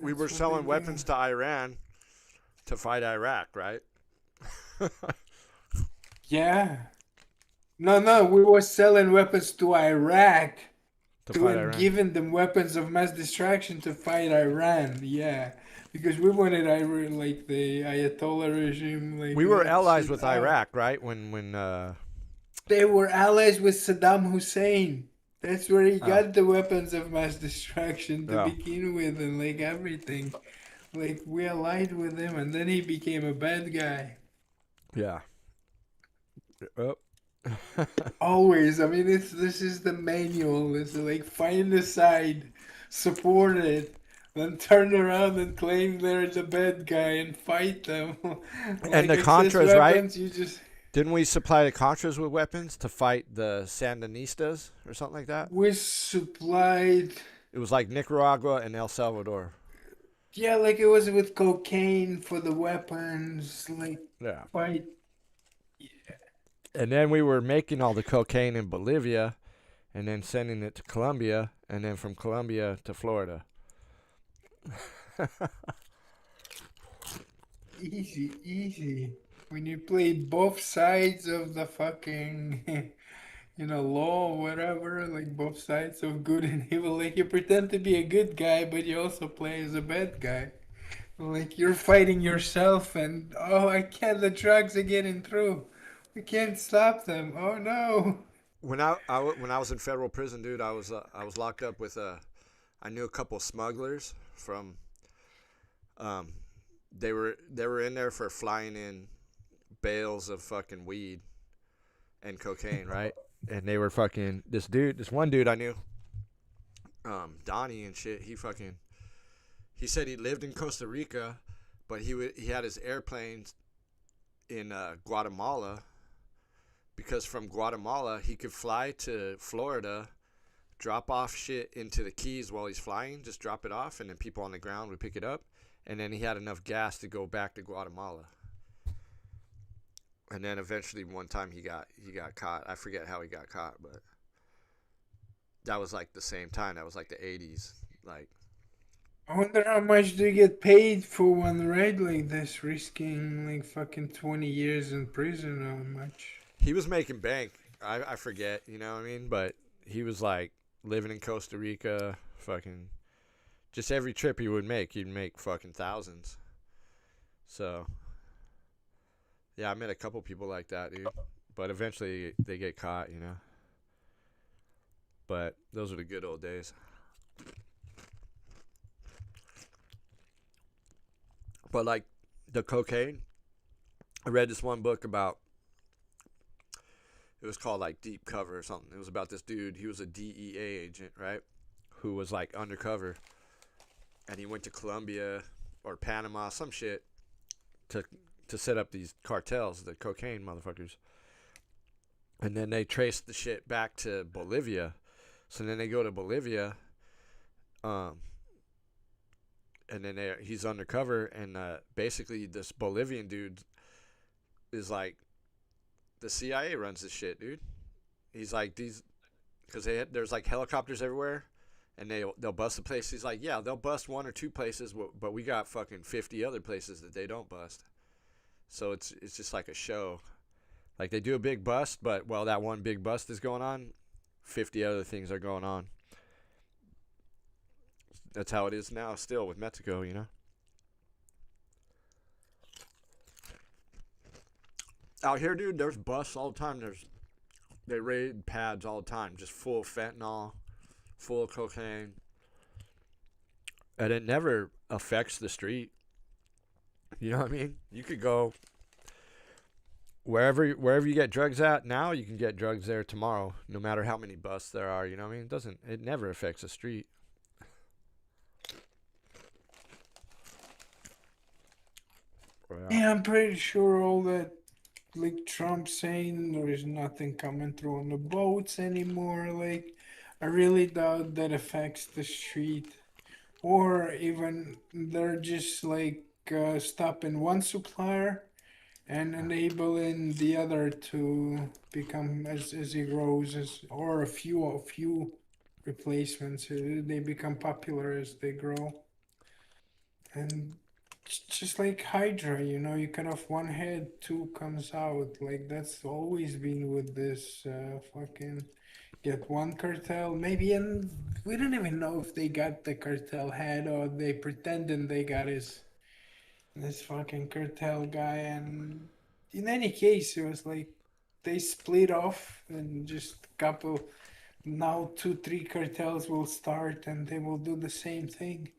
we were That's what they selling do. weapons to Iran to fight Iraq, right? Yeah. No, we were selling weapons to Iraq To to fight and Iran. giving them weapons of mass destruction to fight Iran. Yeah. Because we wanted Iran like the Ayatollah regime, like We were that allies shit with out. Iraq, right? When They were allies with Saddam Hussein. That's where he oh got the weapons of mass destruction to oh begin with and like everything. Like we allied with him and then he became a bad guy. yeah. Oh. Always. I mean it's this is the manual. It's like find a side, support it, then turn around and claim they're the bad guy and fight them. And Like the excess Contras, right? weapons, you just Didn't we supply the Contras with weapons to fight the Sandinistas or something like that? we supplied. It was like Nicaragua and El Salvador. Yeah, like it was with cocaine for the weapons, like Yeah. fight. And then we were making all the cocaine in Bolivia and then sending it to Colombia and then from Colombia to Florida. Easy, easy. When you play both sides of the fucking, law or whatever, like both sides of good and evil, like you pretend to be a good guy, but you also play as a bad guy. Like you're fighting yourself, and oh, I can't. The drugs are getting through. We can't stop them. Oh no. When I was in federal prison, dude, I was locked up with I knew a couple smugglers from um they were in there for flying in bales of fucking weed and cocaine, right? And they were fucking this one dude I knew, Donnie and shit. He said he lived in Costa Rica, but he had his airplanes in Guatemala because from Guatemala he could fly to Florida, drop off shit into the Keys while he's flying, just drop it off, and then people on the ground would pick it up, and then he had enough gas to go back to Guatemala. And then eventually one time he got caught. I forget how he got caught, but that was like the same time. That was like the 80s. Like I wonder how much they get paid for one ride like this, risking like fucking 20 years in prison. How much? he was making bank. I forget, you know what I mean? But he was like living in Costa Rica, fucking just every trip he would make, he'd make fucking thousands. So yeah, I met a couple people like that, dude. But eventually they get caught, you know. But those were the good old days. But like the cocaine, I read this one book about. It was called like Deep Cover or something. It was about this dude. He was a DEA agent, right? Who was like undercover, and he went to Colombia or Panama, some shit, to to set up these cartels, the cocaine motherfuckers. And then they traced the shit back to Bolivia. So then they go to Bolivia, um, and then he's undercover, and basically this Bolivian dude is like the CIA runs this shit, dude. He's like these because there's like helicopters everywhere, and they'll bust a place. He's like, yeah, they'll bust one or two places, but we got fucking 50 other places that they don't bust. So it's just like a show. Like they do a big bust, but while that one big bust is going on, 50 other things are going on. That's how it is now, still with Mexico, you know. Out here, dude, there's busts all the time. They raid pads all the time, just full of fentanyl, full of cocaine, and it never affects the street. You know what I mean? You could go wherever you get drugs at now, you can get drugs there tomorrow, no matter how many busts there are. You know what I mean? It never affects the street. Yeah. Yeah, I'm pretty sure all that, like Trump saying there is nothing coming through on the boats anymore. Like, I really doubt that affects the street. Or even they're just like stopping one supplier and enabling the other to become as he grows, or a few replacements. They become popular as they grow. And just like Hydra, you cut off one head, two comes out. Like that's always been with this fucking get one cartel, maybe, and we don't even know if they got the cartel head or they pretending they got this fucking cartel guy. And in any case, it was like they split off and just couple now two, three cartels will start and they will do the same thing.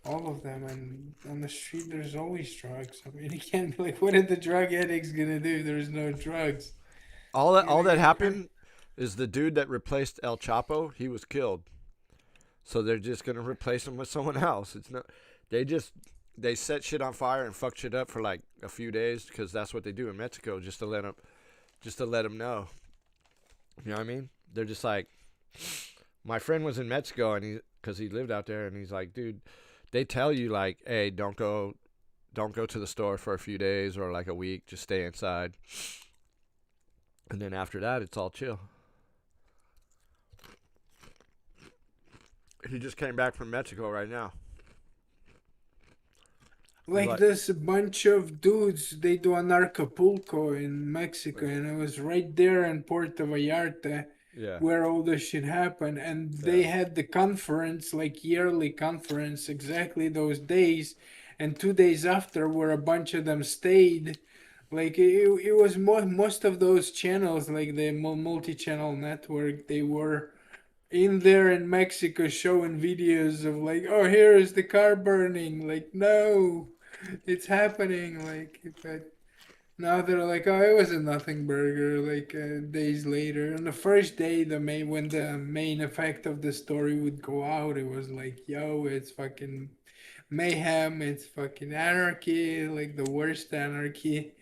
All of them, and on the street there's always drugs. I mean, you can't be like, what are the drug addicts gonna do? There's no drugs. You're All gonna that get cracked. happened is the dude that replaced El Chapo, he was killed. So they're just gonna replace him with someone else. It's not. They just they set shit on fire and fuck shit up for like a few days because that's what they do in Mexico, just to let them know. You know what I mean? They're just like, my friend was in Mexico and because he lived out there and he's like, dude, they tell you like, hey, don't go to the store for a few days or like a week, just stay inside. And then after that, it's all chill. He just came back from Mexico right now. He's Like like, this bunch of dudes, they do an Acapulco in Mexico, and it was right there in Puerto Vallarta yeah, where all this shit happened. And yeah. they had the conference, like yearly conference, exactly those days. And 2 days after, where a bunch of them stayed, like it was most of those channels, like the multi-channel network, they were in there in Mexico showing videos of like, oh, here is the car burning. Like, no, it's happening. Like, but now they're like, oh, it was a nothing burger. Like days later, on the first day, when the main effect of the story would go out, it was like, yo, it's fucking mayhem. It's fucking anarchy. Like the worst anarchy.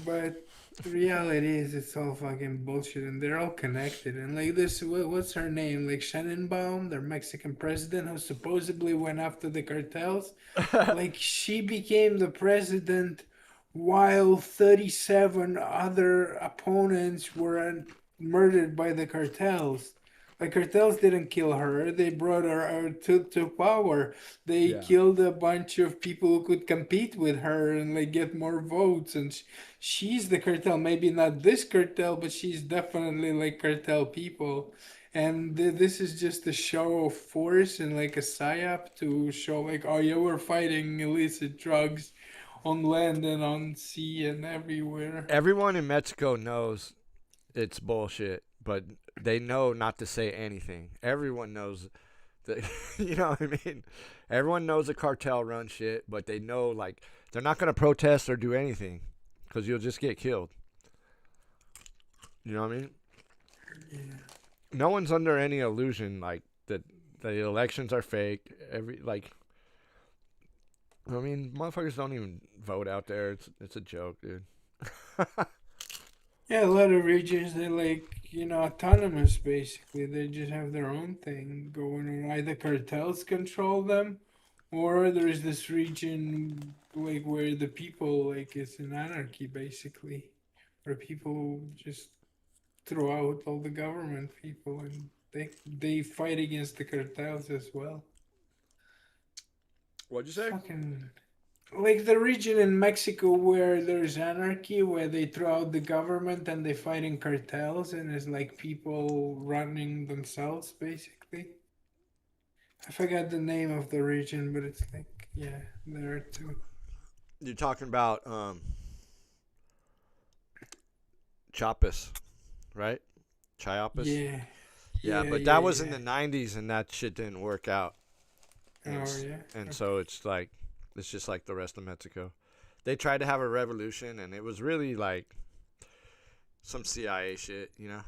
But the reality is, it's all fucking bullshit, and they're all connected. And like this, what's her name? Like Shannonbaum, their Mexican president, who supposedly went after the cartels. Like she became the president while 37 other opponents were murdered by the cartels. The cartels didn't kill her. They brought her to power. They Yeah. killed a bunch of people who could compete with her and like get more votes. And she's the cartel. Maybe not this cartel, but she's definitely like cartel people. And this is just a show of force and like a psyop to show like, oh yeah, we're fighting illicit drugs on land and on sea and everywhere. Everyone in Mexico knows it's bullshit, but they know not to say anything. Everyone knows that, you know what I mean? Everyone knows the cartel run shit, but they know like they're not gonna protest or do anything because you'll just get killed. You know what I mean? Yeah. No one's under any illusion like that the elections are fake. I mean, motherfuckers don't even vote out there. It's a joke, dude. Yeah, a lot of regions they like, autonomous basically. They just have their own thing going on. Either cartels control them or there's this region like where the people like it's an anarchy basically. Where people just throw out all the government people and they fight against the cartels as well. What'd you It's say? fucking like the region in Mexico where there's anarchy, where they throw out the government and they fight in cartels, and it's like people running themselves basically. I forgot the name of the region, but it's like, yeah, there are two. You're talking about Chiapas, right? Chiapas. Yeah, Yeah, yeah, but yeah, that was in yeah. the '90s, and that shit didn't work out, and Oh yeah. and Okay. so it's just like the rest of Mexico. They tried to have a revolution, and it was really like some CIA shit, you know,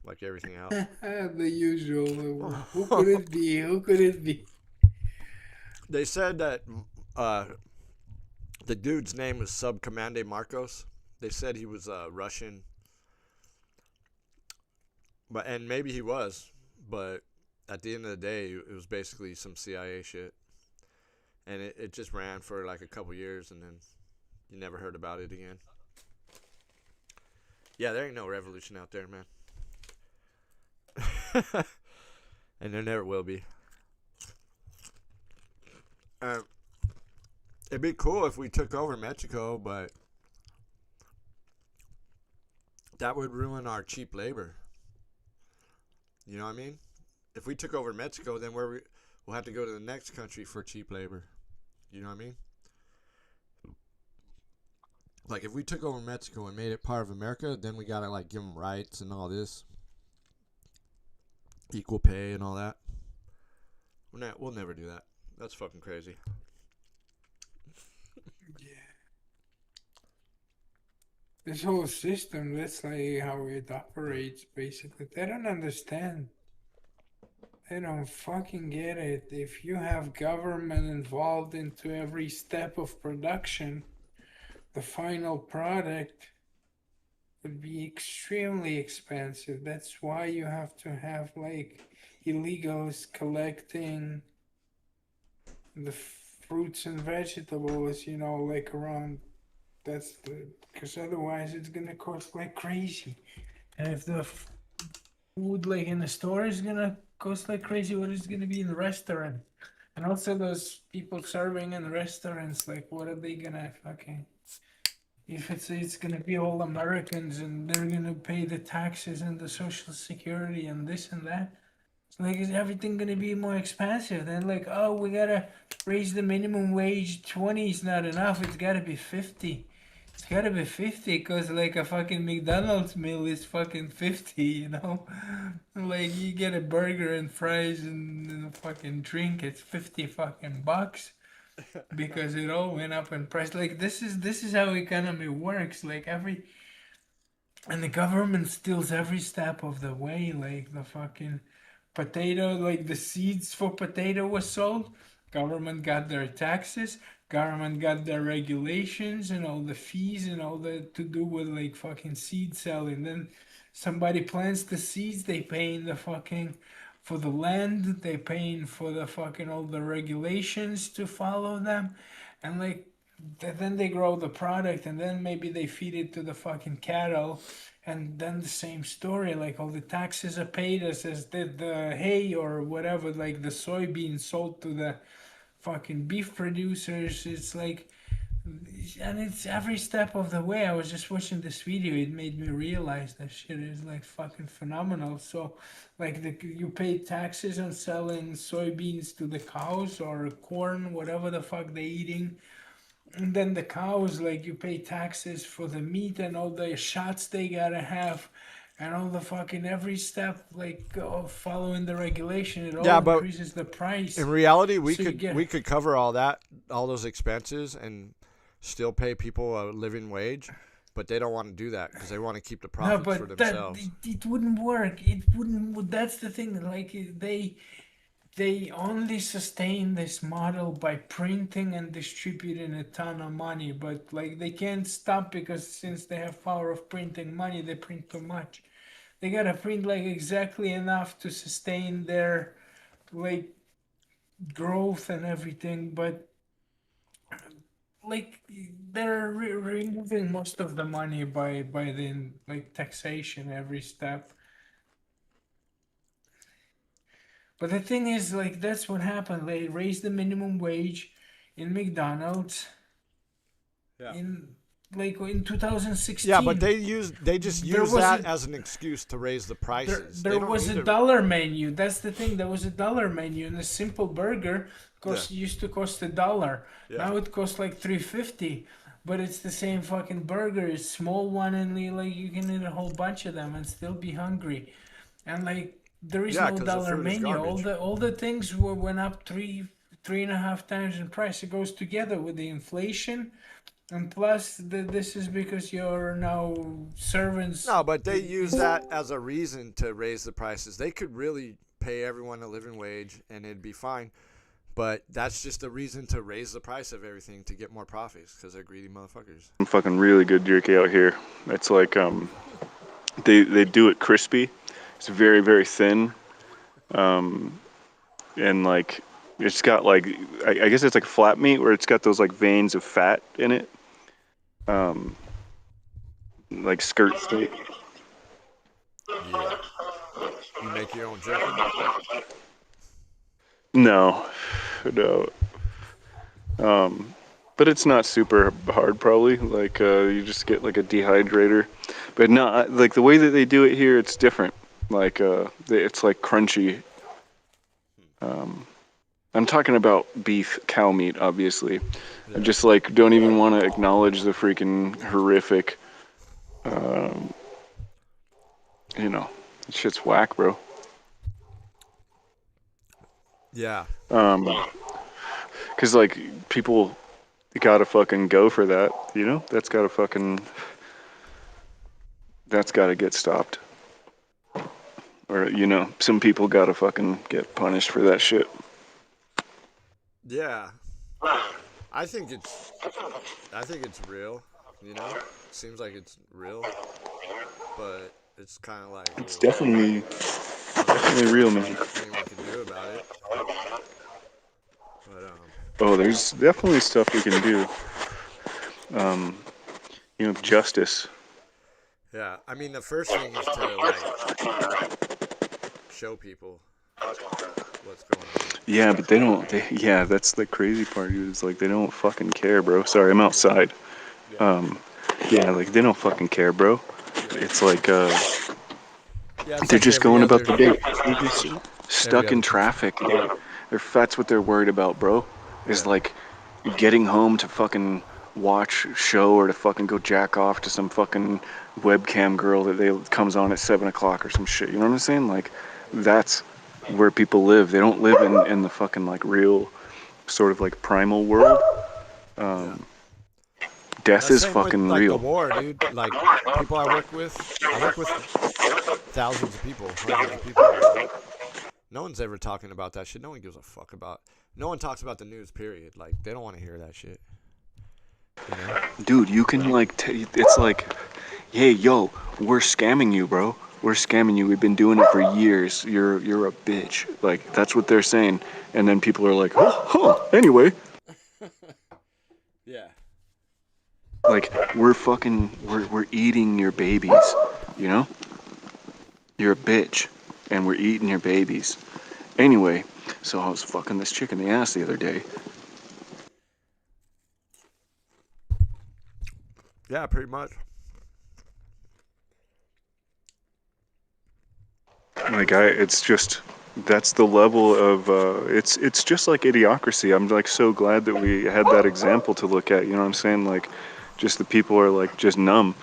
like everything else. The usual. Who could it be? Who could it be? They said that uh, the dude's name was Subcomande Marcos. They said he was Russian, and maybe he was, but at the end of the day, it was basically some CIA shit, and it just ran for like a couple years, and then you never heard about it again. Yeah, there ain't no revolution out there, man. And there never will be. Uh, It'd be cool if we took over Mexico, but that would ruin our cheap labor. You know what I mean? If we took over Mexico, then we'll have to go to the next country for cheap labor. You know what I mean? Like, if we took over Mexico and made it part of America, then we gotta, like, give them rights and all this. Equal pay and all that. We'll never do that. That's fucking crazy. Yeah. This whole system, that's like how it operates, basically. They don't understand. They don't fucking get it. If you have government involved into every step of production, the final product would be extremely expensive. That's why you have to have like illegals collecting the fruits and vegetables, you know, like around. That's the because otherwise it's gonna cost like crazy. And if the food like in the store is gonna cost like crazy, what is gonna be in the restaurant? And also those people serving in restaurants, like what are they gonna fucking? If it's gonna be all Americans and they're gonna pay the taxes and the social security and this and that. So like is everything gonna be more expensive? Then like, oh, we gotta raise the minimum wage. 20 is not enough. It's gotta be 50. It's gotta be 50 because like a fucking McDonald's meal is fucking 50, you know? Like you get a burger and fries and a fucking drink, it's 50 fucking bucks because it all went up in price. Like this is how economy works. Like and the government steals every step of the way. Like the fucking potato, like the seeds for potato was sold. Government got their taxes. Government got their regulations and all the fees and all that to do with like fucking seed selling. Then somebody plants the seeds, they paying the fucking for the land, they paying for the fucking all the regulations to follow them, and like then they grow the product and then maybe they feed it to the fucking cattle, and then the same story, like all the taxes are paid as the hay or whatever, like the soybeans sold to the fucking beef producers. It's like, and it's every step of the way. I was just watching this video, it made me realize that shit is like fucking phenomenal. So like you pay taxes on selling soybeans to the cows or corn, whatever the fuck they eating, and then the cows, like you pay taxes for the meat and all the shots they gotta have and all the fucking every step, like following the regulation, it all increases the price. In reality, we So we could cover all those expenses and still pay people a living wage, but they don't want to do that because they want to keep the no, profits for but themselves. it wouldn't work. It wouldn't. That's the thing. Like they only sustain this model by printing and distributing a ton of money, but like they can't stop because since they have power of printing money, they print too much. They gotta print like exactly enough to sustain their like growth and everything, but like they're removing most of the money by the like taxation every step. But the thing is, like, that's what happened. They raised the minimum wage in McDonald's Yeah. in 2016. Yeah, but they just use that as an excuse to raise the prices. There was a dollar menu. That's the thing. There was a dollar menu, and a simple burger used to cost $1. Yeah. Now it costs like $3.50. But it's the same fucking burger. It's small one, and like you can eat a whole bunch of them and still be hungry. And like there is no dollar menu. All the things went up three and a half times in price. It goes together with the inflation. And plus, this is because you're now servants. No, but they use that as a reason to raise the prices. They could really pay everyone a living wage and it'd be fine. But that's just a reason to raise the price of everything to get more profits because they're greedy motherfuckers. Some fucking really good jerky out here. It's like they do it crispy. It's very, very thin. And like it's got like I guess it's like flat meat where it's got those like veins of fat in it. Like skirt steak. Yeah. You make your own jerky? No. But it's not super hard, probably. Like, you just get like a dehydrator. But no, like the way that they do it here, it's different. Like, it's like crunchy. I'm talking about beef, cow meat, obviously. I just like don't even want to acknowledge the freaking horrific. You know, shit's whack, bro. Yeah. Cause like people gotta fucking go for that. You know, that's gotta get stopped. Or you know, some people gotta fucking get punished for that shit. Yeah. I think it's real, you know? Seems like it's real, but it's kind of like, It's well, definitely real, man. anyone can do about it. But Oh, there's definitely stuff we can do. You know, justice. yeah. I mean, the first thing is to like show people what's going on. Yeah, but they don't. Yeah, that's the crazy part. Is like they don't fucking care, bro. Sorry, I'm outside. Yeah. Yeah, like they don't fucking care, bro. It's like Yeah, it's they're like just every going other about the day. They're just stuck in country. traffic. That's what they're worried about, bro. Is Yeah. like getting home to fucking watch show or to fucking go jack off to some fucking webcam girl that they comes on at 7 o'clock or some shit. You know what I'm saying? Like that's where people live. They don't live in the fucking like real sort of like primal world. Yeah. Death That's is same with fucking like the real. war, dude. Like people I work with thousands of people, hundreds of people. No one's ever talking about that shit. No one gives a fuck about. No one talks about the news. Period. Like they don't want to hear that shit. You know? Dude, you can like it's like, hey, yo, we're scamming you, bro. We're scamming you. We've been doing it for years. You're a bitch. Like that's what they're saying. And then people are like, anyway. Yeah. Like we're eating your babies, you know? You're a bitch and we're eating your babies. Anyway, so I was fucking this chick in the ass the other day. Yeah, pretty much. Like it's just that's the level of it's just like idiocracy. I'm like so glad that we had that example to look at. You know what I'm saying? Like, just the people are like just numb.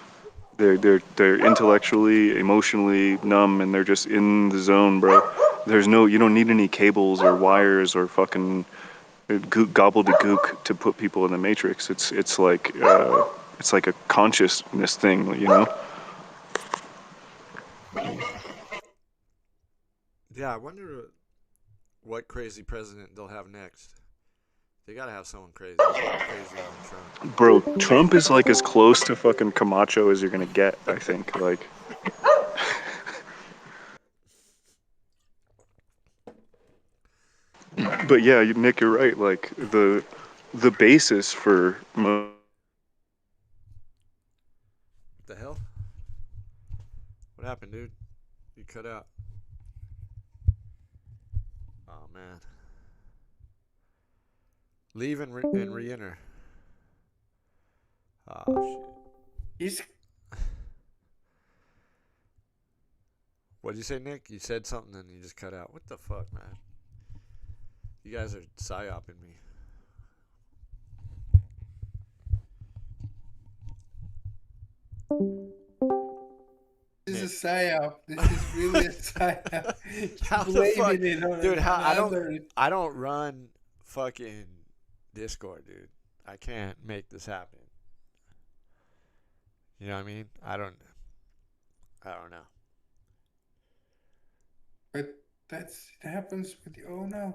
They're intellectually, emotionally numb, and they're just in the zone, bro. You don't need any cables or wires or fucking gobbledygook to put people in the matrix. It's like a consciousness thing, you know. Yeah, I wonder what crazy president they'll have next. They gotta have someone crazier than Trump. Bro, Trump is like as close to fucking Camacho as you're gonna get, I think. Like, but yeah, Nick, you're right. Like the basis for The hell? What happened, dude? You cut out. Oh man. Leave and re-enter. Oh shit. He's What'd you say, Nick? You said something and you just cut out. What the fuck, man? You guys are PSYoping me. This is a psyop. This is really a psyop. How the fuck, Blaming it on dude? another. I don't run fucking Discord, dude. I can't make this happen. You know what I mean? I don't know. But it happens with you. Oh no,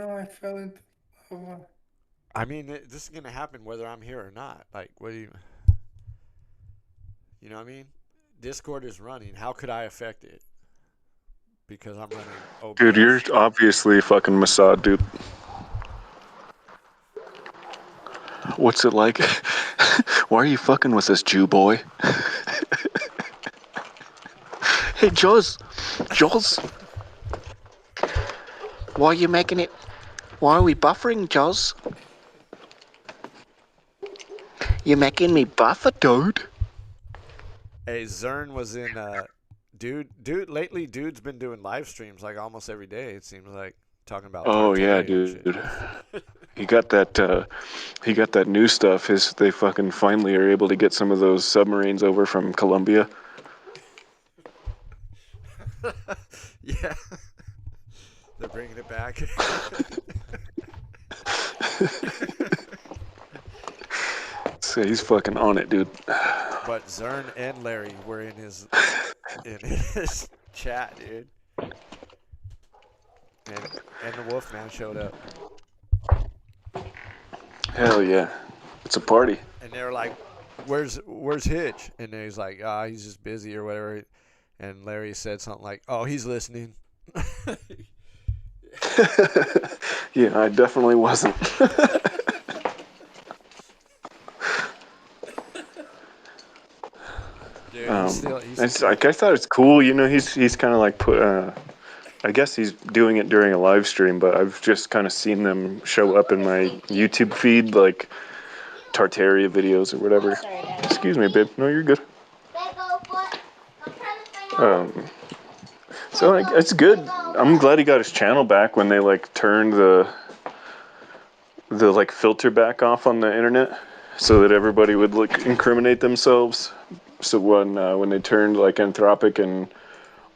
I fell into lava. I mean, this is gonna happen whether I'm here or not. Like, what do you? You know what I mean? Discord is running. How could I affect it? Because I'm running OBS. dude, you're obviously fucking Mossad, dude. What's it like? Why are you fucking with this Jew boy? Hey, Jaws. Why are you making it? Why are we buffering, Jaws? You making me buffer, dude? Hey, Zern was in dude. Lately, dude's been doing live streams like almost every day. It seems like talking about Oh yeah, Tartaria and dude. shit. He got that. He got that new stuff. They fucking finally are able to get some of those submarines over from Colombia. Yeah, they're bringing it back. So he's fucking on it, dude. But Zern and Larry were in his chat, dude. And the Wolfman showed up. Hell yeah, it's a party. And they were like, "Where's Hitch?" And he's like, he's just busy or whatever." And Larry said something like, "Oh, he's listening." Yeah, I definitely wasn't. Dude, he's It's like I thought it's cool. You know, he's kind of like put. I guess he's doing it during a live stream, but I've just kind of seen them show up in my YouTube feed, like Tartaria videos or whatever. Excuse me, babe. No, you're good. So like, it's good. I'm glad he got his channel back when they like turned the like filter back off on the internet, so that everybody would like incriminate themselves. So when they turned like Anthropic and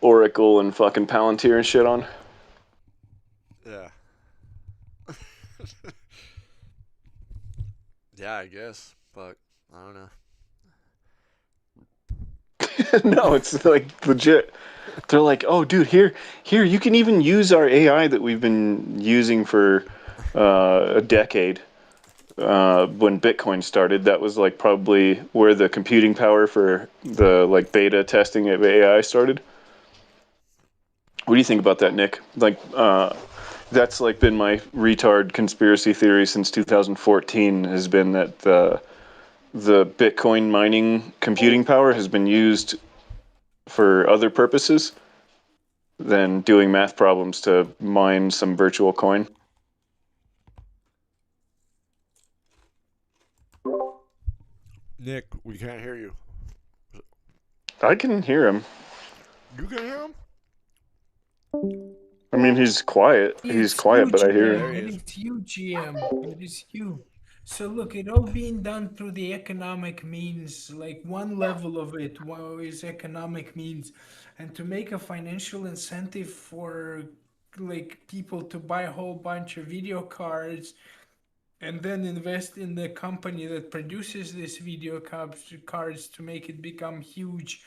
Oracle and fucking Palantir and shit on. Yeah. Yeah, I guess. But I don't know. No, it's like legit. They're like, oh, dude, here, you can even use our AI that we've been using for a decade. When Bitcoin started, that was like probably where the computing power for the like beta testing of AI started. What do you think about that, Nick? Like, that's like been my retard conspiracy theory since 2014. Has been that the Bitcoin mining computing power has been used for other purposes than doing math problems to mine some virtual coin. Nick, we can't hear you. I can hear him. You can hear him? I mean, he's quiet. He's It's quiet, you, but I hear GM. him. It is you, GM. It is you. So look, it all being done through the economic means, like one level of it is economic means, and to make a financial incentive for like people to buy a whole bunch of video cards and then invest in the company that produces these video cards to make it become huge,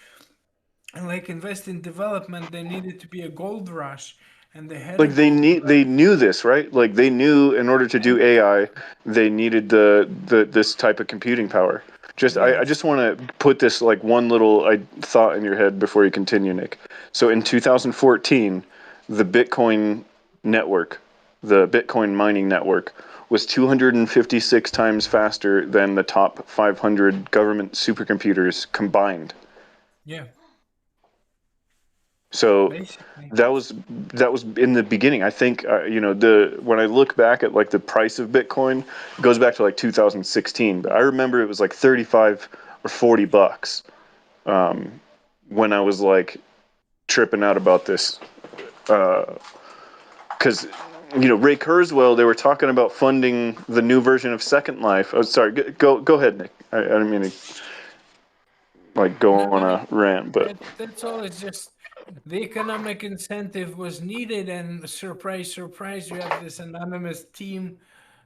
and like invest in development. There needed to be a gold rush, and the head Like of gold they knew this, right? Like they knew in order to do and AI, they needed the this type of computing power. I yes, just want to put this like one little thought in your head before you continue, Nick. So in 2014, the Bitcoin network, the Bitcoin mining network, was 256 times faster than the top 500 government supercomputers combined. yeah, So basically, that was in the beginning. I think you know, the when I look back at like the price of Bitcoin, it goes back to like 2016. But I remember it was like 35 or 40 bucks when I was like tripping out about this, because you know, Ray Kurzweil, they were talking about funding the new version of Second Life. Oh, sorry, go ahead, Nick. I didn't mean to like go no, on no, a rant, but that's all. It's just the economic incentive was needed, and surprise, surprise, you have this anonymous team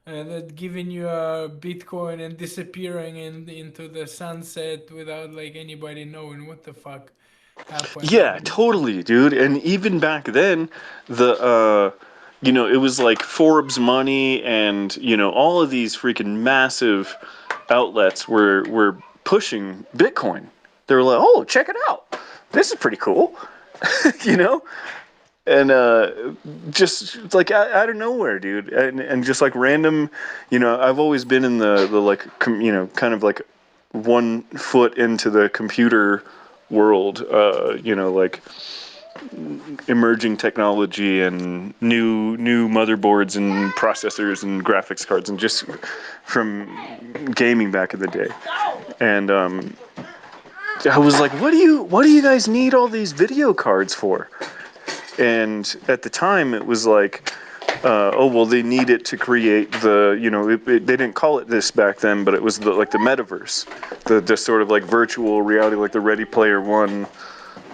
that giving you a Bitcoin and disappearing into the sunset without like anybody knowing what the fuck happened. yeah, totally, dude. And even back then, the you know, it was like Forbes Money and you know all of these freaking massive outlets were pushing Bitcoin. They were like, "Oh, check it out. This is pretty cool," you know. And just like out of nowhere, dude, and just like random, you know, I've always been in the like you know, kind of like one foot into the computer world, you know, like emerging technology and new motherboards and processors and graphics cards, and just from gaming back in the day. And I was like, what do you guys need all these video cards for? And at the time, it was like, oh, well, they need it to create the, they didn't call it this back then, but it was like the metaverse, the sort of like virtual reality, like the Ready Player One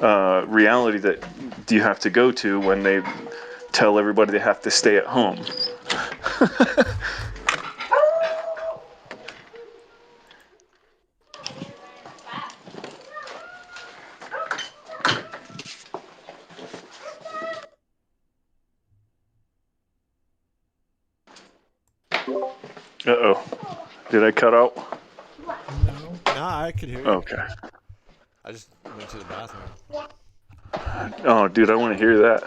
reality that you have to go to when they tell everybody they have to stay at home. Uh-oh. Did I cut out? No. Nah, I could hear you. Okay. I just went to the bathroom. Oh, dude, I want to hear that.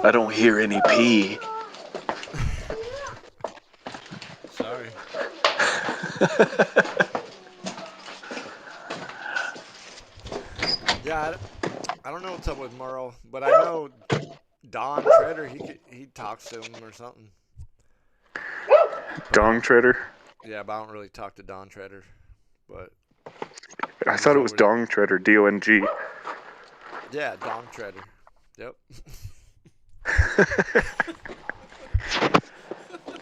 I don't hear any pee. Sorry. Yeah, I don't know what's up with Merle, but I know Don Treader, he talks to him or something. Dong Treader? Yeah, but I don't really talk to Don Treader. But I thought it was Dong Treader, D-O-N-G. Yeah, Dong Treader. Yep.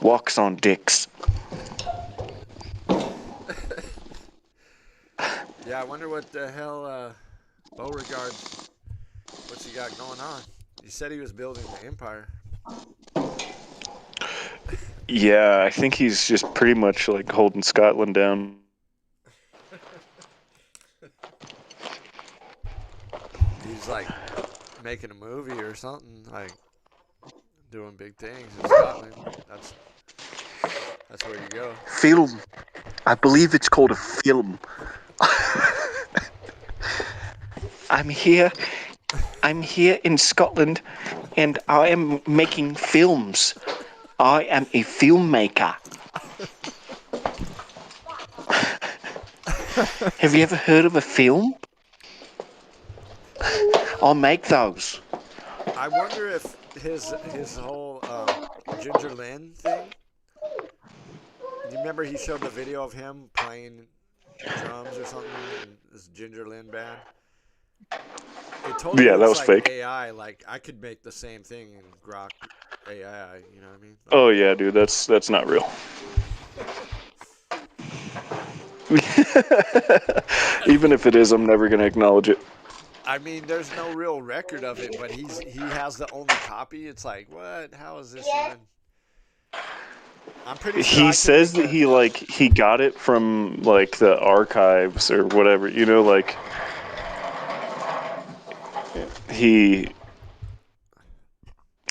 Walks on dicks. Yeah, I wonder what the hell Beauregard, what's he got going on? He said he was building the empire. Yeah, I think he's just pretty much like holding Scotland down. He's like making a movie or something, like doing big things in Scotland. That's where you go. Film. I believe it's called a film. I'm here in Scotland, and I am making films. I am a filmmaker. Have you ever heard of a film? I'll make those. I wonder if his whole Ginger Lynn thing. Do you remember he showed the video of him playing drums or something in this Ginger Lynn band? It totally Yeah, that looks was like fake. AI. Like I could make the same thing in Grok AI. You know what I mean? Like, Oh yeah, dude, that's not real. Even if it is, I'm never gonna acknowledge it. I mean, there's no real record of it, but he has the only copy. It's like, what? How is this even? I'm pretty sure He says that he got it from like the archives or whatever, like he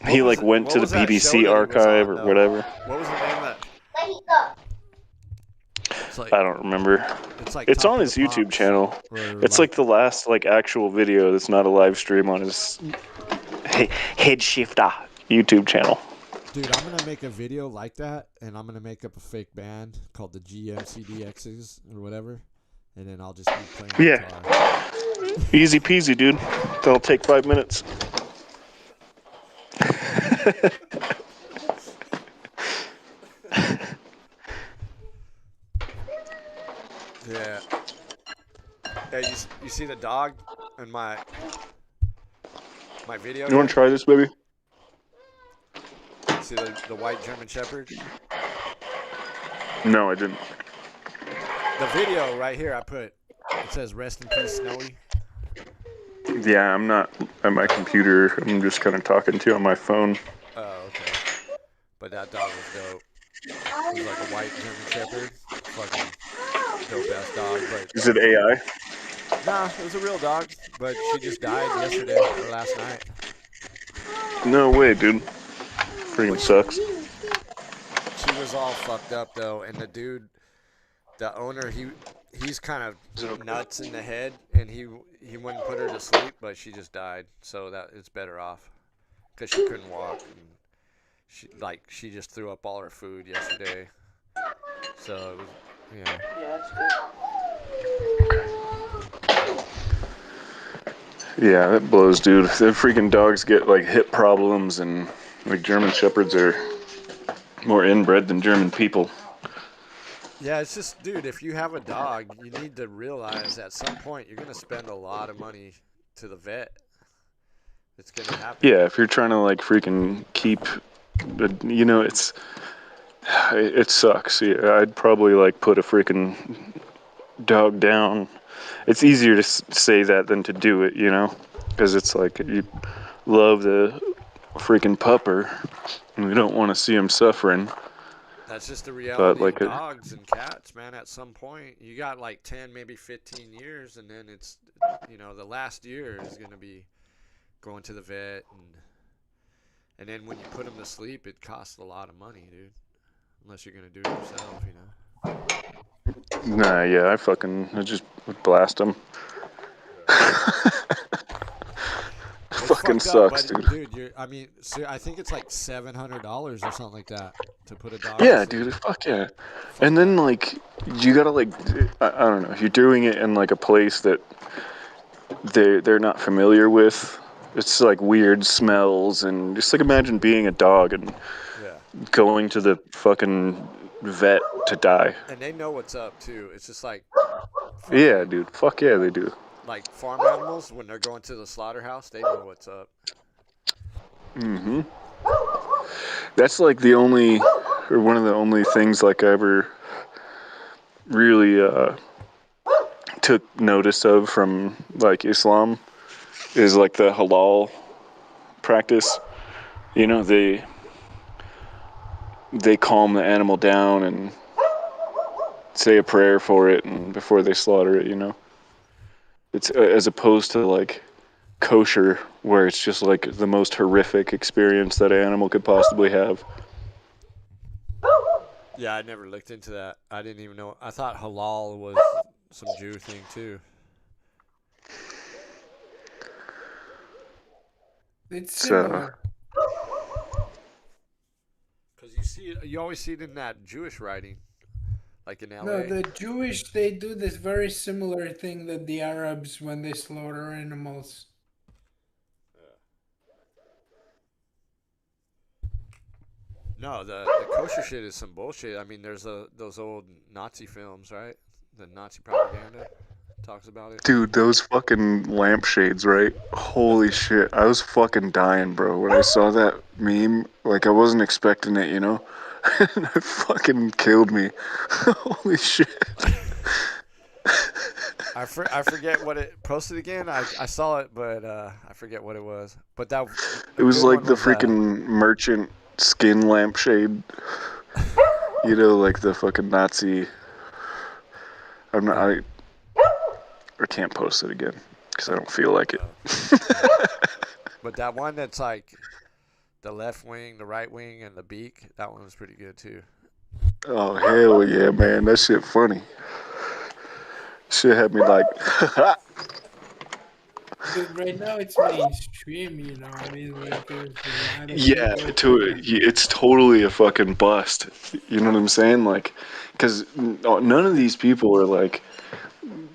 like went to the PPC archive or whatever. What was the name of that? Like, I don't remember. It's on his YouTube channel. It's like the last like actual video that's not a live stream on his Head Shifter YouTube channel. Dude, I'm gonna make a video like that, and I'm gonna make up a fake band called the GMCDXs or whatever, and then I'll just be playing guitar. Easy peasy, dude. That'll take 5 minutes. Yeah. Hey, you see the dog in my video? You want to try this, baby? See the white German Shepherd? No, I didn't. The video right here I put, it says rest in peace, Snowy. Yeah, I'm not at my computer. I'm just kind of talking to you on my phone. Oh, okay. But that dog was dope. It was like a white German Shepherd. Fucking dope-ass dog. But is it AI? Nah, it was a real dog. But she just died yesterday or last night. No way, dude. Freaking sucks. She was all fucked up, though. And the dude, the owner, he's kind of nuts in the head. And he wouldn't put her to sleep, but she just died. So that it's better off. Because she couldn't walk. And she just threw up all her food yesterday. So, it was, yeah. Yeah, that blows, dude. The freaking dogs get like hip problems, and like German shepherds are more inbred than German people. Yeah, it's just, dude, if you have a dog, you need to realize at some point you're gonna spend a lot of money to the vet. It's gonna happen. Yeah, if you're trying to like freaking keep, it sucks. Yeah, I'd probably like put a freaking dog down. It's easier to say that than to do it, because it's like you love the freaking pupper, and we don't want to see him suffering. That's just the But reality of like, dogs and cats, man. At some point, you got like 10, maybe 15 years, and then it's, the last year is gonna be going to the vet, and then when you put them to sleep, it costs a lot of money, dude. Unless you're gonna do it yourself, nah, yeah, I just blast him. It's Fucking fucked up, sucks, but dude. dude, I think it's like $700 or something like that to put a dog to Yeah, sleep. dude, fuck yeah. Fuck And then that. like, you gotta like, I don't know, if you're doing it in like a place that they're not familiar with. It's like weird smells, and just like imagine being a dog and Yeah. going to the fucking vet to die. And they know what's up too. It's just like Yeah, fucking dude. Fuck yeah, they do. like farm animals when they're going to the slaughterhouse, they know what's up. Hmm. That's like the only, or one of the only things like I ever really took notice of from like Islam is like the halal practice. They calm the animal down and say a prayer for it, and before they slaughter it. It's as opposed to like kosher, where it's just like the most horrific experience that an animal could possibly have. Yeah, I never looked into that. I didn't even know. I thought halal was some Jew thing too. It's So, similar. Cause you always see it in that Jewish writing, like in No, L.A. the Jewish, they do this very similar thing that the Arabs when they slaughter animals. No, the kosher shit is some bullshit. I mean, there's those old Nazi films, right? The Nazi propaganda talks about it. dude, those fucking lampshades, right? Holy shit. I was fucking dying, bro. When I saw that meme, like, I wasn't expecting it. It fucking killed me. Holy shit. I forget what it posted again. I saw it, but I forget what it was. But that It a was good like one the was freaking merchant skin lampshade. Like the fucking Nazi. I'm not. yeah. I can't post it again because I don't feel like it. Yeah. But that one that's like the left wing, the right wing, and the beak. That one was pretty good too. Oh hell yeah, man! That shit funny. Shit had me like, Dude, right now it's mainstream, I mean, like, there's a lot of yeah. people doing it. It's totally a fucking bust. You know what I'm saying? Like, because none of these people are like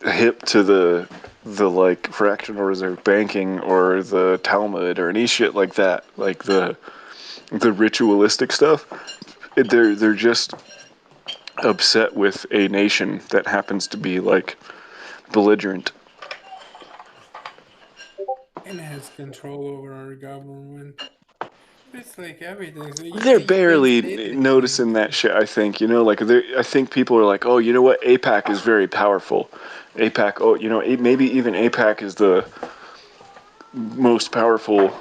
hip to the like fractional reserve banking or the Talmud or any shit like that. Like the ritualistic stuff. They're just upset with a nation that happens to be like belligerent. And has control over our government. It's like everything. So They're you can barely say the thing. noticing that shit. I think like I think people are like, oh, you know what? APAC is very powerful. APAC, oh, maybe even APAC is the most powerful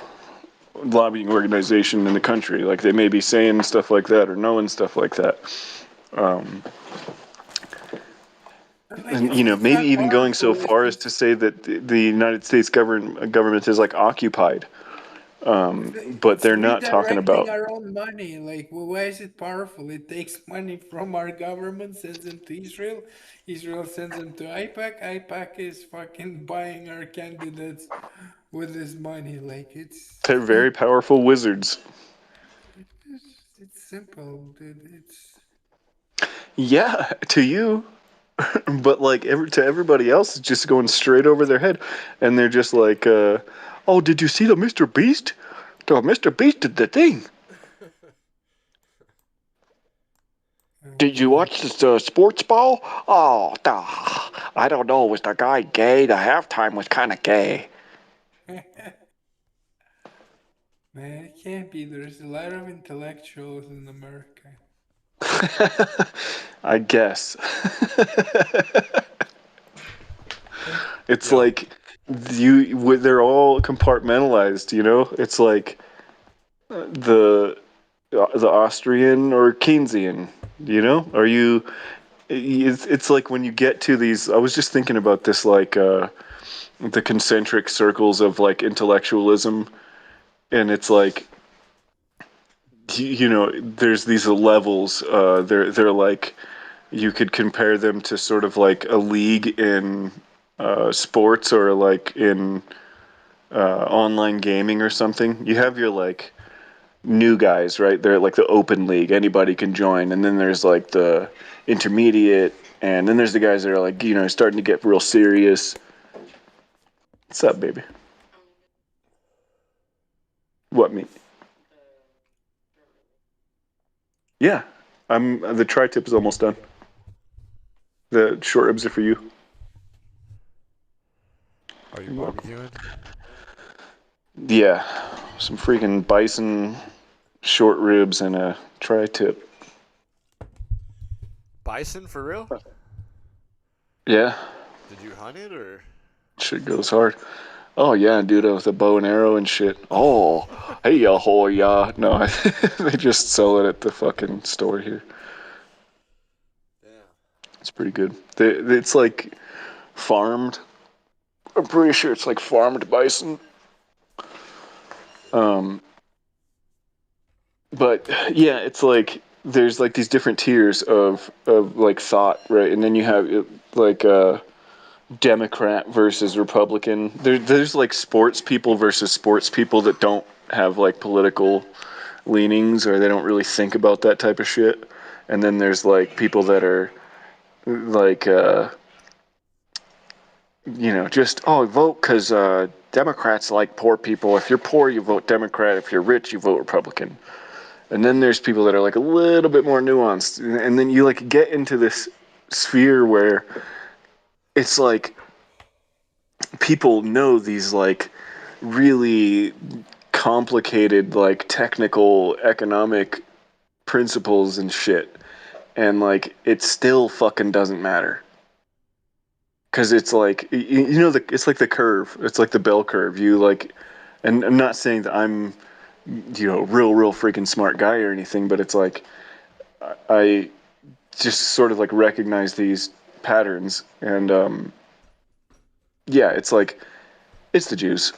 lobbying organization in the country. Like they may be saying stuff like that or knowing stuff like that. Um, Like and it's maybe not even going so powerful. It's far as to just say that the United States government is like occupied. But it's they're not talking redirecting about. our own money. Like, well, why is it powerful? It takes money from our government, sends them to Israel. Israel sends them to IPAC. IPAC is fucking buying our candidates with this money. Like, They're very powerful wizards. it's simple, dude. It's Yeah, to you. but like to everybody else, it's just going straight over their head, and they're just like, "Oh, did you see the Mr. Beast? The Mr. Beast did the thing. Did you watch the sports ball? Oh, I don't know. Was the guy gay? The halftime was kind of gay." Man, it can't be. There's a lot of intellectuals in America. I guess. It's Yeah. like they're all compartmentalized, you know? It's like the Austrian or Keynesian, you know? Are you it's like when you get to these, I was just thinking about this, like the concentric circles of like intellectualism, and it's like you know, there's these levels, they're like, you could compare them to sort of like a league in sports, or like in online gaming or something. You have your like new guys, right? They're like the open league, anybody can join, and then there's like the intermediate, and then there's the guys that are like, you know, starting to get real serious. What's up, baby? What, me? Yeah, the tri-tip is almost done. The short ribs are for you. Are you barbecuing? Yeah, some freaking bison short ribs and a tri-tip. Bison for real? Yeah, Did you hunt it or? shit goes hard. Oh yeah, dude, with a bow and arrow and shit. Oh, hey, ahoy, yeah. No, they just sell it at the fucking store here. Yeah. It's pretty good. It's like farmed. I'm pretty sure it's like farmed bison. Um, but yeah, it's like there's like these different tiers of like thought, right? And then you have like Democrat versus Republican. There's like sports people versus sports people that don't have like political leanings, or they don't really think about that type of shit. And then there's like people that are like you know, just, oh, vote because Democrats like poor people. If you're poor, you vote Democrat. If you're rich, you vote Republican. And then there's people that are like a little bit more nuanced, and then you like get into this sphere where it's like people know these like really complicated like technical economic principles and shit, and like it still fucking doesn't matter. Because it's like, you know, it's like the curve. It's like the bell curve. You like, and I'm not saying that I'm, you know, real freaking smart guy or anything, but it's like I just sort of like recognize these patterns, and yeah, it's like it's the Jews.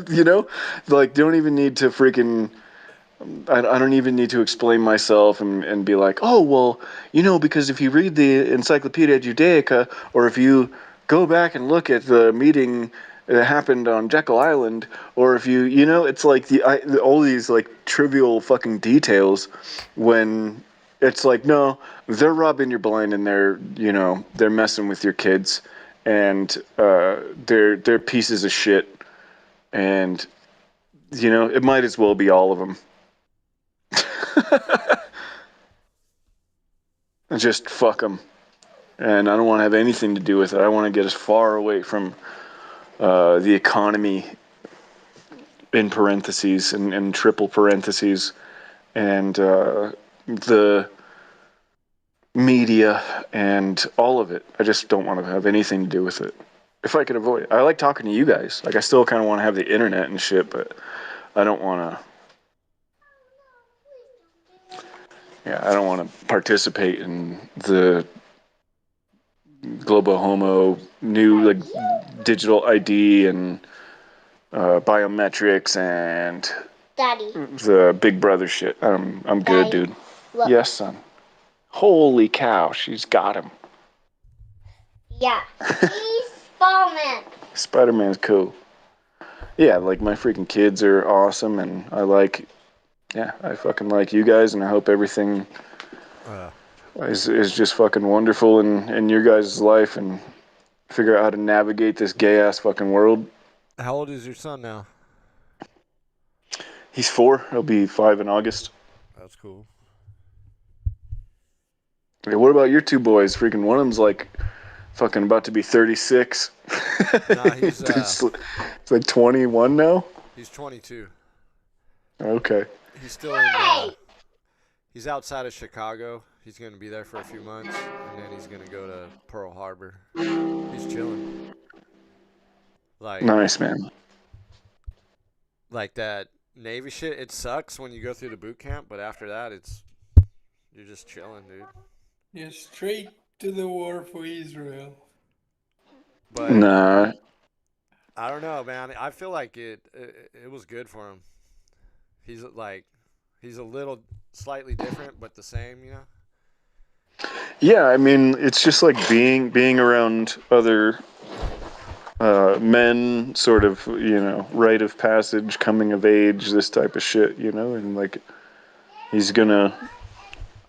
You know, like don't even need to freaking. I don't even need to explain myself and be like, oh, well, you know, because if you read the Encyclopedia Judaica, or if you go back and look at the meeting that happened on Jekyll Island, or if you know, it's like all these like trivial fucking details, when it's like, no, they're robbing you blind, and they're, you know, they're messing with your kids, and they're pieces of shit, and, you know, it might as well be all of them. Just fuck them, and I don't want to have anything to do with it. I want to get as far away from the economy, in parentheses and triple parentheses, and the media and all of it. I just don't want to have anything to do with it if I could avoid it. I like talking to you guys. Like, I still kind of want to have the internet and shit, but I don't want to. Yeah, I don't want to participate in the Globo Homo new like digital ID and biometrics and Daddy. the Big Brother shit. I'm good, Daddy, dude. look. Yes, son. Holy cow, she's got him. Yeah. He's Spider-Man. Spider-Man's cool. Yeah, like my freaking kids are awesome, and I fucking like you guys, and I hope everything Uh, is just fucking wonderful in your guys' life and figure out how to navigate this gay ass fucking world. How old is your son now? He's 4. He'll be 5 in August. That's cool. Hey, what about your two boys? Freaking one of them's like fucking about to be 36. Nah, he's it's like 21 now. He's 22. Okay. He's still in. He's outside of Chicago. He's gonna be there for a few months, and then he's gonna go to Pearl Harbor. He's chilling. Like Nice, man. Like that Navy shit. It sucks when you go through the boot camp, but after that, you're just chilling, dude. Yeah, straight to the war for Israel. But Nah. I don't know, man. I feel like it was good for him. He's a little slightly different, but the same, you know. Yeah, I mean, it's just like being around other men, sort of, you know, rite of passage, coming of age, this type of shit, you know, and like he's gonna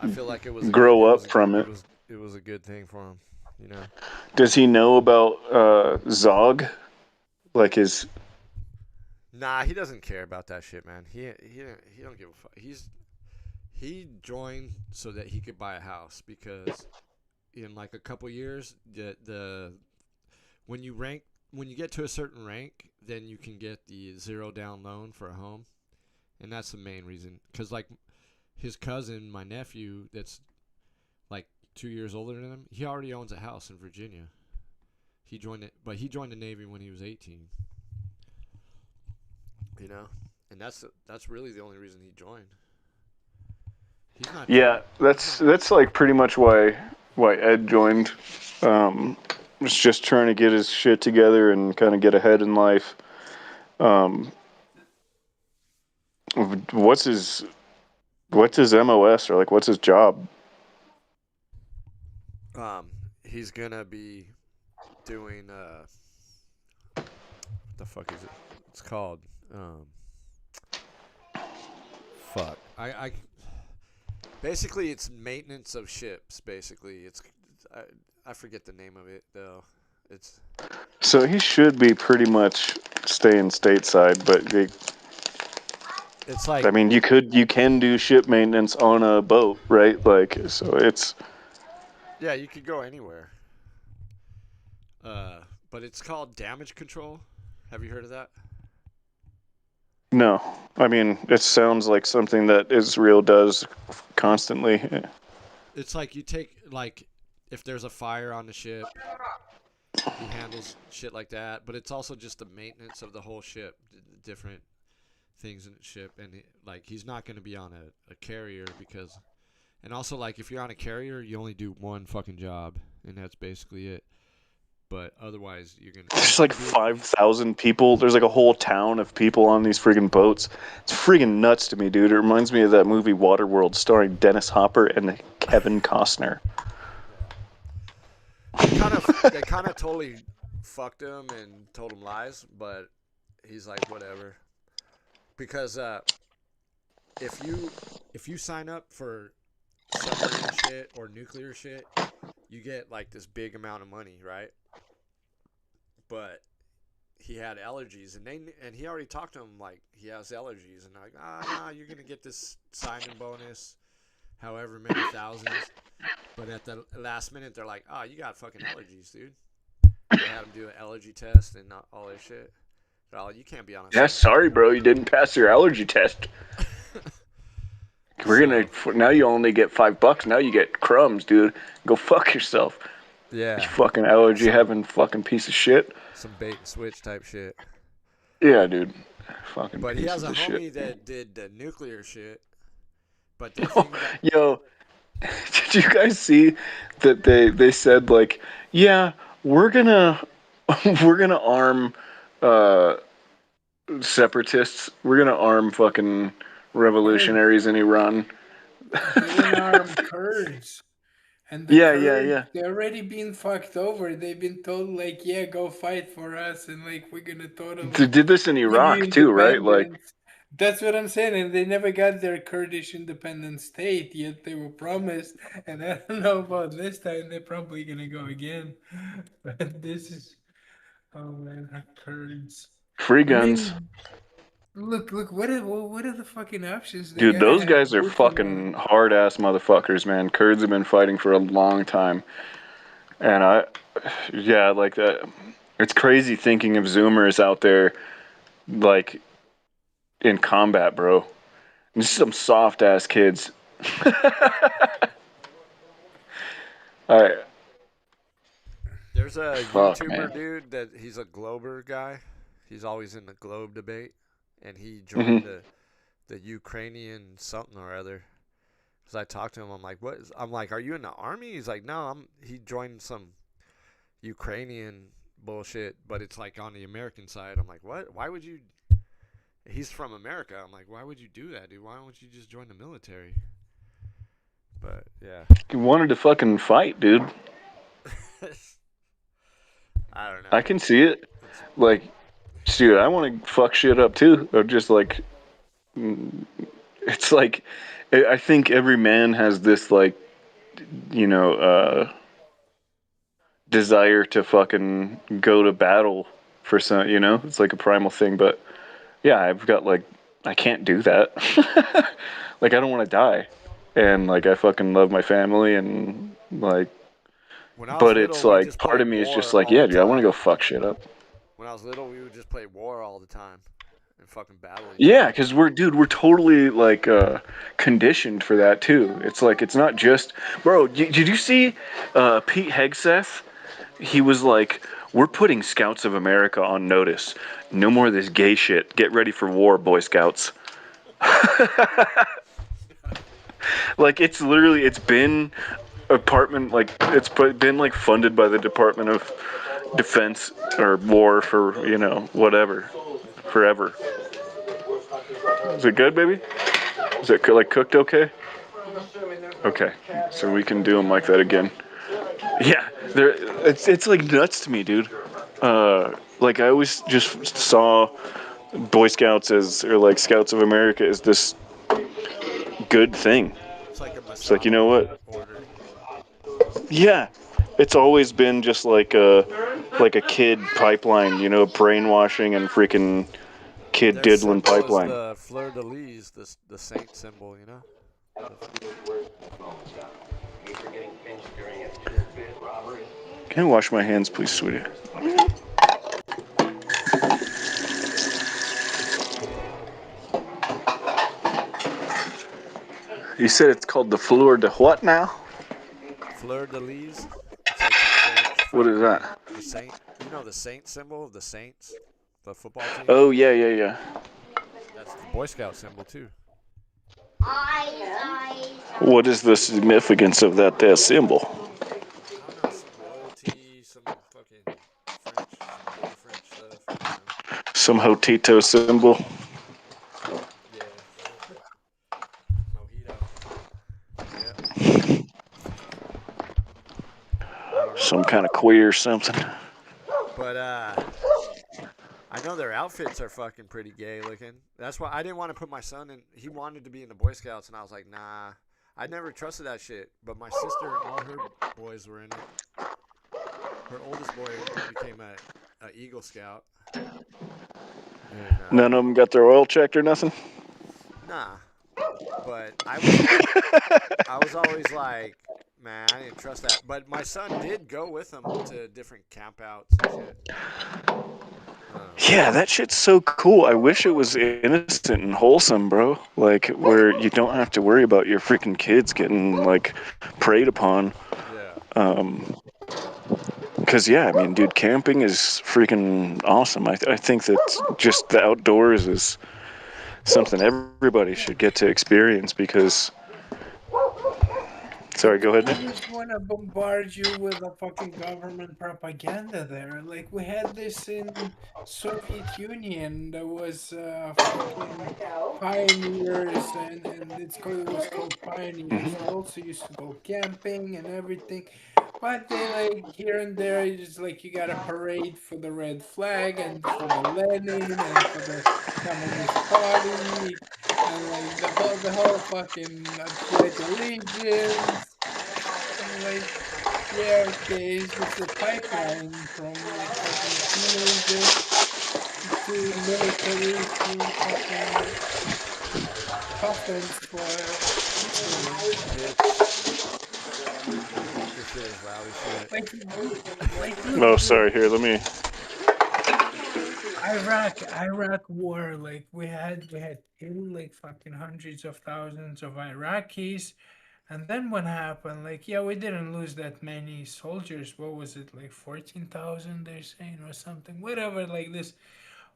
I feel like it was grow up from it. It was a good thing for him, you know. Does he know about Zog? Like his... Nah, he doesn't care about that shit, man. He don't give a fuck. He joined so that he could buy a house, because in like a couple years, when you get to a certain rank, then you can get the 0 down loan for a home, and that's the main reason. Because like his cousin, my nephew, that's like 2 years older than him, he already owns a house in Virginia. He joined the Navy when he was 18. You know, and that's really the only reason he joined. He's not. Yeah, that's like pretty much why Ed joined. Was just trying to get his shit together and kind of get ahead in life. What's his MOS, or like what's his job? He's gonna be doing what the fuck is it? It's called fuck. I basically it's maintenance of ships. Basically, I forget the name of it though. It's So he should be pretty much staying stateside, but it's like, I mean, you can do ship maintenance on a boat, right? Like, so it's... Yeah, you could go anywhere. But it's called damage control. Have you heard of that? No. I mean, it sounds like something that Israel does constantly. It's like you take, like, if there's a fire on the ship, he handles shit like that. But it's also just the maintenance of the whole ship, different things in the ship. And, he's not going to be on a carrier because... And also, like, if you're on a carrier, you only do one fucking job, and that's basically it. But otherwise, you're going to... There's like 5,000 people. There's like a whole town of people on these friggin' boats. It's friggin' nuts to me, dude. It reminds me of that movie Waterworld starring Dennis Hopper and Kevin Costner. They kind of totally fucked him and told him lies, but he's like, whatever. Because if you sign up for submarine shit or nuclear shit, you get like this big amount of money, right? But he had allergies, and he already talked to him like he has allergies, and like, nah, you're gonna get this signing bonus, however many thousands. But at the last minute, they're like, you got fucking allergies, dude. They had him do an allergy test and all this shit. You can't be on a... Yeah, sorry, bro, you didn't pass your allergy test. Now you only get $5. Now you get crumbs, dude. Go fuck yourself. Yeah. You fucking allergy having fucking piece of shit. Some bait and switch type shit. Yeah, dude. Fucking. But he has a homie shit. that did the nuclear shit. But yo, did you guys see that they said like, yeah, we're gonna arm separatists. We're gonna arm fucking revolutionaries in Iran. Even armed Kurds. And Yeah. They're already being fucked over. They've been told like, yeah, go fight for us, and like we're gonna totally... They did this in Iraq too, right? Like, That's what I'm saying, and they never got their Kurdish independent state, yet they were promised. And I don't know about this time; they're probably gonna go again. But this is, oh man, our Kurds. Free I guns. mean, look, what are the fucking options? They Dude, gotta those have guys are boots on the. fucking hard ass motherfuckers, man. Kurds have been fighting for a long time. And yeah, like that. It's crazy thinking of Zoomers out there, like, in combat, bro. Just some soft ass kids. Alright. There's a Fuck, YouTuber man. dude that he's a Glober guy. He's always in the Globe debate, and he hmm joined the Ukrainian something or other. Cause I talked to him, I'm like, what? I'm like, are you in the army? He's like, no, He joined some Ukrainian bullshit, but it's like on the American side. I'm like, what? Why would you? He's from America. I'm like, why would you do that, dude? Why don't you just join the military? But yeah, He wanted to fucking fight, dude. I don't know. I can see it. Like, dude, I want to fuck shit up too. Or just like, it's like, I think every man has this, like, you know, desire to fucking go to battle for some, you know? It's like a primal thing. But yeah, I've got, like, I can't do that. Like, I don't want to die. And, like, I fucking love my family and, like, When I was but little, it's we like, just part played of me is just war like, all yeah, the dude, I want to time. go fuck shit up. When I was little, we would just play war all the time and fucking battle each Yeah, other. because we're totally, like, conditioned for that too. It's like, it's not just, bro. Did you see Pete Hegseth? He was like, we're putting Scouts of America on notice. No more of this gay shit. Get ready for war, Boy Scouts. Like, it's literally, it's been been like funded by the Department of Defense or War for, whatever, forever. Is it good, baby? Is it like cooked okay? Okay, so we can do them like that again. Yeah, it's like nuts to me, dude. Like, I always just saw Boy Scouts or like Scouts of America as this good thing. It's like a It's like, you Masonic know what? order. Yeah, it's always been just like a kid pipeline, brainwashing and freaking kid Their diddling symbol is pipeline. the fleur de lis, the saint symbol, you know? The, Can I wash my hands, please, sweetie? You said it's called the fleur de what now? fleur de lis. It's like some French What is fucking that? the saint. You know the saint symbol of the Saints, the football team. Oh, yeah. That's the Boy Scout symbol too. Eyes. What is the significance of that there symbol? I don't know, some loyalty, some fucking French, some gay French stuff. I don't know. Some Hotito symbol? Yeah. Mojito. Yeah. I don't know. Some kind of queer something? But I know their outfits are fucking pretty gay looking. That's why I didn't want to put my son in. He wanted to be in the Boy Scouts, and I was like, nah. I never trusted that shit. But my sister and all her boys were in it. Her oldest boy became a Eagle Scout. And, None of them got their oil checked or nothing? nah. But I was always like, man, I didn't trust that. But my son did go with them to different campouts and shit. Yeah, that shit's so cool. I wish it was innocent and wholesome, bro. Like, where you don't have to worry about your freaking kids getting, like, preyed upon. Yeah. Because, yeah, I mean, dude, camping is freaking awesome. I think that just the outdoors is something everybody should get to experience because... Sorry, go ahead, I man. just want to bombard you with a fucking government propaganda there. Like, we had this in Soviet Union. There was fucking pioneers, and it was called pioneers. They also used to go camping and everything. But they like here and there, it's like you got a parade for the red flag and for the Lenin and for the Communist Party and like the whole fucking pledge allegiance and like yeah okay it's just a pipeline from like fucking teenager to military to fucking coffins for Hitler. This shit is loud as shit. Like look, Oh, sorry. Here, let me. Iraq war, like we had killed like fucking hundreds of thousands of Iraqis, and then what happened? Like yeah, we didn't lose that many soldiers. What was it like 14,000? They're saying or something, whatever like this.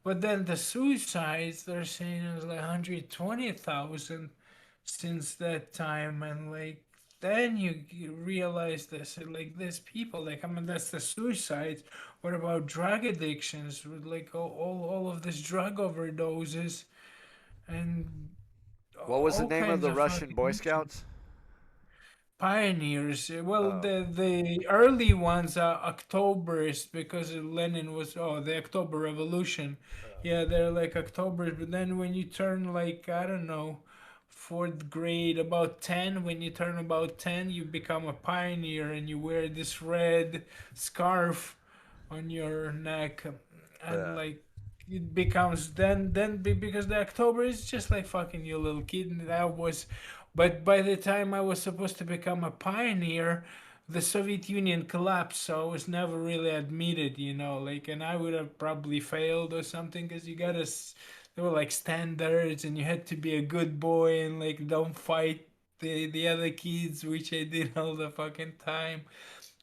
But then the suicides, they're saying it was like 120,000 since that time, and like then you realize this, like these people, like I mean, that's the suicides. What about drug addictions? With like all of these drug overdoses and What was the all name of kinds the of Russian Boy fucking Scouts? pioneers. Well, Oh, the early ones are Octoberists because Lenin was the October Revolution. Yeah, they're like Octobers. But then when you turn like I don't know, fourth grade, about 10, when you turn about 10, you become a pioneer and you wear this red scarf on your neck, and yeah. like it becomes because the October is just like fucking you little kid and that was but by the time I was supposed to become a pioneer, the Soviet Union collapsed, so I was never really admitted, like, and I would have probably failed or something because there were like standards and you had to be a good boy and like don't fight the other kids, which I did all the fucking time.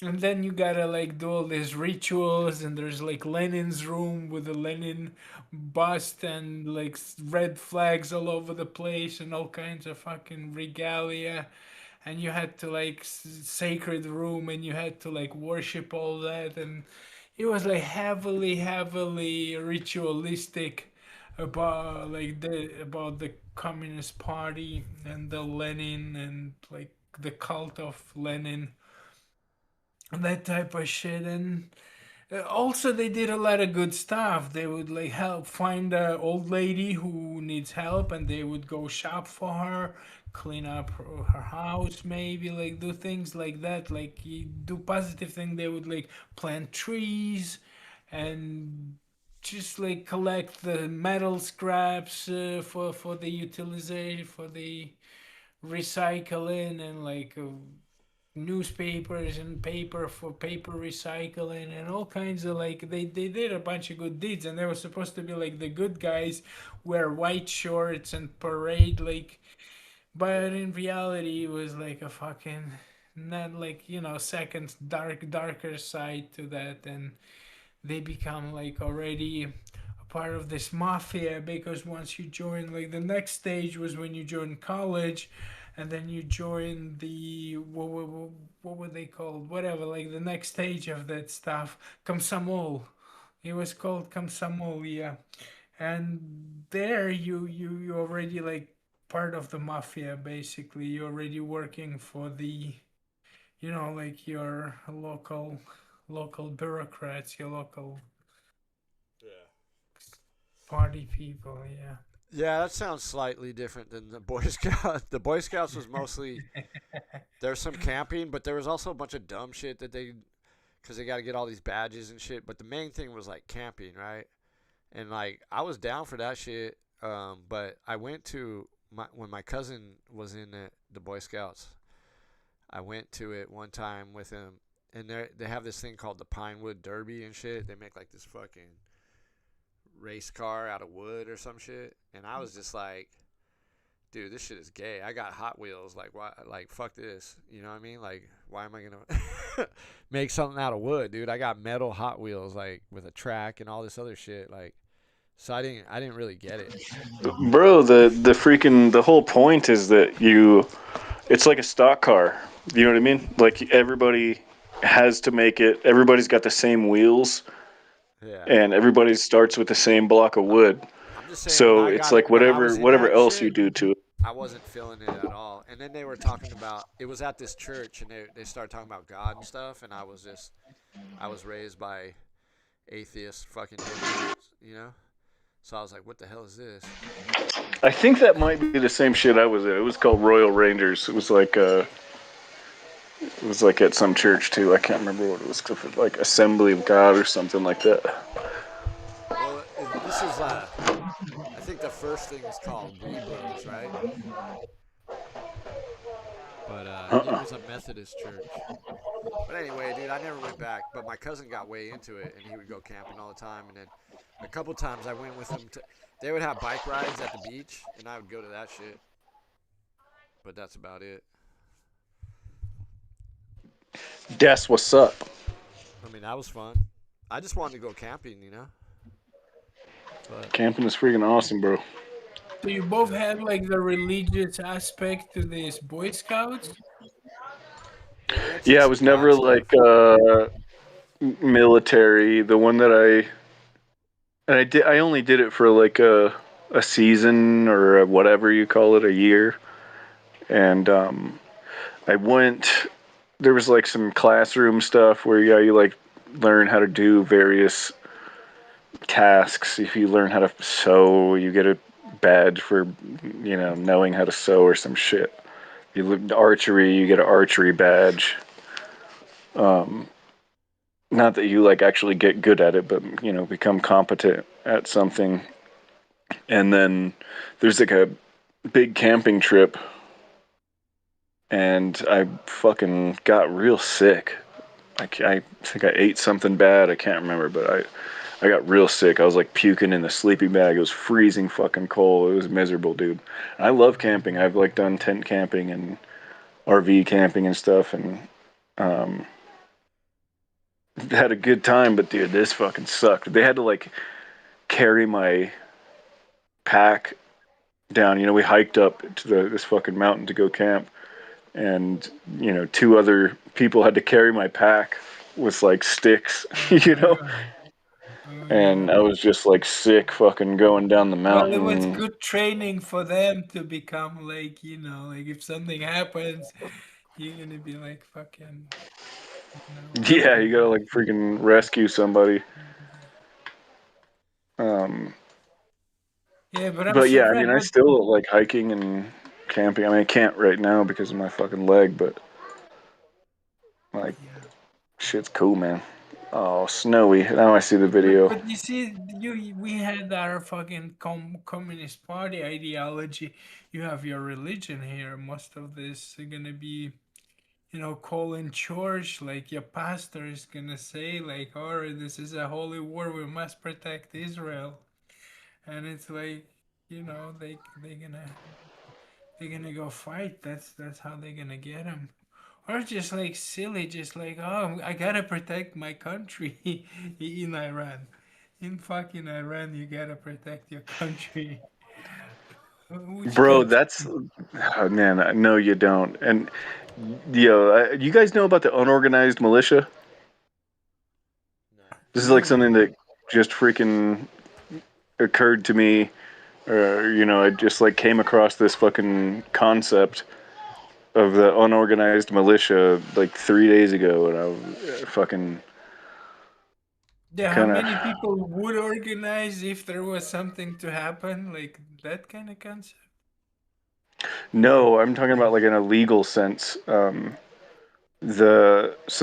And then you gotta like do all these rituals, and there's like Lenin's room with a Lenin bust and like red flags all over the place and all kinds of fucking regalia. And you had to like sacred room, and you had to like worship all that, and it was like heavily ritualistic about the Communist Party and the Lenin and like the cult of Lenin and that type of shit. And also they did a lot of good stuff. They would like help find a old lady who needs help, and they would go shop for her, clean up her house, maybe like do things like that, like you do positive thing. They would like plant trees and just like collect the metal scraps for the utilization, for the recycling, and like newspapers and paper for paper recycling and all kinds of like they did a bunch of good deeds, and they were supposed to be like the good guys, wear white shorts and parade like, but in reality it was like a fucking not like second darker side to that. And they become like already a part of this mafia, because once you join, like the next stage was when you join college, and then you join the what were they called, whatever, like the next stage of that stuff, Komsomol. It was called Komsomol, yeah. And there you already like part of the mafia, basically. You're already working for the like your local bureaucrats, your local party people, yeah. Yeah, that sounds slightly different than the Boy Scouts. The Boy Scouts was mostly there's some camping, but there was also a bunch of dumb shit that because they got to get all these badges and shit. But the main thing was like camping, right? And like I was down for that shit. But I went to when my cousin was in the Boy Scouts. I went to it one time with him, and they have this thing called the Pinewood Derby and shit. They make like this fucking race car out of wood or some shit, and I was just like, dude, this shit is gay. I got Hot Wheels. Like, why? Like, fuck this. You know what I mean? Like, why am I gonna make something out of wood, dude? I got metal Hot Wheels, like with a track and all this other shit. Like, so I didn't really get it. Bro, the whole point is that it's like a stock car. You know what I mean? Like everybody has to make it. Everybody's got the same wheels, Yeah, and everybody starts with the same block of I'm wood. I'm just saying when So I it's got it like when I was in whatever that else you shit. do to it. I wasn't feeling it at all. And then they were talking about it was at this church, and they started talking about God and stuff, and I was raised by atheist fucking hippies, you know. So I was like, what the hell is this? I think that might be the same shit I was at. It was called Royal Rangers. It was like at some church too. I can't remember what it was, like Assembly of God or something like that. Well, this is I think the first thing is called We Bros, right? But it Uh-uh. was a Methodist church. But anyway, dude, I never went back. But my cousin got way into it, and he would go camping all the time. And then a couple times I went with him to. They would have bike rides at the beach, and I would go to that shit. But that's about it. That's what's up. I mean, that was fun. I just wanted to go camping, you know. But Camping is freaking awesome, bro. So you both had like the religious aspect to these Boy Scouts? they mentioned Yeah, it some was God never stuff. like military. The one that I only did it for like a season or whatever you call it, a year. And I went. There was like some classroom stuff where you like learn how to do various tasks. If you learn how to sew, you get a badge for knowing how to sew or some shit. You look archery, you get an archery badge. Not that you like actually get good at it, but become competent at something. And then there's like a big camping trip, and I fucking got real sick. I think I ate something bad. I can't remember, but I got real sick. I was like puking in the sleeping bag. It was freezing fucking cold. It was miserable, dude. I love camping. I've like done tent camping and RV camping and stuff, and um, had a good time. But dude, this fucking sucked. They had to like carry my pack down. We hiked up to this fucking mountain to go camp, and two other people had to carry my pack with like sticks, Oh my god. Oh my and I god. was just like sick fucking going down the Well, it was mountain. good training for them to become like, like if something happens, you're gonna be like fucking, Yeah, helping you gotta like freaking rescue somebody. them. Um, Yeah, but I'm but yeah, I surprised. mean, I But still like hiking and camping. I mean, I can't right now because of my fucking leg, but like, yeah, shit's cool, man. Oh, snowy. Now I see the video. but you see, we had our fucking communist party ideology. You have your religion here. Most of this are gonna be, calling church. Like your pastor is gonna say, like, "All right, this is a holy war. We must protect Israel." And it's like, they're gonna go fight. That's how they're gonna get him. Or just like silly, just like, oh, I gotta protect my country in Iran. In fucking Iran, you gotta protect your country. Which Bro, country? that's oh, man. No, you don't. And you guys know about the unorganized militia? No. This is like No. something that just freaking occurred to me. Or I just like came across this fucking concept of the unorganized militia like 3 days ago, and I was fucking Yeah, how kind of. many people would organize if there was something to happen? Like that kind of concept? No, I'm talking about like in a legal sense. So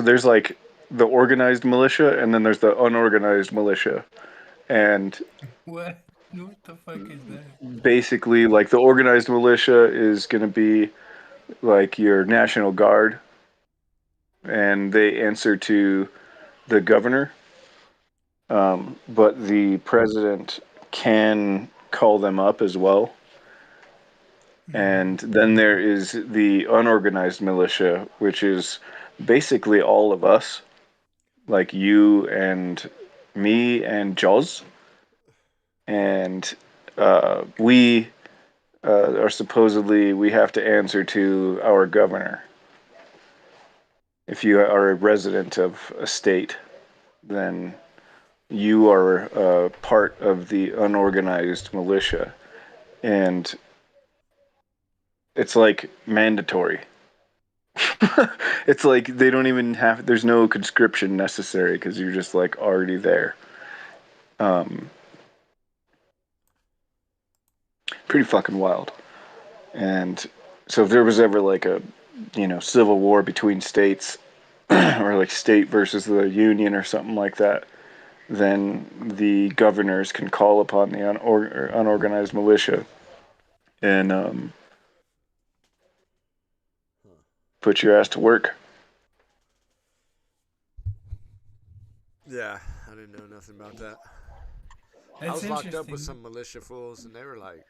there's like the organized militia, and then there's the unorganized militia, and What? What the fuck is that? basically like the organized militia is going to be like your national guard, and they answer to the governor, but the president can call them up as well. Mhm. And then there is the unorganized militia, which is basically all of us, like you and me and Joz. And we are supposedly, we have to answer to our governor. If you are a resident of a state, then you are part of the unorganized militia. And it's like mandatory. It's like they don't even have. There's no conscription necessary because you're just like already there. Um, Pretty fucking wild. And so if there was ever like a, civil war between states, or like state versus the union or something like that, then the governors can call upon the unorganized militia and put your ass to work. Yeah, I didn't know nothing about that. I That's was locked up with interesting. some militia fools, and they were like,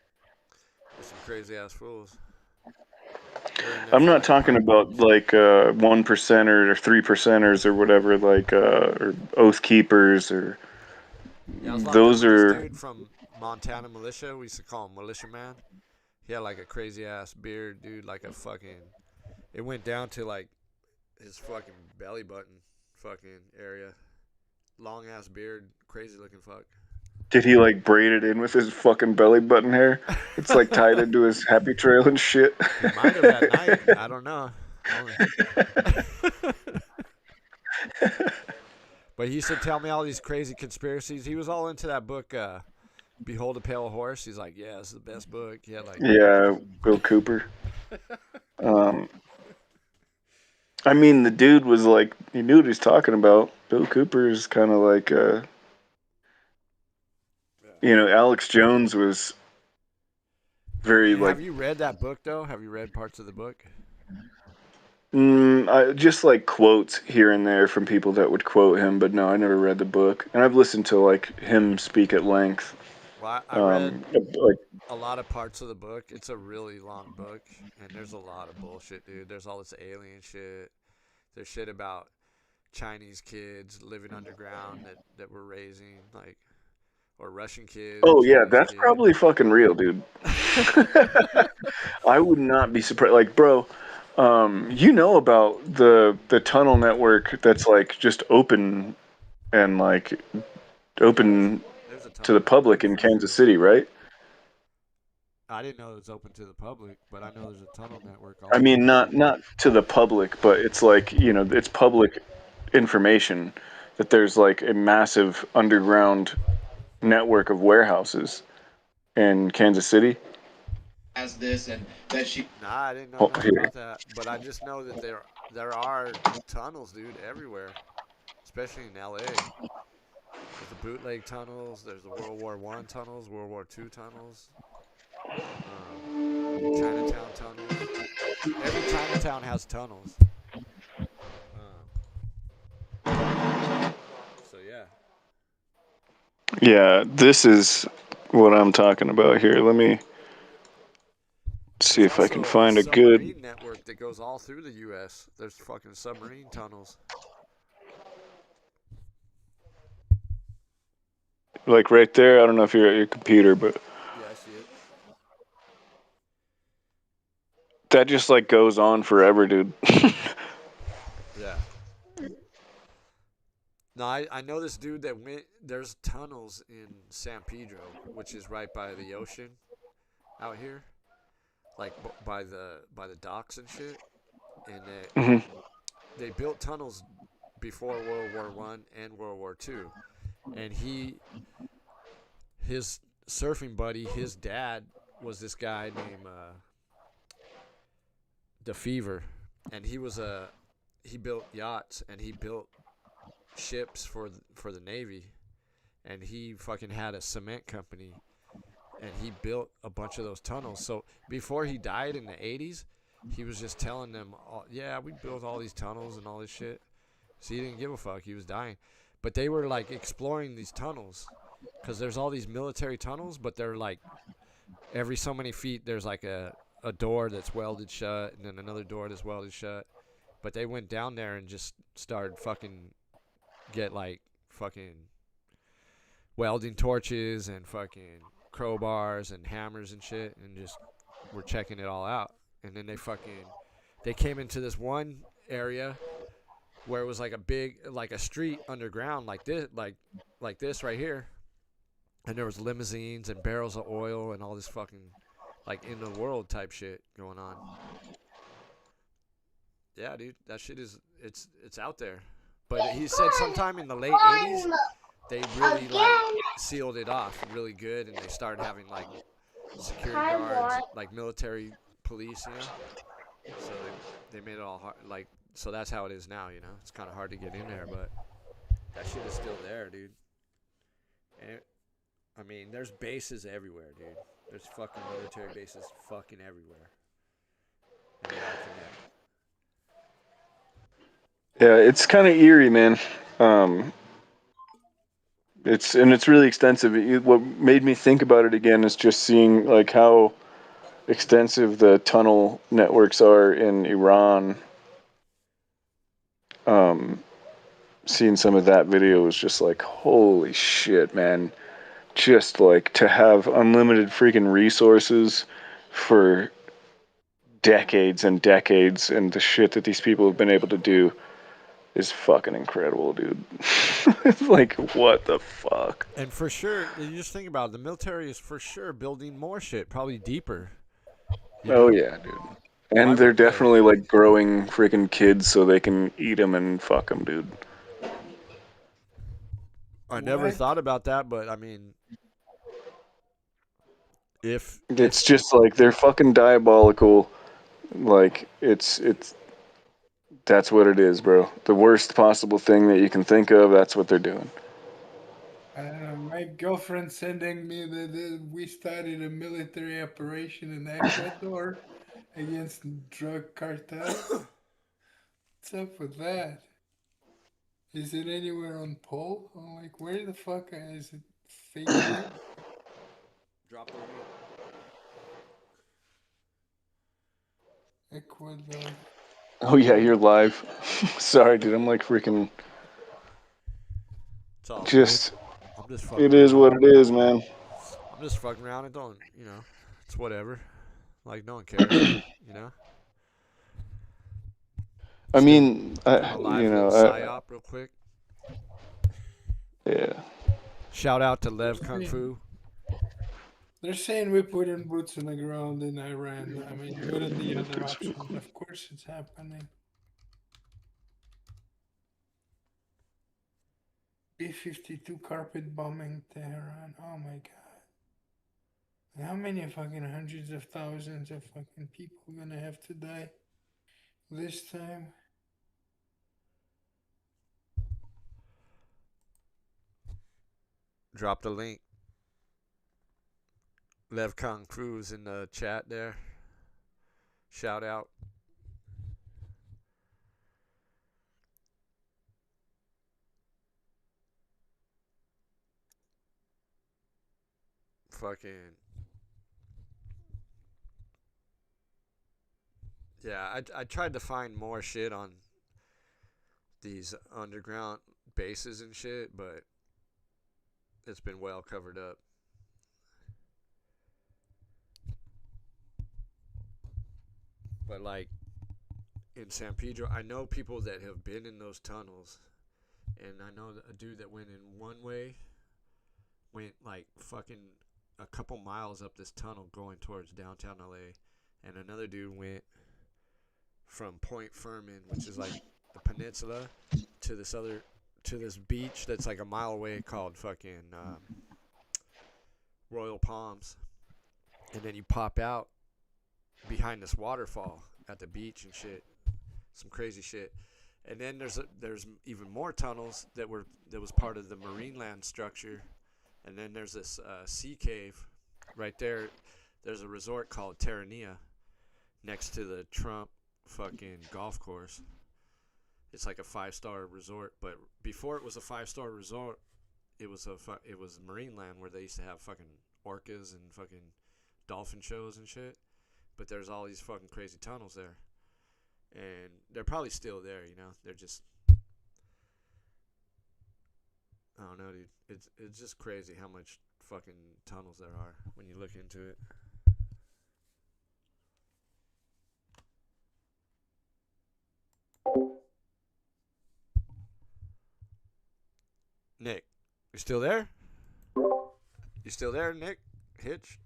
they're some crazy ass fools. I'm not talking about like 1%er or 3%ers or whatever, like or oath keepers or Yeah, I was locked up those with this are. dude from Montana militia. We used to call him Militia Man. He had like a crazy ass beard, dude, like a fucking. It went down to like his fucking belly button, fucking area. Long ass beard, crazy looking fuck. Did he like braid it in with his fucking belly button hair? It's like tied into his happy trail and shit. He might have at night. I don't know. But he used to tell me all these crazy conspiracies. He was all into that book, Behold a Pale Horse. He's like, yeah, this is the best book. He had like, Yeah, Bill Cooper. I mean, the dude was like, he knew what he was talking about. Bill Cooper is kind of like, Alex Jones was very like. have you read that book though? Have you read parts of the book? Just like quotes here and there from people that would quote him, but no, I never read the book. And I've listened to like him speak at length. Well, I read Like, a lot of parts of the book. It's a really long book, and there's a lot of bullshit, dude. There's all this alien shit. There's shit about Chinese kids living underground that we're raising, like, or Russian kids. oh yeah, Chinese that's kids. probably fucking real, dude. I would not be surprised. Like, bro, you know about the tunnel network that's like just open and like open There's a to the tunnel public network in for Kansas sure. City, right? I didn't know it was open to the public, but I know there's a tunnel network all I over mean, the not city. not to the public, but it's like it's public information that there's like a massive underground network of warehouses in Kansas City. Has this and that she. Nah, I didn't know Oh, nothing here. about that. But I just know that there are tunnels, dude, everywhere, especially in LA. There's the bootleg tunnels. There's the World War I tunnels, World War II tunnels, Chinatown tunnels. Every Chinatown has tunnels. So yeah. Yeah, this is what I'm talking about here. Let me see There's if I can also a find a good. submarine network that goes all through the U.S. There's fucking submarine tunnels. Like right there, I don't know if you're at your computer, but Yeah, I see it. that just like goes on forever, dude. Yeah. No, I know this dude that went. There's tunnels in San Pedro, which is right by the ocean, out here, like by the docks and shit. And they built tunnels before World War I and World War II. And his surfing buddy, his dad was this guy named the Fever, and he built yachts and he built ships for the Navy, and he fucking had a cement company, and he built a bunch of those tunnels. So before he died in the 80s, he was just telling them, yeah, we built all these tunnels and all this shit. So he didn't give a fuck. He was dying. But they were like exploring these tunnels because there's all these military tunnels, but they're like every so many feet there's like a door that's welded shut and then another door that's welded shut. But they went down there and just started get like fucking welding torches and fucking crowbars and hammers and shit and just were checking it all out. And then they came into this one area where it was like a street underground like this right here. And there was limousines and barrels of oil and all this fucking like in the world type shit going on. Yeah, dude, that shit is it's out there. But he said sometime in the late '80s they really like sealed it off really good, and they started having like security guards, like military police, you know. So they made it all hard, like so that's how it is now, you know. It's kind of hard to get in there, but that shit is still there, dude. And I mean, there's bases everywhere, dude. There's fucking military bases fucking everywhere, and they all connect. Yeah, it's kind of eerie, man. It's really extensive. What made me think about it again is just seeing like how extensive the tunnel networks are in Iran. Seeing some of that video was just like, holy shit, man. Just like to have unlimited freaking resources for decades and decades, and the shit that these people have been able to do is fucking incredible, dude. It's like, what the fuck? And for sure, you just think about it, the military is for sure building more shit, probably deeper. Oh yeah, dude. And they're definitely like growing freaking kids so they can eat them and fuck them, dude. I never thought about that, but I mean, if it's just like they're fucking diabolical, like it's that's what it is, bro. The worst possible thing that you can think of, that's what they're doing. My girlfriend sending me that we started a military operation in Ecuador against drug cartels. What's up with that? Is it anywhere on poll? I'm like, where the fuck is it? Fake news? Drop the link. Ecuador. Oh yeah, you're live. Sorry, dude. I'm like freaking. It's all just. good. I'm just fucking it is around. what it is, man. I'm just fucking around and don't, you know, it's whatever. Like no one cares, you know. I mean, a live little PSYop real quick. Yeah. Shout out to Lev Kung Fu. They're saying we're putting boots on the ground in Iran. I mean, what are the other options? Of course it's happening. B-52 carpet bombing Tehran. Oh my god. How many fucking hundreds of thousands of fucking people gonna have to die this time? Drop the link. Lev Kung Fu's in the chat there. Shout out. Fucking. Yeah, I tried to find more shit on these underground bases and shit, but it's been well covered up. But like in San Pedro, I know people that have been in those tunnels, and I know a dude that went in one way, went like fucking a couple miles up this tunnel going towards downtown LA, and another dude went from Point Furman, which is like the peninsula, to this beach that's like a mile away called fucking Royal Palms, and then you pop out behind this waterfall at the beach and shit, some crazy shit. And then there's even more tunnels that was part of the Marineland structure, and then there's this sea cave right there. There's a resort called Terranea next to the Trump fucking golf course. It's like a 5-star resort, but before it was a 5-star resort, it was Marineland where they used to have fucking orcas and fucking dolphin shows and shit. But there's all these fucking crazy tunnels there, and they're probably still there, you know. They're just, I don't know, dude. It's just crazy how much fucking tunnels there are when you look into it. Nick, you still there? You still there, Nick? Hitch?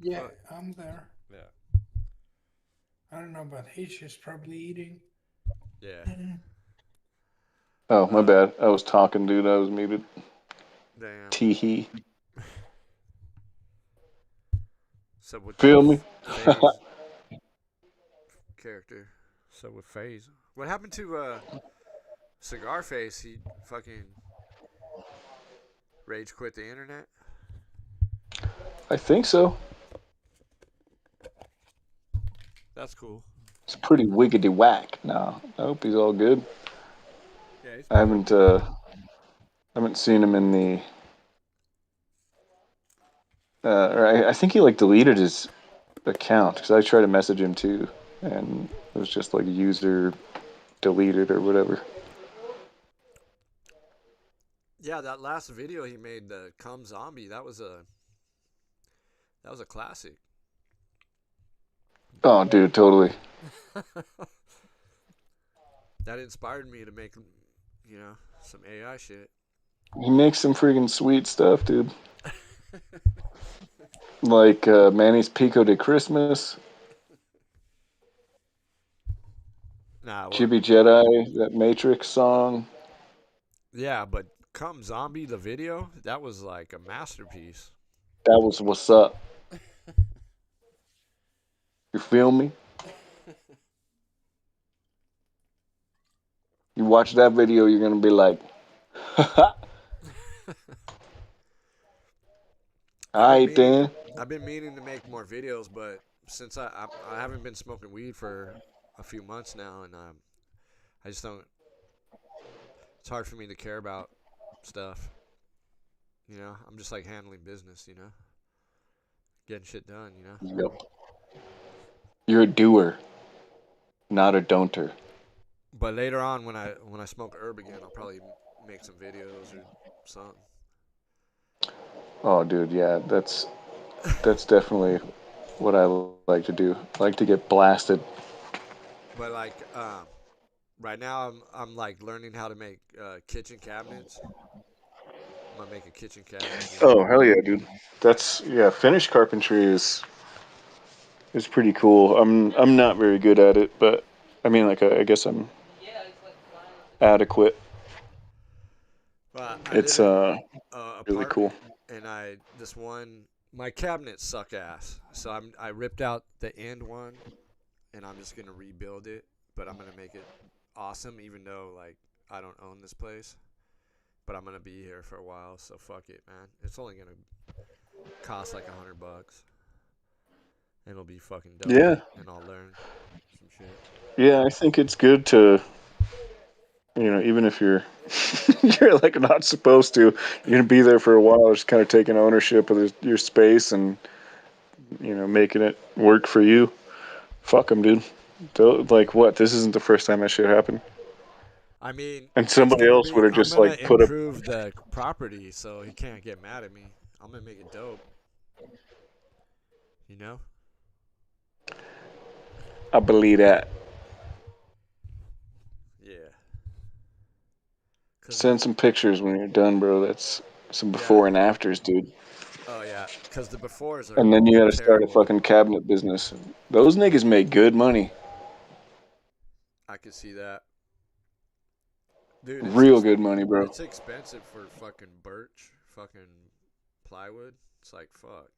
Yeah, I'm there. Yeah. I don't know, but he's just probably eating. Yeah. Oh, my bad. I was talking, dude. I was muted. Damn. Tee-hee. So with Feel me? FaZe character. So with FaZe. What happened to Cigar Face? He fucking rage quit the internet? I think so. That's cool. It's pretty wiggity whack. No, I hope he's all good. Yeah, he's I haven't seen him in the. Or I think he like deleted his account because I tried to message him too, and it was just like user deleted or whatever. Yeah, that last video he made, the Come Zombie, that was a classic. Oh, dude, totally. That inspired me to make, some AI shit. He makes some freaking sweet stuff, dude. Like Manny's Pico de Christmas, Nah, well, Chibi Jedi, that Matrix song. yeah, but Come Zombie, the video, that was like a masterpiece. That was what's up. You feel me? You watch that video, you're gonna be like, alright then. I've been meaning to make more videos, but since I haven't been smoking weed for a few months now, and I just don't. It's hard for me to care about stuff. I'm just like handling business. Getting shit done. Yep. You're a doer, not a don'ter. But later on, when I smoke herb again, I'll probably make some videos or something. Oh, dude, yeah, that's definitely what I like to do. I like to get blasted. But like right now, I'm like learning how to make kitchen cabinets. I'm gonna make a kitchen cabinet again. Oh, hell yeah, dude. Finished carpentry is pretty cool. I'm not very good at it, but I mean, like, I guess I'm adequate. Well, I It's live in really cool. apartment, and my cabinets suck ass. So I ripped out the end one, and I'm just gonna rebuild it. But I'm gonna make it awesome, even though like I don't own this place. But I'm gonna be here for a while, so fuck it, man. It's only gonna cost like $100, and it'll be fucking dope. Yeah. And I'll learn some shit. Yeah, I think it's good to, even if you're you're like not supposed to, you're gonna be there for a while, just kind of taking ownership of your space and making it work for you. Fuck them, dude. Like what? This isn't the first time that shit happened. I mean, And somebody else would have I'm just gonna like put up. improve the property, so he can't get mad at me. I'm gonna make it dope. You know? I believe that. Yeah. Send some pictures when you're done, bro. That's some before and afters, dude. Oh yeah, because the befores are. And then you gotta start a terrible. fucking cabinet business. Those niggas make good money. I could see that. Dude, Real good money, bro. It's expensive for fucking birch, fucking plywood. It's like fuck.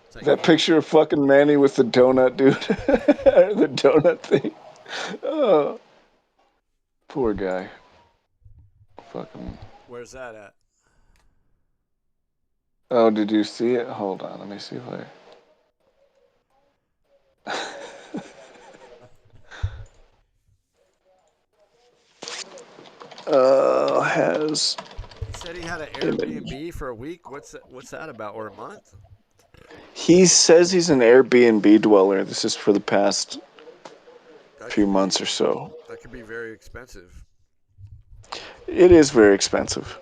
It's like That picture of fucking Manny with the donut, dude. The donut thing. Oh. Poor guy. Fucking. Where's that at? Oh, did you see it? Hold on, let me see if has. He said he had an Airbnb for a week. What's that about? Or a month? He says he's an Airbnb dweller. This is for the past few months or so. That could be very expensive. It is very expensive.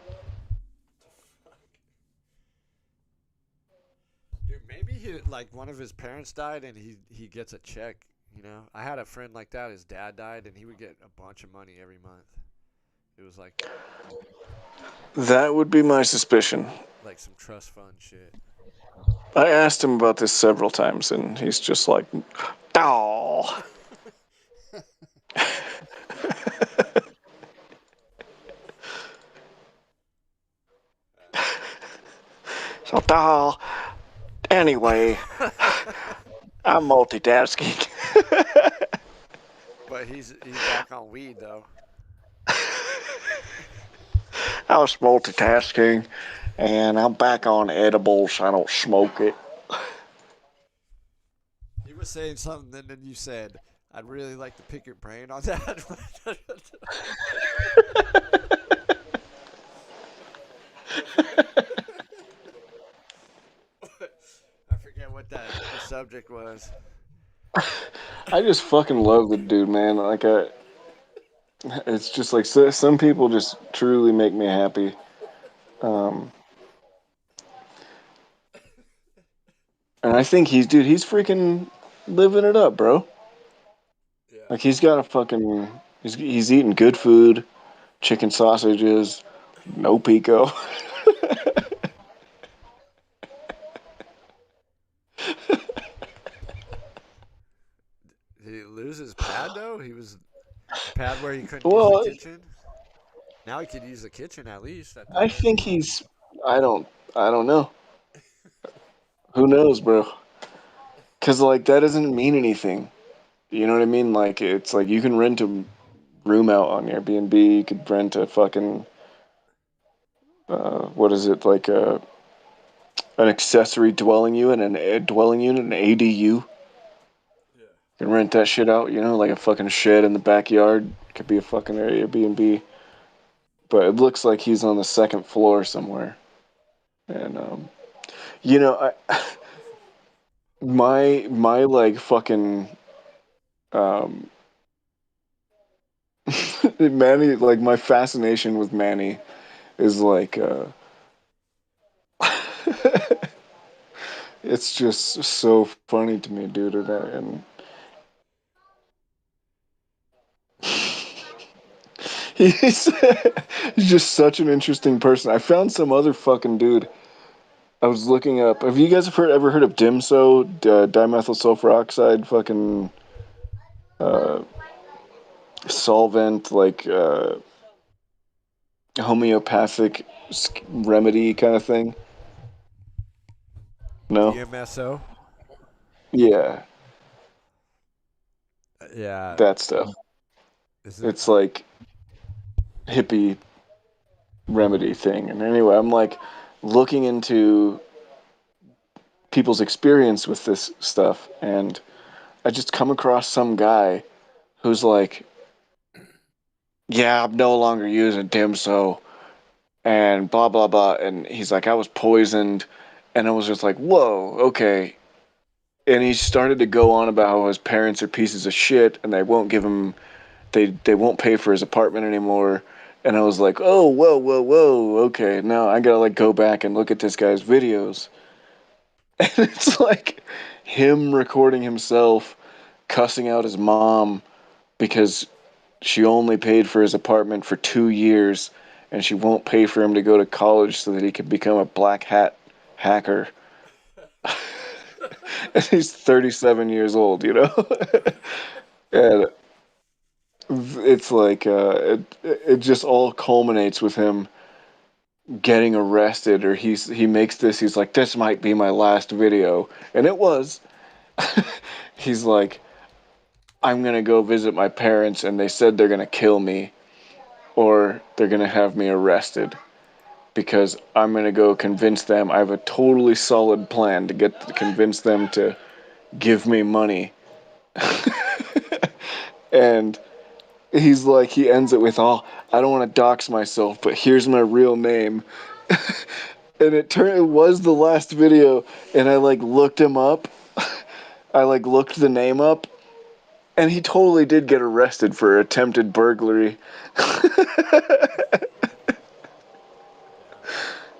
Dude, maybe like one of his parents died and he gets a check. I had a friend like that. His dad died and he would get a bunch of money every month. It was like that would be my suspicion. Like some trust fund shit. I asked him about this several times, and he's just like, "Doll." So, doll. Anyway, I'm multitasking. But he's back on weed though. I was multitasking, and I'm back on edibles. I don't smoke it. You were saying something, and then you said, "I'd really like to pick your brain on that." I forget what the subject was. I just fucking love the dude, man. It's just like some people just truly make me happy. Um, and I think he's freaking living it up, bro. Yeah. Like he's got a fucking, he's eating good food, chicken sausages, no pico. Did he lose his pad though? He was the pad where he couldn't use the Well, kitchen. Now he could use the kitchen at least. I I thought. think he's, I don't, I don't know. Who knows, bro? Cause like that doesn't mean anything. You know what I mean? Like it's like you can rent a room out on Airbnb. You could rent a fucking what is it like an accessory dwelling unit, an ADU. Yeah. You can rent that shit out. You know, like a fucking shed in the backyard. Could be a fucking Airbnb. But it looks like he's on the second floor somewhere. And you know, my like fucking um Manny, like my fascination with Manny is like it's just so funny to me, dude. And he's he's just such an interesting person. I found some other fucking dude. I was looking up. Have you guys ever heard of DIMSO, dimethyl sulfur oxide, fucking uh, solvent, like homeopathic remedy kind of thing? No. DMSO. Yeah, Yeah. that stuff. Is it? It's like hippie remedy thing. And anyway, I'm like looking into people's experience with this stuff, and I just come across some guy who's like, "Yeah, I'm no longer using Dimso," and blah blah blah, and he's like, "I was poisoned," and I was just like, "Whoa, okay." And he started to go on about how his parents are pieces of shit, and they won't pay for his apartment anymore. And I was like, "Oh, whoa, whoa, whoa, okay, now I gotta like go back and look at this guy's videos." And it's like him recording himself cussing out his mom because she only paid for his apartment for 2 years and she won't pay for him to go to college so that he could become a black hat hacker. And he's 37 years old, you know? And it's like, it just all culminates with him getting arrested, or he makes he's like, "This might be my last video." And it was. He's like, "I'm gonna go visit my parents, and they said they're gonna kill me, or they're gonna have me arrested because I'm gonna go convince them. I have a totally solid plan to convince them to give me money." And he's like, he ends it with, "Oh, I don't want to dox myself, but here's my real name." And it was the last video, and I like looked him up. I like looked the name up, and he totally did get arrested for attempted burglary.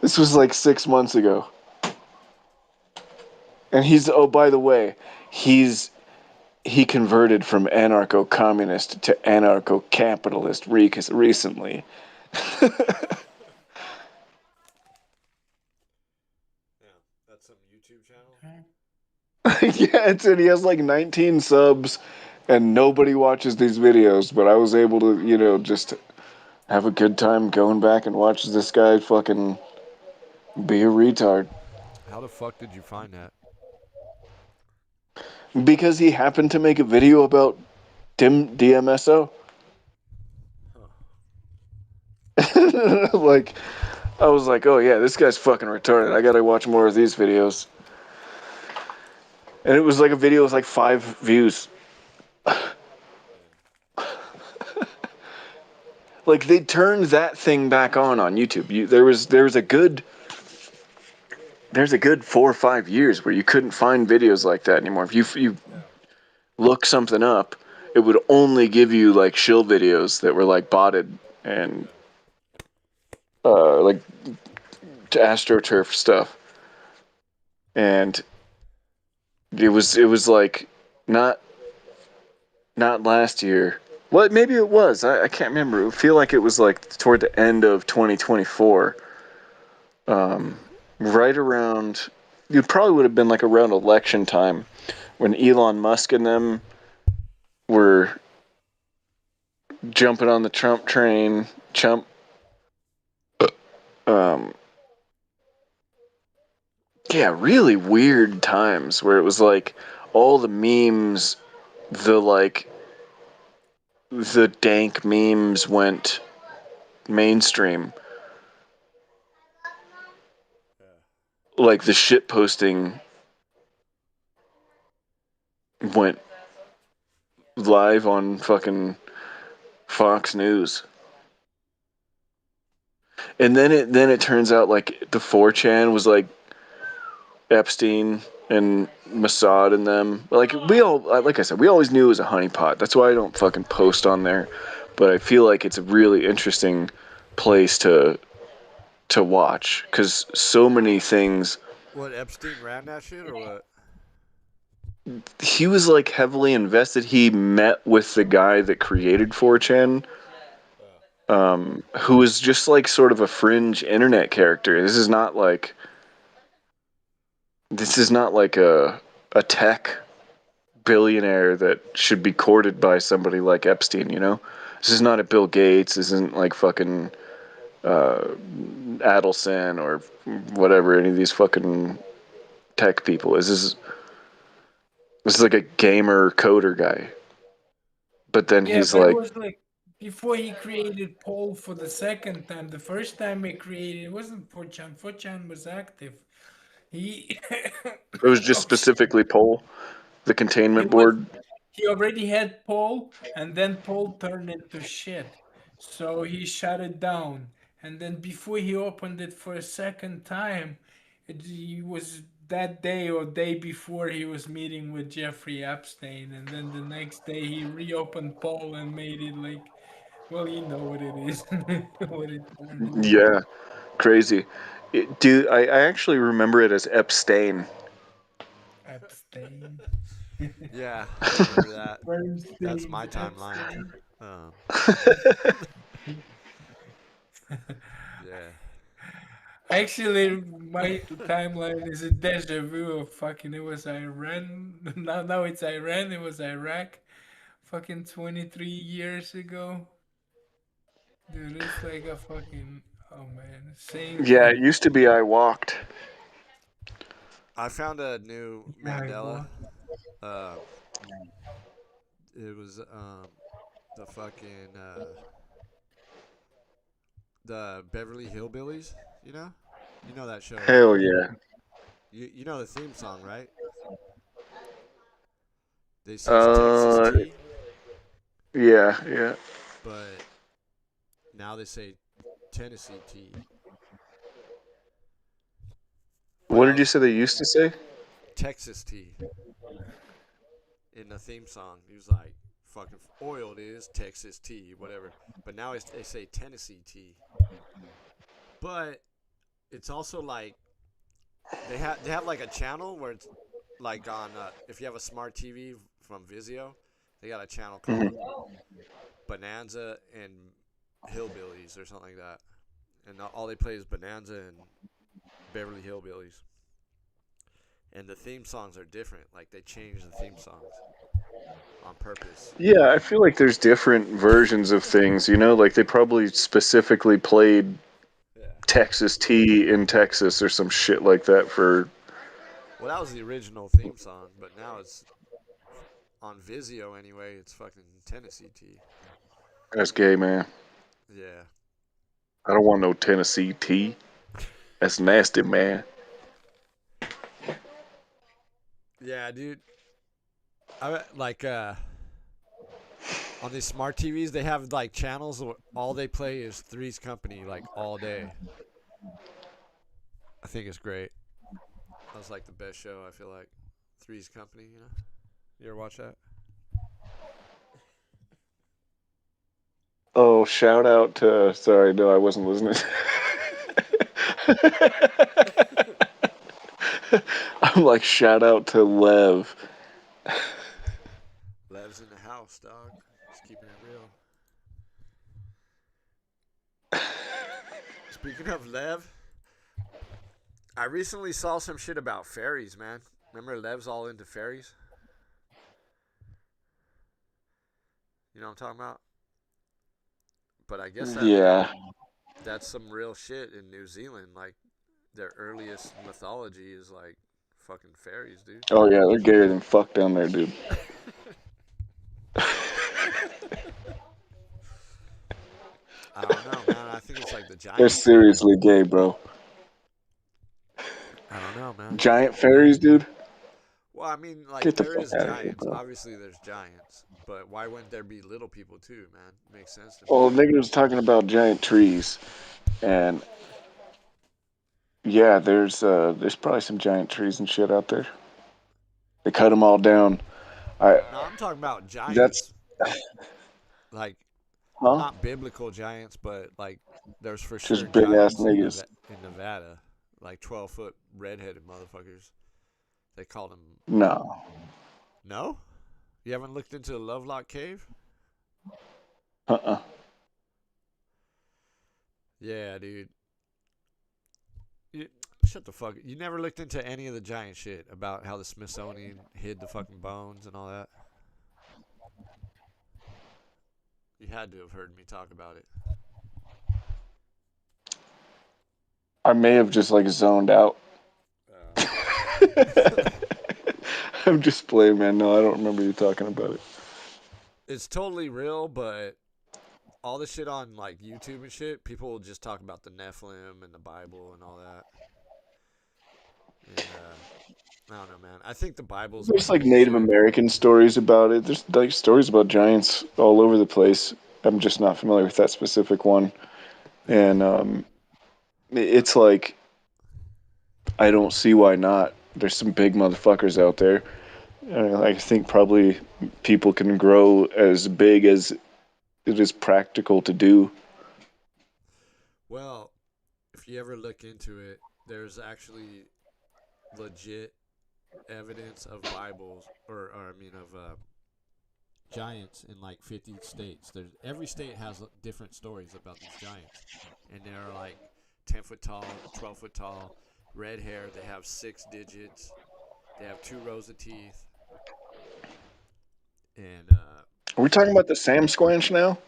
This was like 6 months ago. And oh, by the way, he converted from anarcho-communist to anarcho-capitalist recently. Yeah, that's some YouTube channel? Yeah, and he has like 19 subs, and nobody watches these videos. But I was able to, just have a good time going back and watch this guy fucking be a retard. How the fuck did you find that? Because he happened to make a video about DMSO. Like, I was like, oh yeah, this guy's fucking retarded. I gotta watch more of these videos. And it was like a video with like 5 views. Like, they turned that thing back on YouTube. There's a good 4 or 5 years where you couldn't find videos like that anymore. If you look something up, it would only give you like shill videos that were like botted and like AstroTurf stuff. And it was like not last year. Well, maybe it was. I can't remember. It would feel like it was like toward the end of 2024. Right around, it probably would have been like around election time when Elon Musk and them were jumping on the Trump train. Um, yeah, really weird times where it was like all the memes, the dank memes went mainstream. Like the shit posting went live on fucking Fox News. And then it turns out like the 4chan was like Epstein and Mossad and them. Like like I said, we always knew it was a honeypot. That's why I don't fucking post on there. But I feel like it's a really interesting place to watch because so many things. What, Epstein ran that shit or what? He was like heavily invested. He met with the guy that created 4chan, who was just like sort of a fringe internet character. This is not like a tech billionaire that should be courted by somebody like Epstein. This is not a Bill Gates. This isn't like fucking Adelson or whatever, any of these fucking tech people. This is like a gamer coder guy. But then Yeah, he's but it like, was like before he created Poll for the second time. The first time he created it wasn't 4chan. 4chan was active. He it was just oh shit. specifically Poll, the containment It was board. he already had Paul, and then Paul turned into shit. So he shut it down. And then before he opened it for a second time, he was that day or day before he was meeting with Jeffrey Epstein. And then the next day he reopened Paul and made it like, well, you know what it is, what it turned into. Yeah, crazy. Dude, I actually remember it as Epstein. Epstein. Yeah, I remember that. That's Bernstein. my timeline. Epstein. Um, yeah. Actually, my timeline is a deja vu of fucking. It was Iran. Now it's Iran. It was Iraq. Fucking 23 years ago. Dude, it's like a fucking. Oh man, same Yeah, thing. it used to be I walked. I found a new I Mandela. wa- It was the fucking the Beverly Hillbillies. You know, you know that show. Hell yeah. You know the theme song, right? They say it's Texas Uh, tea, yeah, yeah. but now they say Tennessee tea. But What I did you was say they used to say? Texas tea in the theme song. He was like, "Fucking oil it is Texas tea, whatever." But now they say Tennessee tea. But it's also like they have like a channel where it's like on if you have a smart TV from Vizio, they got a channel called Bonanza and Hillbillies or something like that, and all they play is Bonanza and Beverly Hillbillies. and the theme songs are different. Like they change the theme songs on purpose. Yeah, I feel like there's different versions of things, you know, like they probably specifically played Yeah. Texas Tea in Texas or some shit like that for. Well, that was the original theme song, but now it's on Vizio anyway. It's fucking Tennessee Tea. That's gay, man. Yeah. I don't want no Tennessee tea. That's nasty, man. Yeah, dude. I like on these smart TVs they have like channels where all they play is Three's Company like all day. I think it's great. That's like the best show. I feel like Three's Company. You know, you ever watch that? Oh, shout out to. Sorry, no, I wasn't listening. I'm like, shout out to Lev. Lev's in the house, dog. Just keeping it real. Speaking of Lev, I recently saw some shit about fairies, man. Remember Lev's all into fairies? You know what I'm talking about? But I guess Yeah. that's some real shit in New Zealand. Like their earliest mythology is like fucking fairies, dude. Oh, yeah, they're gayer than fuck down there, dude. I don't know, man. I think it's like the They're giant shit. seriously gay, bro. I don't know, man. Giant fairies, dude? Well, I mean, like Get the there fuck is out of here, giants. bro. Obviously, there's giants, but why wouldn't there be little people too, man? Makes sense to me. Well, nigga was talking about giant trees, and yeah, there's probably some giant trees and shit out there. They cut them all down. I No, I'm talking about that's giants, like huh? not biblical giants, but like there's for sure Just big ass giants in niggas. Nevada, like 12-foot redheaded motherfuckers. They call them. No. No, you haven't looked into the Lovelock Cave? Uh-uh. Yeah, dude. You, shut the fuck. You never looked into any of the giant shit about how the Smithsonian hid the fucking bones and all that? You had to have heard me talk about it. I may have just like zoned out. I'm just playing, man. No, I don't remember you talking about it. It's totally real, but all the shit on like YouTube and shit, people will just talk about the Nephilim and the Bible and all that. And I don't know, man. I think the Bible's There's like Native bullshit. American stories about it. There's like stories about giants all over the place. I'm just not familiar with that specific one. Yeah. And it's like I don't see why not. There's some big motherfuckers out there. I think probably people can grow as big as it is practical to do. Well, if you ever look into it, there's actually legit evidence of Bibles, or I mean of giants in like 50 states. There's every state has different stories about these giants, and they're like 10 foot tall, 12 foot tall, red hair. They have 6 digits. They have 2 rows of teeth, and Are we talking about the Sam Squanch now?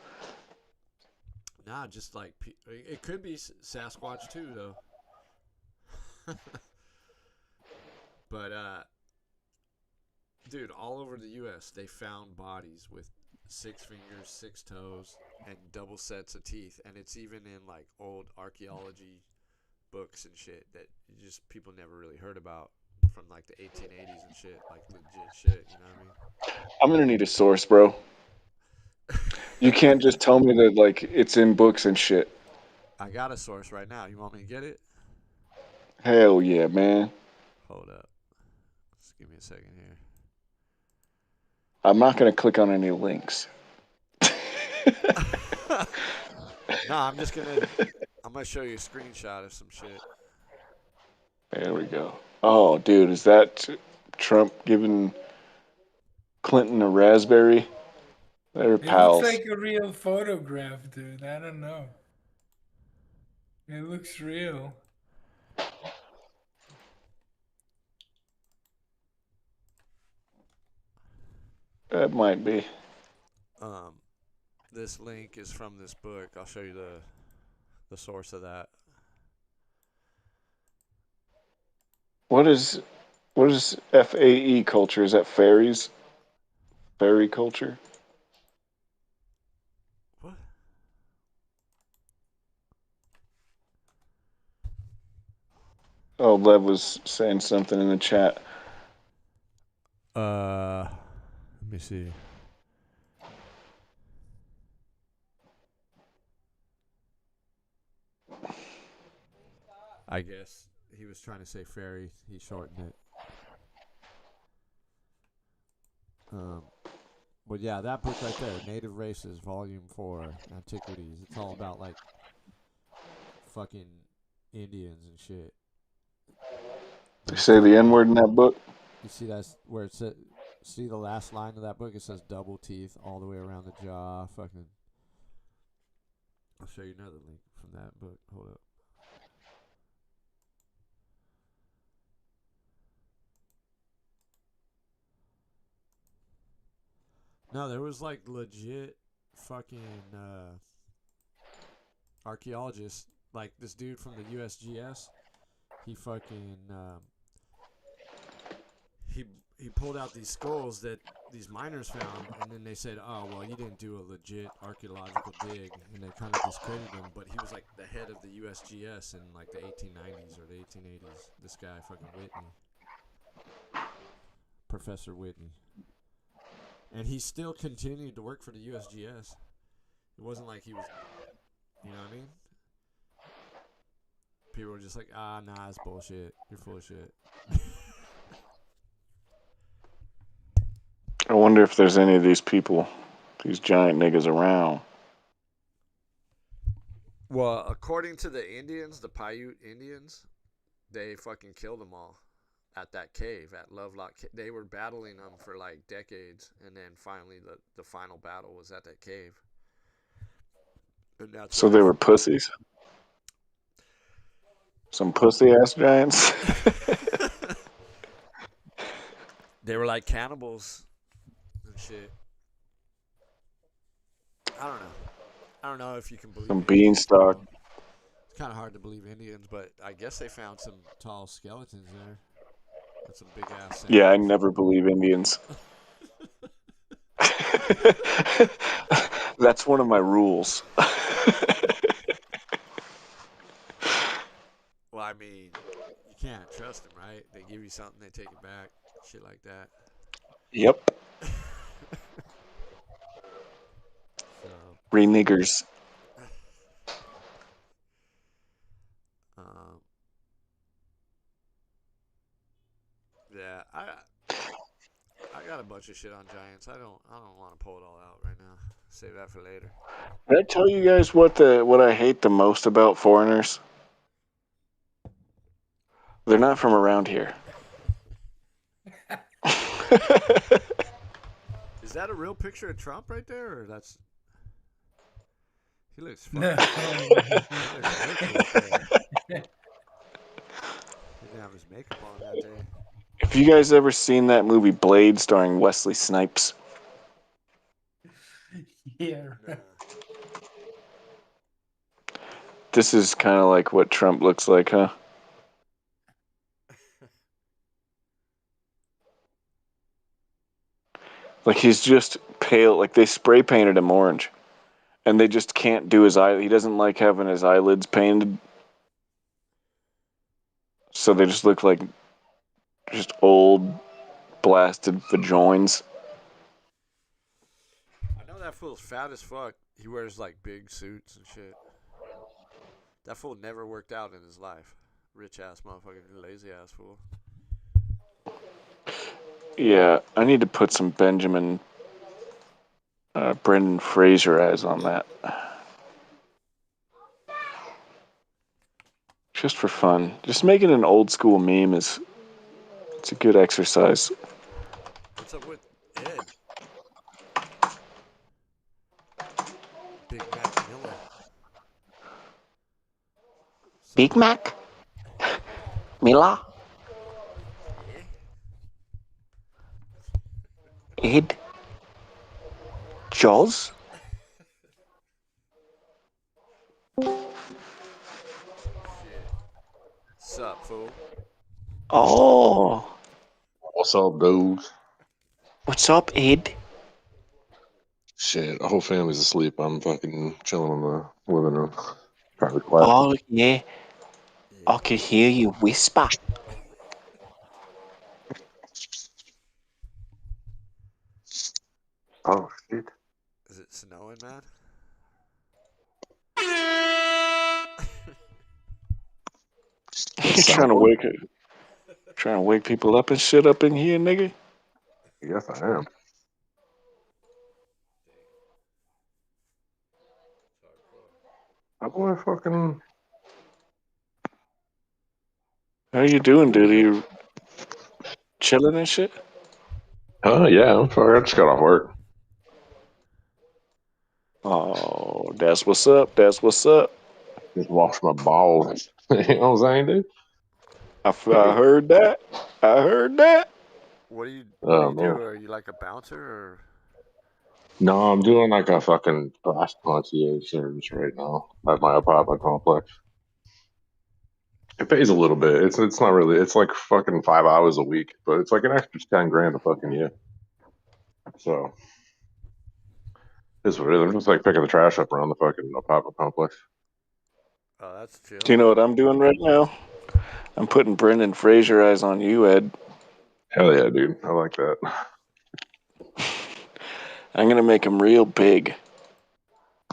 nah, just like it could be Sasquatch too, though. But dude, all over the U.S. they found bodies with 6 fingers, 6 toes, and double sets of teeth, and it's even in like old archaeology books and shit that just people never really heard about from like the 1880s and shit, like legit shit. You know what I'm gonna need a source, bro. You can't just tell me that like it's in books and shit. I got a source right now. You want me to get it? Hell yeah, man. Hold up. Just give me a second here. I'm not gonna click on any links. No, I'm gonna show you a screenshot of some shit. There we go. Oh, dude, is that Trump giving Clinton a raspberry? They're It looks pals. like a real photograph, dude. I don't know. It looks real. That might be. This link is from this book. I'll show you the source of that. What is FAE culture? Is that fairies? Fairy culture? What? Oh, Lev was saying something in the chat. Let me see. I guess he was trying to say fairy. He shortened it. But yeah, that book right there, Native Races, Volume 4, Antiquities. It's all about like fucking Indians and shit. They say the N word in that book. You see that's where it says. See the last line of that book? It says double teeth all the way around the jaw. Fucking. I'll show you another link from that book. Hold up. No, there was like legit fucking archaeologists, like this dude from the USGS. He fucking he pulled out these skulls that these miners found, and then they said, "Oh, well, you didn't do a legit archaeological dig," and they kind of discredited him. But he was like the head of the USGS in like the 1890s or the 1880s. This guy, fucking Whitney, Professor Whitney. And he still continued to work for the USGS. It wasn't like he was, you know what I mean? People were just like, nah, it's bullshit. You're full of shit. I wonder if there's any of these people, these giant niggas around. Well, according to the Indians, the Paiute Indians, they fucking killed them all at that cave, at Lovelock. They were battling them for like decades, and then finally the final battle was at that cave. And that's So they were pussies? Some pussy-ass giants? They were like cannibals and shit. I don't know if you can believe Some Indians. beanstalk. It's kind of hard to believe Indians, but I guess they found some tall skeletons there. And some big ass. Yeah, I never believe Indians. That's one of my rules. Well, I mean, you can't trust them, right? They give you something, they take it back, shit like that. Yep. So, Re-niggers. yeah, I got a bunch of shit on giants. I don't want to pull it all out right now. Save that for later. Did I tell you guys what I hate the most about foreigners? They're not from around here. Is that a real picture of Trump right there, or that's? He looks fucking. No. He didn't have his makeup on that day. Have you guys ever seen that movie Blade starring Wesley Snipes? Yeah. This is kind of like what Trump looks like, huh? Like he's just pale, like they spray painted him orange. And they just can't do his eye. He doesn't like having his eyelids painted. So they just look like just old, blasted vajoins. I know that fool's fat as fuck. He wears like big suits and shit. That fool never worked out in his life. Rich ass motherfucker, lazy ass fool. Yeah, I need to put some Brendan Fraser eyes on that. Just for fun. Just making an old school meme it's a good exercise. What's up with Ed? Big Mac Miller. Big Mac? Mila? Ed? Jaws? Shit. Sup, fool? Oh, What's up, dudes? what's up, Ed? Shit, the whole family's asleep. I'm fucking chilling in the living room. Trying to be quiet. Oh, yeah. Yeah. I could hear you whisper. Oh, shit. Is it snowing, man? You trying to wake people up and shit up in here, nigga? Yes, I am. How do I fucking... How you doing, dude? Are you chilling and shit? Yeah, I'm sorry. I just got off work. Oh, that's what's up. That's what's up. Just washed my balls. You know what I'm saying, dude? I heard that. I heard that. What do you Oh, do? man. Are you like a bouncer or? No, I'm doing like a fucking glass concierge service right now at my apartment complex. It pays a little bit. It's not really. It's like fucking 5 hours a week, but it's like an extra 10 grand a fucking year. So it's what it is. I'm just like picking the trash up around the fucking apartment complex. Oh, that's chill. Do you know what I'm doing right now? I'm putting Brendan Fraser eyes on you, Ed. Hell yeah, dude. I like that. I'm gonna make him real big.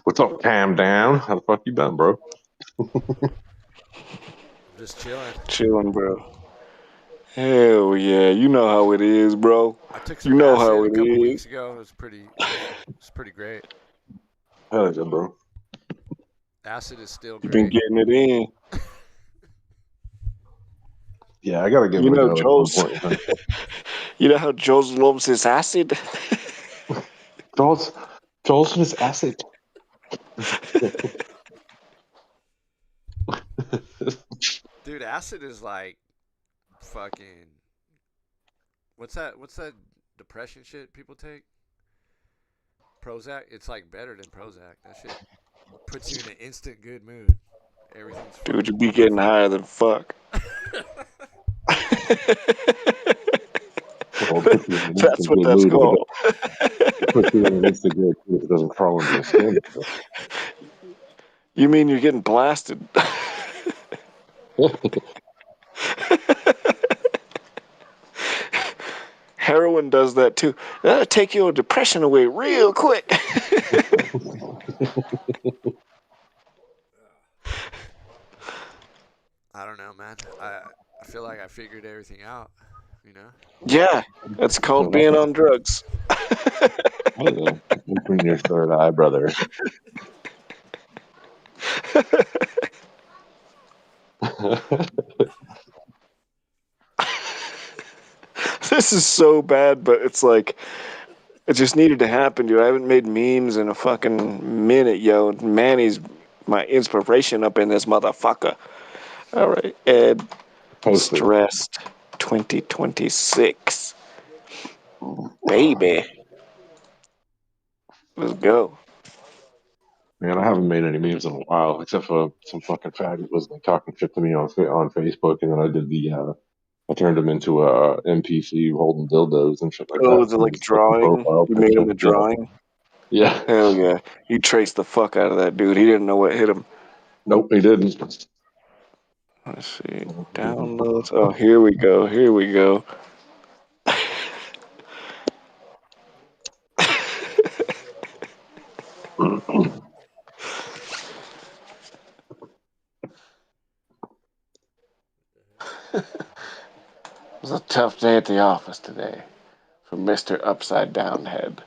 What's up, Cam Down? How the fuck you been, bro? Just chilling. Chilling, bro. Hell yeah, you know how it is, bro. I took You some know acid how a it couple is. weeks ago. It was pretty great. Hell yeah, bro. Acid is still You've been great. getting it in. Yeah, I gotta give You it a know, go at some Joe's. point. Man. You know how Joe's loves his acid. Joel's just acid. Dude, acid is like fucking. What's that? What's that depression shit people take? Prozac. It's like better than Prozac. That shit puts you in an instant good mood. Everything's Dude, you fucking be getting wonderful. higher than fuck. Well, it puts you in an That's instant what good that's mood called. it puts you in an instant good mood if it doesn't crawl into your skin. You mean you're getting blasted? Heroin does that too. That'll take your depression away real quick. I don't know, man. I feel like I figured everything out. You know. Yeah, that's called being on drugs. I don't know. Open your third eye, brother. This is so bad, but it's like it just needed to happen, dude. I haven't made memes in a fucking minute, yo. Manny's my inspiration up in this motherfucker. All right, Ed. Post it. Stressed 2026. Baby. Let's go. Man, I haven't made any memes in a while, except for some fucking faggot was like talking shit to me on Facebook, and then I did I turned him into a NPC holding dildos and shit like Oh, that. the And like his fucking drawing? profile You made him picture. a drawing? Yeah. Hell yeah. You traced the fuck out of that dude. He didn't know what hit him. Nope, he didn't. Let's see. Downloads. Oh, here we go. Here we go. It was a tough day at the office today for Mr. Upside Down Head.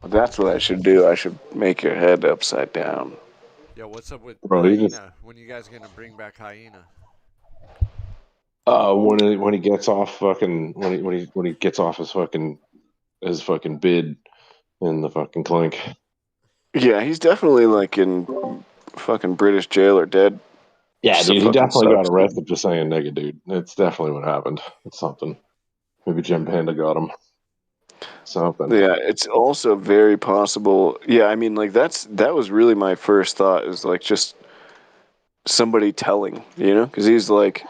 Well, that's what I should do. I should make your head upside down. Yo, what's up with Bro, he Hyena? just When you guys gonna bring back Hyena? when he gets off fucking when he gets off his fucking bid in the fucking clink. Yeah, he's definitely like in fucking British jail or dead. Yeah, So dude, he fucking definitely got sucks. arrested for saying nigga, dude. It's definitely what happened. It's something. Maybe Jim Panda got him. something. Yeah, it's also very possible. Yeah, I mean, like that was really my first thought, is like just somebody telling, because he's like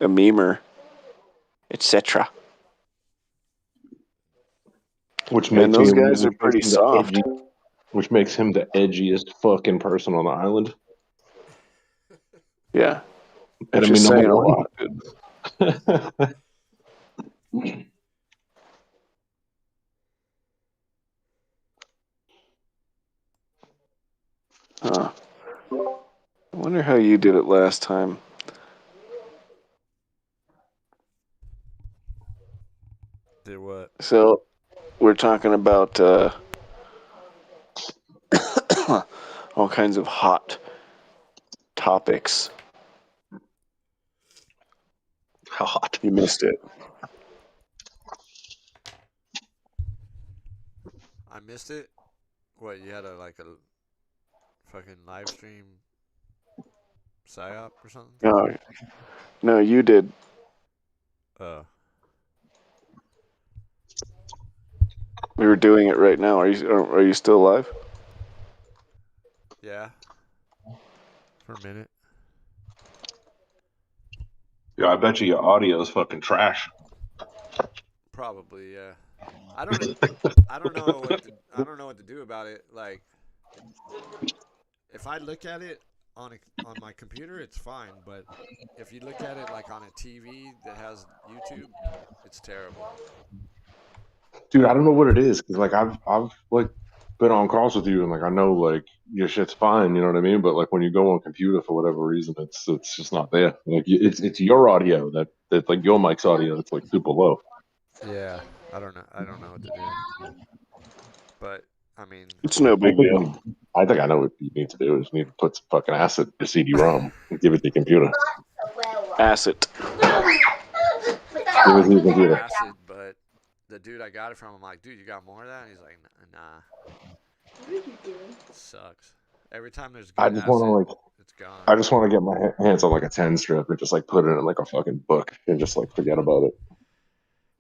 a memer, etc. Which And makes those him, guys are pretty soft. which makes him the edgiest fucking person on the island. Yeah, And I which mean, is number saying a one. lot, dude. Huh. I wonder how you did it last time. Did what? So, we're talking about all kinds of hot topics. Hot. You missed it. I missed it. What, you had a fucking live stream PSYop or something? No, you did. We were doing it right now. Are you still alive? Yeah. For a minute. Yeah, I bet you your audio is fucking trash. Probably, yeah. I don't know what to do about it. Like, if I look at it on my computer, it's fine. But if you look at it like on a TV that has YouTube, it's terrible. Dude, I don't know what it is, because like I've like been on calls with you, and like I know like your shit's fine, you know what I mean? But like when you go on computer for whatever reason, it's just not there. Like it's your audio that like your mic's audio that's like super low. Yeah, I don't know what to do. But I mean, It's no big deal. I think I know what you need to do. Is you need to put some fucking acid in your CD-ROM and give it to your computer. Acid. Give it to your computer. acid, but the dude I got it from, I'm like, dude, you got more of that? And he's like, nah. What are you doing? Sucks. Every time there's I good just acid, want to it's gone. I just want to get my hands on like a 10 strip and just like put it in like a fucking book and just like forget about it.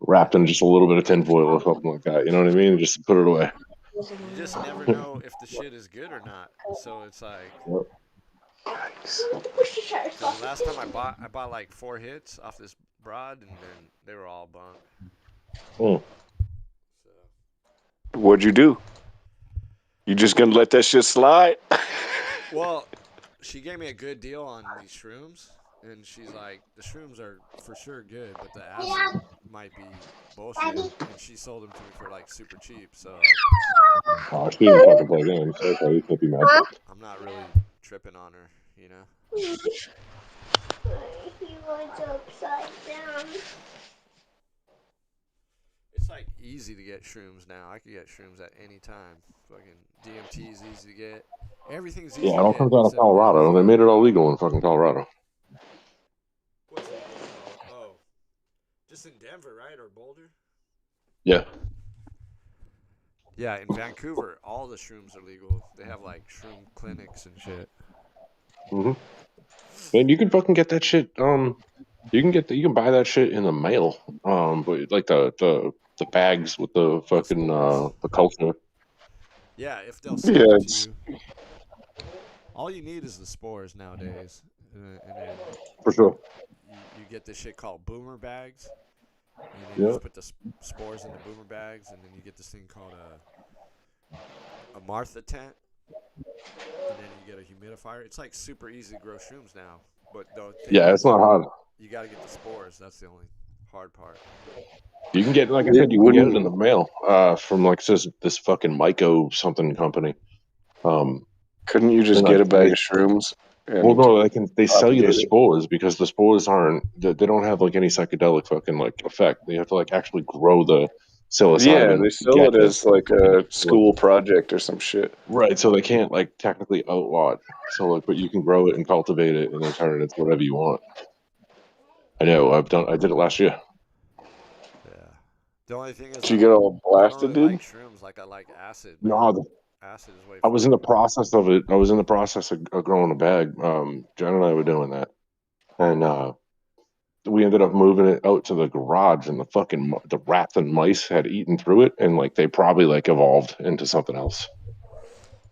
Wrapped in just a little bit of tinfoil or something like that. You know what I mean? And just put it away. You just never know if the shit is good or not. So it's like, the last time I bought like 4 hits off this broad, and then they were all bunk. Mm. So. What'd you do? You just gonna let that shit slide? Well, she gave me a good deal on these shrooms, and she's like, the shrooms are for sure good, but the acid might be bullshit. And she sold them to me for like super cheap, so Oh, she didn't fucking play games. Okay, you can't be mad. I'm not really tripping on her, you know? He was upside down. It's like easy to get shrooms now. I could get shrooms at any time. Fucking DMT is easy to get. Everything's easy to get. Yeah, it all comes out of Colorado. They made it all legal in fucking Colorado. What's legal in Colorado? Oh. Just in Denver, right? Or Boulder? Yeah. Yeah, in Vancouver, all the shrooms are legal. They have like shroom clinics and shit. Mm-hmm. And you can fucking get that shit. You can buy that shit in the mail. But like the bags with the fucking the culture. Yeah, if they'll send it to you. All you need is the spores nowadays, and then For sure. You get this shit called boomer bags, and then you just put the spores in the boomer bags, and then you get this thing called a Martha tent, and then you get a humidifier. It's like super easy to grow shrooms now, but it's not hard. You got to get the spores. That's the only hard part. You can get, like I said, you can get it in the mail from like this fucking Myco something company. Couldn't you just get a bag of shrooms? Well, no, they sell you the spores because the spores they don't have like any psychedelic fucking like effect. They have to like actually grow the psilocybin. Yeah, they sell it as like a school project or some shit. Right, so they can't like technically outlaw it. So like, but you can grow it and cultivate it and then turn it into whatever you want. I know. I did it last year. Yeah. The only thing is, did you get all blasted, dude? I like shrooms like I like acid. No, acid is way. I was in the process of it. I was in the process of growing a bag. Jen and I were doing that, and we ended up moving it out to the garage, and the rats and mice had eaten through it, and like they probably like evolved into something else.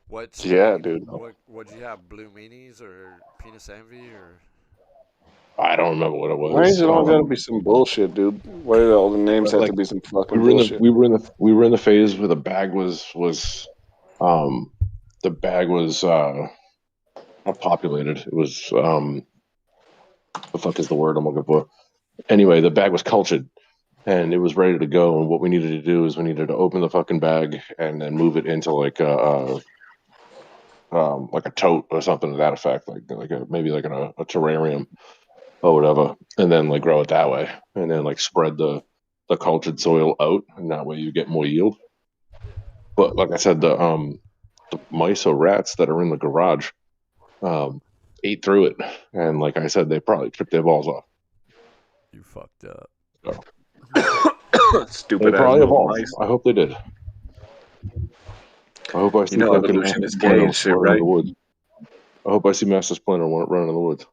What's Yeah, dude. What'd you have? Blue meanies or penis envy or? I don't remember what it was. Why is it all gotta be some bullshit, dude? Why do all the names have like, to be some we fucking were in the bullshit? we were in the phase where the bag was not populated. It was the fuck is the word I'm looking for? Anyway, the bag was cultured and it was ready to go. And what we needed to do is we needed to open the fucking bag and then move it into like a tote or something to that effect, maybe like in a terrarium or whatever, and then like grow it that way, and then like spread the cultured soil out, and that way you get more yield. But like I said, the mice or rats that are in the garage ate through it, and like I said, they probably tripped their balls off. You fucked up. So they Stupid ass probably little evolved. mice. I hope they did. I hope I see know, fucking evolution Master is gay Splinter and shit, running in right? the woods. I hope I see Master Splinter running in the woods.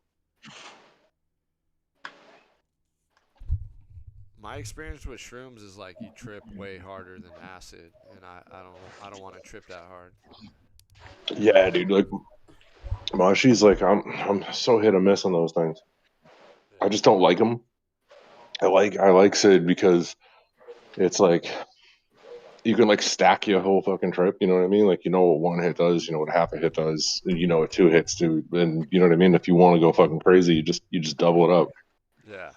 My experience with shrooms is like you trip way harder than acid, and I don't want to trip that hard. Yeah, dude. Like, Mashi's like I'm so hit or miss on those things. I just don't like them. I like Sid because it's like you can like stack your whole fucking trip. You know what I mean? Like, you know what one hit does, you know what half a hit does, you know what two hits do, and you know what I mean. If you want to go fucking crazy, you just double it up. Yeah.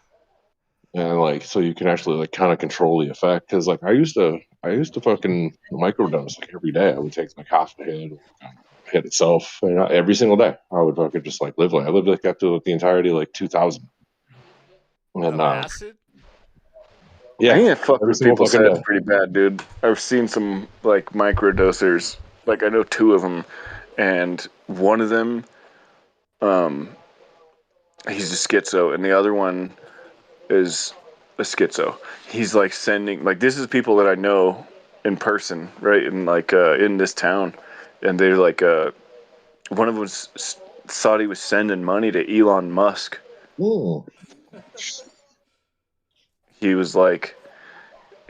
And like, so you can actually like kind of control the effect. Because like I used to fucking microdose like every day. I would take like half a hit, hit itself, and every single day. I would fucking just like live like I lived like up to the entirety of, like 2000. And Of acid? yeah, I think fuck every with single people's fucking heads day. pretty bad, dude. I've seen some like microdosers. Like I know two of them, and one of them, he's a schizo, and the other one is a schizo. He's like sending like this is people that I know in person, right? In like in this town, and they're like one of them thought he was sending money to Elon Musk. He was like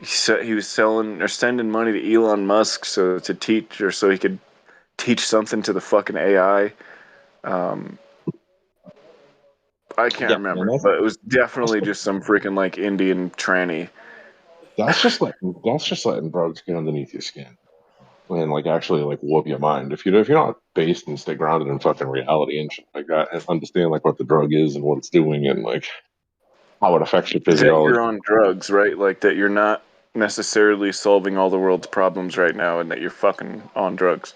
he was selling or sending money to Elon Musk so to teach or so he could teach something to the fucking AI. I can't Yeah, remember, man, but it was definitely just some freaking like Indian tranny. that's just letting drugs get underneath your skin and like actually like warp your mind. If you're not based and stay grounded in fucking reality and shit like that, and understand like what the drug is and what it's doing and like how it affects your That physiology. you're on drugs, right? Like that you're not necessarily solving all the world's problems right now, and that you're fucking on drugs.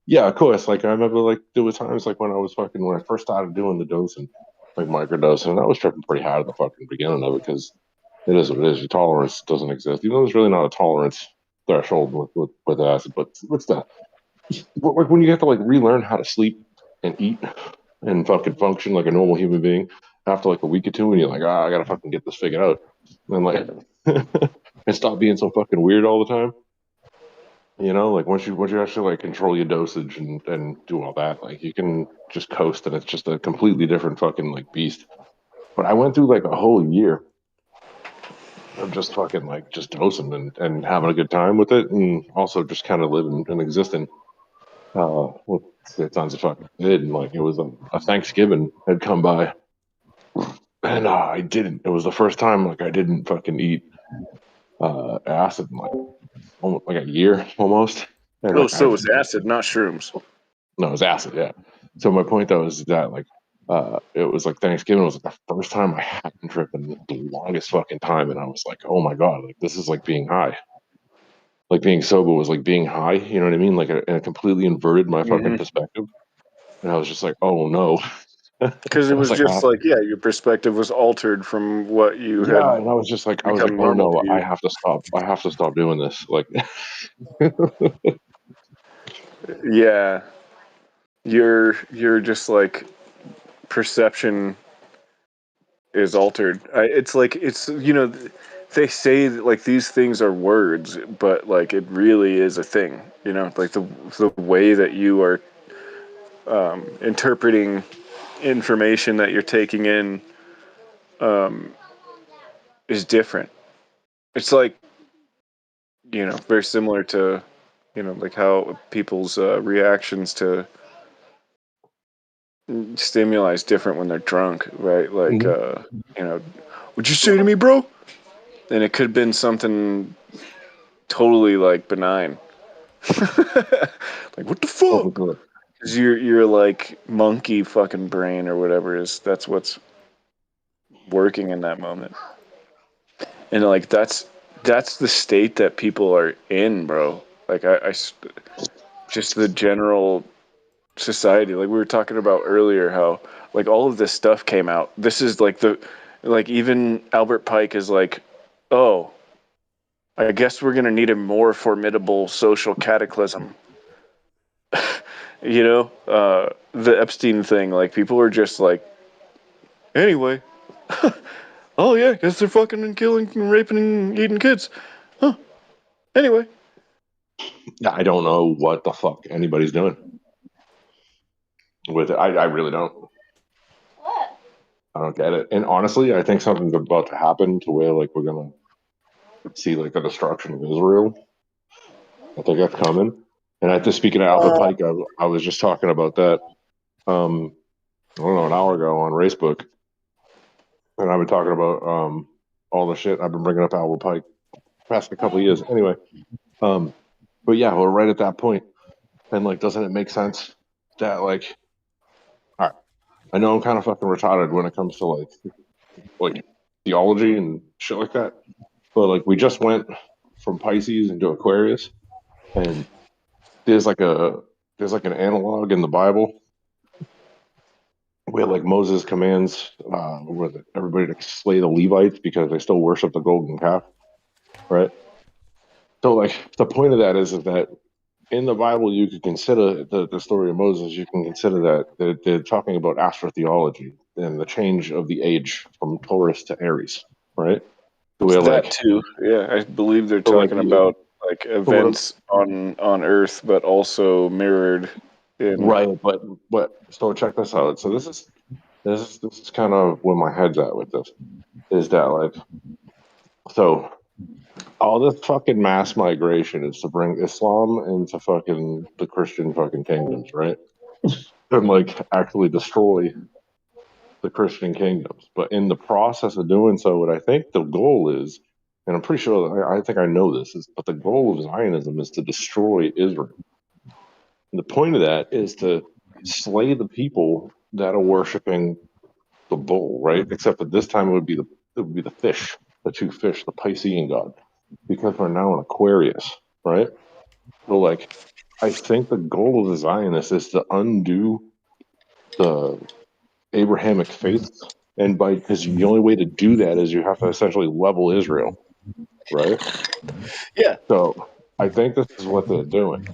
Yeah, of course. Like I remember, like there were times like when I first started doing the dosing, like microdosing, and I was tripping pretty hard at the fucking beginning of it because it is what it is. Your tolerance doesn't exist. Even though there's really not a tolerance threshold with acid, but what's that? Like when you have to like relearn how to sleep and eat and fucking function like a normal human being after like a week or two, and you're like, I gotta fucking get this figured out, and like and stop being so fucking weird all the time. You know, like once you actually like control your dosage and do all that, like you can just coast, and it's just a completely different fucking like beast. But I went through like a whole year of just fucking like just dosing and having a good time with it, and also just kind of living and existing with tons of fucking shit. And like it was a Thanksgiving had come by, and I didn't. It was the first time like I didn't fucking eat acid in like almost like a year almost. And Oh, like so it was acid, not shrooms. no, it was acid, yeah. So my point though is that like it was like Thanksgiving was like the first time I hadn't tripped in the longest fucking time, and I was like, oh my god, like this is like being high. Like being sober was like being high, you know what I mean? Like it completely inverted my fucking perspective, and I was just like, oh no. Because I it was was like, just like, yeah, your perspective was altered from what you yeah, had and I was just like, become oh normal no, to I you. have to stop. I have to stop doing this. Like, Yeah, you're just like perception is altered. It's like they say that, like these things are words, but like it really is a thing. You know, like the way that you are interpreting information that you're taking in is different. It's like, very similar to, like how people's reactions to stimuli is different when they're drunk, right? Like, what'd you say to me, bro? And it could have been something totally like benign. Like, what the fuck? Because you're like monkey fucking brain or whatever that's what's working in that moment. And like that's the state that people are in, bro. Like I just the general society, like we were talking about earlier, how like all of this stuff came out. This is like even Albert Pike is like, oh, I guess we're gonna need a more formidable social cataclysm. The Epstein thing, like people are just like, anyway, oh yeah, guess they're fucking and killing and raping and eating kids. Huh. Anyway. I don't know what the fuck anybody's doing with it. I really don't. What? I don't get it. And honestly, I think something's about to happen to where like we're gonna see like the destruction of Israel. I think that's coming. And after speaking of Albert Pike, I was just talking about that. I don't know, an hour ago on Facebook, and I've been talking about all the shit I've been bringing up Albert Pike past a couple of years. Anyway, but yeah, we're right at that point, and like, doesn't it make sense that like, all right, I know I'm kind of fucking retarded when it comes to like theology and shit like that, but like we just went from Pisces into Aquarius, and there's like an analog in the Bible where like Moses commands everybody to slay the Levites because they still worship the golden calf, right? So like the point of that is that in the Bible you could consider the story of Moses. You can consider that they're talking about astrotheology and the change of the age from Taurus to Aries, right? Where That too, yeah. I believe they're talking about like events on Earth, but also mirrored in. Right, but so check this out. So this is kind of where my head's at with this. Is that like, so all this fucking mass migration is to bring Islam into fucking the Christian fucking kingdoms, right? And like actually destroy the Christian kingdoms. But in the process of doing so, what I think the goal is, and I'm pretty sure I think I know this, but the goal of Zionism is to destroy Israel. And the point of that is to slay the people that are worshiping the bull, right? Except that this time it would be the fish, the two fish, the Piscean god, because we're now in Aquarius, right? So like, I think the goal of the Zionists is to undo the Abrahamic faith, and because the only way to do that is you have to essentially level Israel, right? Yeah. So I think this is what they're doing.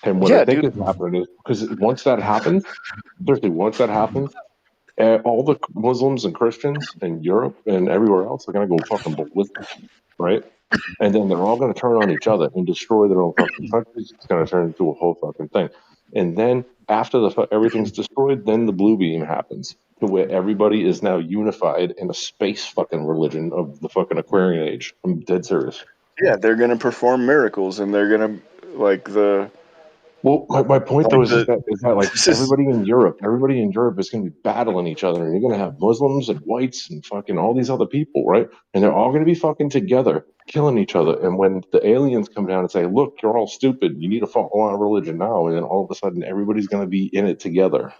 And what I think is happening is, because once that happens, all the Muslims and Christians in Europe and everywhere else are going to go fucking ballistic, right? And then they're all going to turn on each other and destroy their own fucking countries. It's going to turn into a whole fucking thing. And then after everything's destroyed, then the blue beam happens, to where everybody is now unified in a space fucking religion of the fucking Aquarian age. I'm dead serious. Yeah, they're going to perform miracles, and they're going to like the. Well, my point though is that like everybody in Europe is going to be battling each other, and you're going to have Muslims and whites and fucking all these other people, right? And they're all going to be fucking together, killing each other. And when the aliens come down and say, "Look, you're all stupid. You need to follow our religion now," and then all of a sudden everybody's going to be in it together.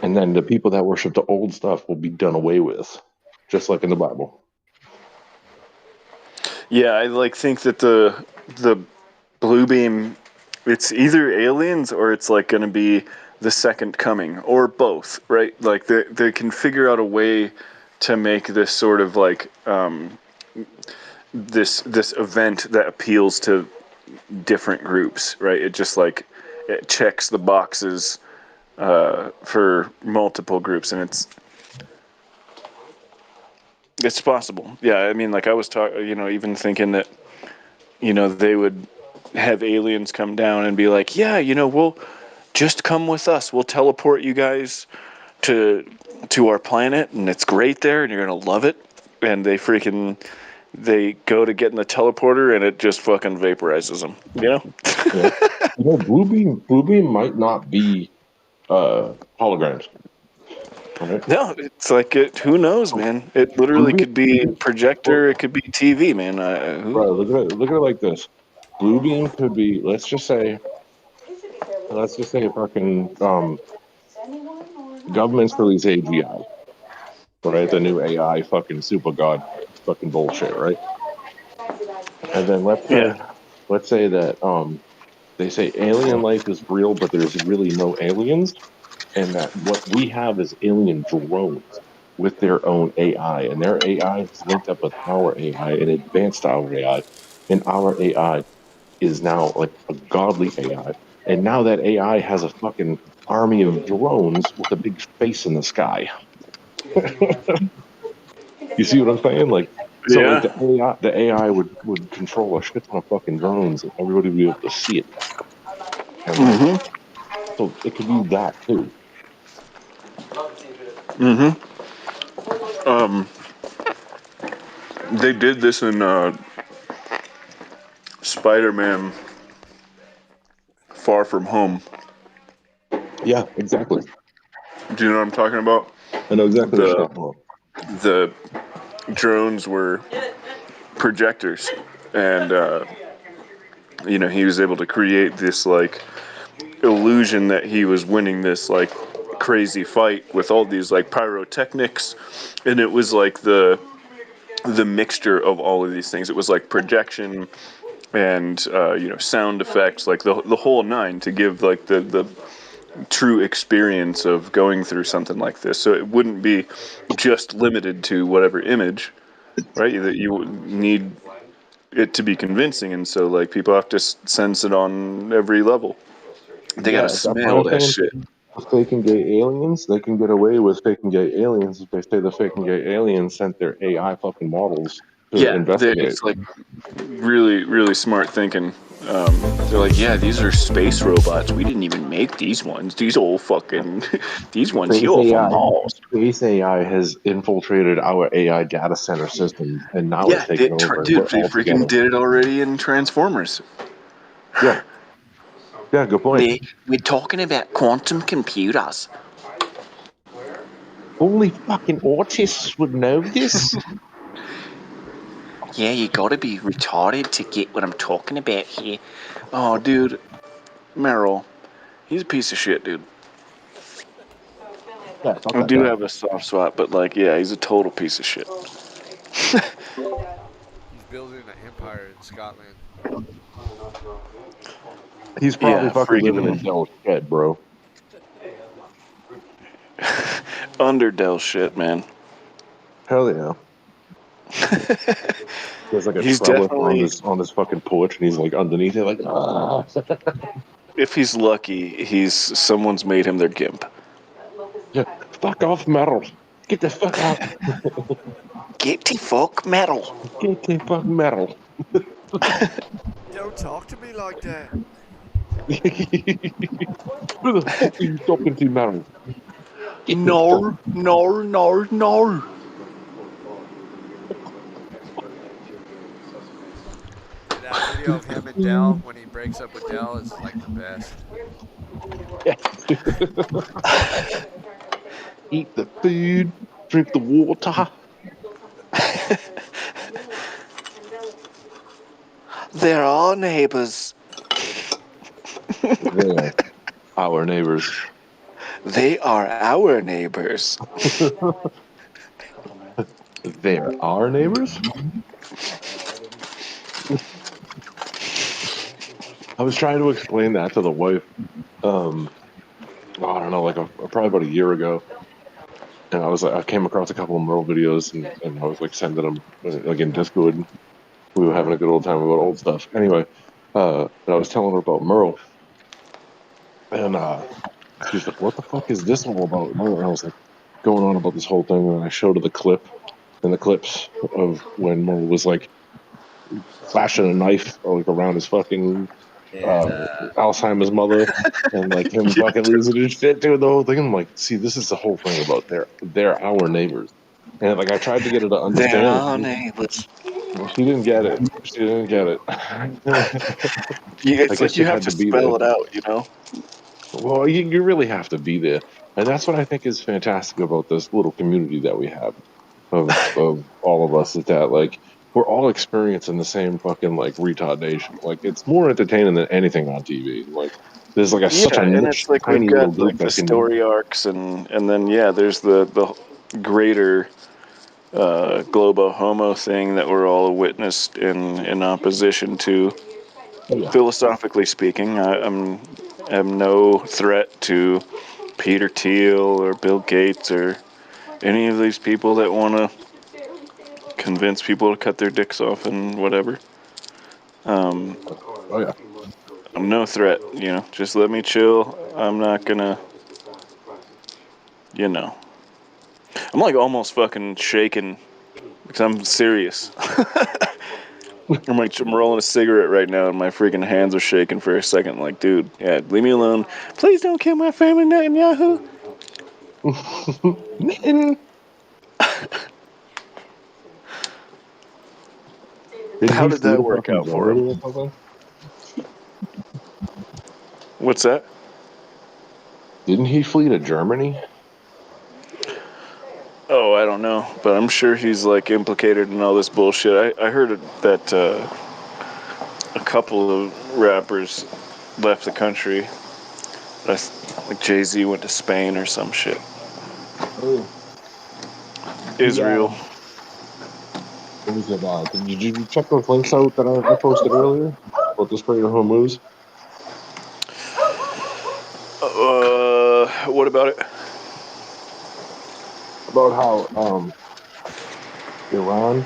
And then the people that worship the old stuff will be done away with, just like in the Bible. Yeah, I like think that the blue beam, it's either aliens or it's like going to be the second coming, or both, right? Like they can figure out a way to make this sort of like this event that appeals to different groups, right? It just like it checks the boxes for multiple groups, and it's possible. Yeah, I mean, like I was talking, even thinking that, they would have aliens come down and be like, yeah, we'll just come with us. We'll teleport you guys to our planet, and it's great there, and you're gonna love it. And they go to get in the teleporter, and it just fucking vaporizes them. You know? Yeah. Bluebeam might not be holograms. Right? No, it's like it. Who knows, man? It literally Bluebeam, could be projector. It could be TV, man. bro, look at it like this. Bluebeam could be, let's just say fucking governments release AGI, right? The new AI fucking super god fucking bullshit, right? And then let's say that they say alien life is real, but there's really no aliens, and that what we have is alien drones with their own AI, and their AI is linked up with our AI and advanced to our AI, and our AI is now like a godly AI, and now that AI has a fucking army of drones with a big face in the sky. You see what I'm saying? Like, so like Yeah. the AI would control a shit ton of fucking drones, and everybody would be able to see it. And like, so it could be that too. They did this in Spider-Man: Far From Home. Yeah, exactly. Do you know what I'm talking about? I know exactly what you're talking about. The drones were projectors, and he was able to create this like illusion that he was winning this like crazy fight with all these like pyrotechnics, and it was like the mixture of all of these things. It was like projection and sound effects, like the whole nine, to give like the true experience of going through something like this. So it wouldn't be just limited to whatever image, right? That you need it to be convincing, and so like people have to sense it on every level. They gotta That's what smell I'm that saying. shit. Fake and gay aliens, they can get away with fake and gay aliens if they say the fake and gay aliens sent their AI fucking models to Yeah, investigate. it's like really, really smart thinking. They're like, yeah, these are space robots. We didn't even make these ones. These old fucking, these ones here from Mars. Space AI has infiltrated our AI data center systems, and now Yeah, it's taken over, and dude, we're they all freaking together. did it already in Transformers. Yeah, yeah, good point. We're talking about quantum computers. Only fucking autists would know this. Yeah, you gotta be retarded to get what I'm talking about here. Oh, dude, Merrill, he's a piece of shit, dude. Yeah, fuck I that do guy. have a soft spot, but like, yeah, he's a total piece of shit. He's building an empire in Scotland. He's probably Yeah, fucking living in freaking Dell's shed, bro. Underdell shit, man. Hell yeah. There's like a He's trellis definitely, on his fucking porch, and he's like underneath it, like, ah. if he's lucky, someone's made him their gimp. Yeah, fuck off, Metal. Get the fuck out. Get the fuck metal. Get the fuck Metal. Don't talk to me like that. Who the fuck are you talking to, Metal? Get the fuck. No. That video of him and Dell when he breaks up with Dell is like the best. Eat the food, drink the water. They're our neighbors. Yeah, our neighbors. They are our neighbors. They're our neighbors? I was trying to explain that to the wife. I don't know, like probably about a year ago. And I was like, I came across a couple of Merle videos, and I was like sending them like in Discord. We were having a good old time about old stuff. Anyway, and I was telling her about Merle, and she's like, "What the fuck is this all about?" And I was like, going on about this whole thing, and I showed her the clip and the clips of when Merle was like flashing a knife like around his fucking Alzheimer's mother, and like him fucking losing his shit doing the whole thing. I'm like, see, this is the whole thing about they're our neighbors, and like I tried to get her to understand. neighbors. Well, she didn't get it. She didn't get it. I It's like guess you you have had to to be there. spell it out, you know. Well, you really have to be there, and that's what I think is fantastic about this little community that we have of all of us. Is that like we're all experiencing the same fucking like retardation. Like it's more entertaining than anything on TV. Like there's like such Yeah, a and niche, it's like we've tiny little got group like the that can. story arcs, and then yeah, there's the greater globo homo thing that we're all witnessed in opposition to. Yeah. Philosophically speaking, I'm no threat to Peter Thiel or Bill Gates or any of these people that want to convince people to cut their dicks off and whatever. Oh yeah. I'm no threat, you know. Just let me chill. I'm not gonna, you know. I'm like almost fucking shaking because I'm serious. I'm rolling a cigarette right now and my freaking hands are shaking for a second. Like, dude, yeah, leave me alone. Please don't kill my family, Netanyahu. Didn't How he did flee that to work fucking out for him? Germany or something? What's that? Didn't he flee to Germany? Oh, I don't know, but I'm sure he's like implicated in all this bullshit. I heard that a couple of rappers left the country. Like Jay-Z went to Spain or some shit. Oh, Israel. what was it? Did you check those links out that I posted earlier about the Strait of Hormuz? What about it? About how Iran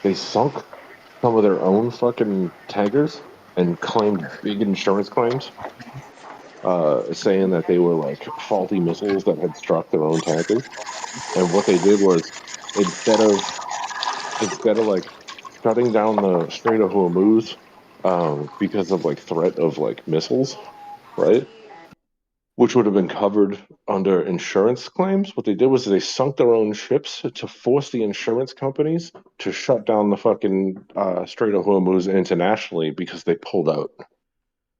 they sunk some of their own fucking tankers and claimed big insurance claims, saying that they were like faulty missiles that had struck their own tankers. And what they did was instead of like shutting down the Strait of Hormuz because of like threat of like missiles, right? Which would have been covered under insurance claims. What they did was they sunk their own ships to force the insurance companies to shut down the fucking Strait of Hormuz internationally because they pulled out.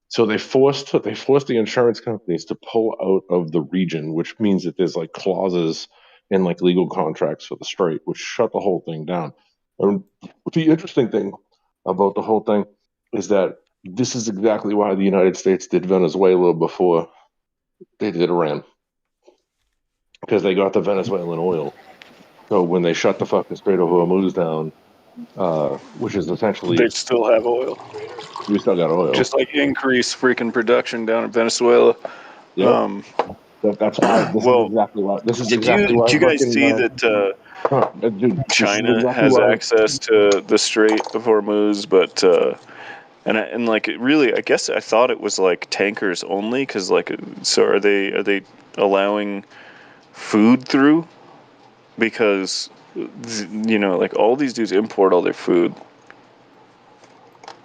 So they forced the insurance companies to pull out of the region, which means that there's like clauses in like legal contracts for the strait, which shut the whole thing down. And the interesting thing about the whole thing is that this is exactly why the United States did Venezuela before they did Iran, because they got the Venezuelan oil. So when they shut the fucking Strait of Hormuz down, which is They essentially still have oil. we still got oil. Just like increase freaking production down in Venezuela. Yep. That's why. Well, This is did exactly why you guys fucking see that dude. This is China exactly has why. access to the Strait of Hormuz, but and like it really, I guess I thought it was like tankers only, because like, so are they allowing food through? Because you know, like all these dudes import all their food.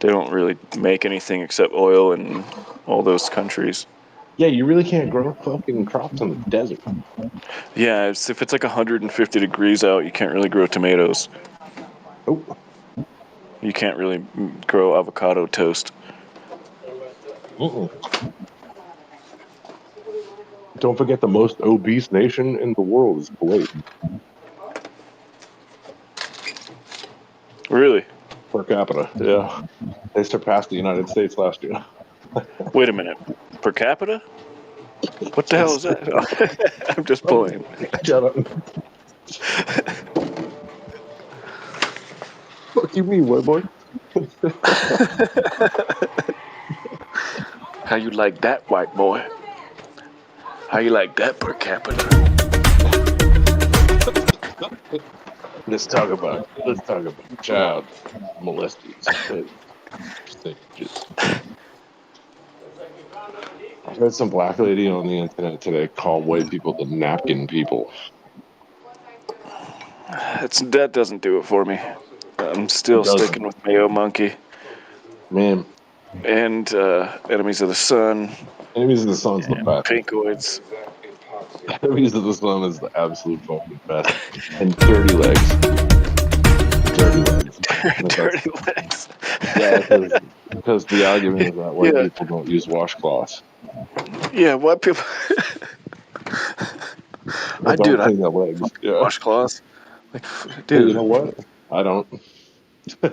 They don't really make anything except oil in all those countries. Yeah, you really can't grow fucking crops in the desert. Yeah, if it's like 150 degrees out, you can't really grow tomatoes. Oh, You can't really grow avocado toast. don't forget the most obese nation in the world is Kuwait Really? per capita. Yeah, they surpassed the United States last year. Wait a minute. Per capita? What the hell is that? I'm just playing. Shut up. Fuck you mean, white boy? How you like that, white boy? How you like that per capita? Let's talk about child molesters. I heard some black lady on the internet today call white people the napkin people. That doesn't do it for me. I'm still It doesn't. sticking with Mayo Monkey. Man, and Enemies of the Sun, Enemies of the Sun's the and best. Pinkoids. Enemies of the Sun is the absolute fucking best. And Dirty Legs. Dirty Legs. Dirty Legs. Yeah, because the argument is that white Yeah. people don't use washcloths. Yeah, what people? Or I don't I clean their legs. Yeah. washcloths. Like, Hey, you dude. know what? I don't.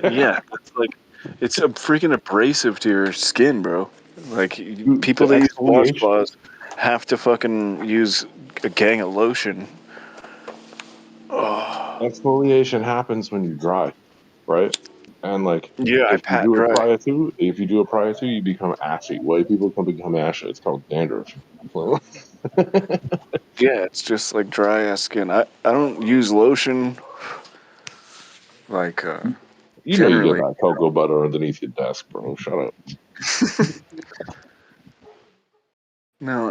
Yeah, it's like it's a freaking abrasive to your skin, bro. Like Dude, people the that use exfoliation. washcloths have to fucking use a gang of lotion. Oh, Exfoliation happens when you dry, right? And like, yeah, I if you pat do it dry. prior to, you become ashy. White people can become ashy. It's called dandruff. Yeah, it's just like dry ass skin. I don't use lotion like You know you get generally. that cocoa butter underneath your desk, bro. Shut up. No,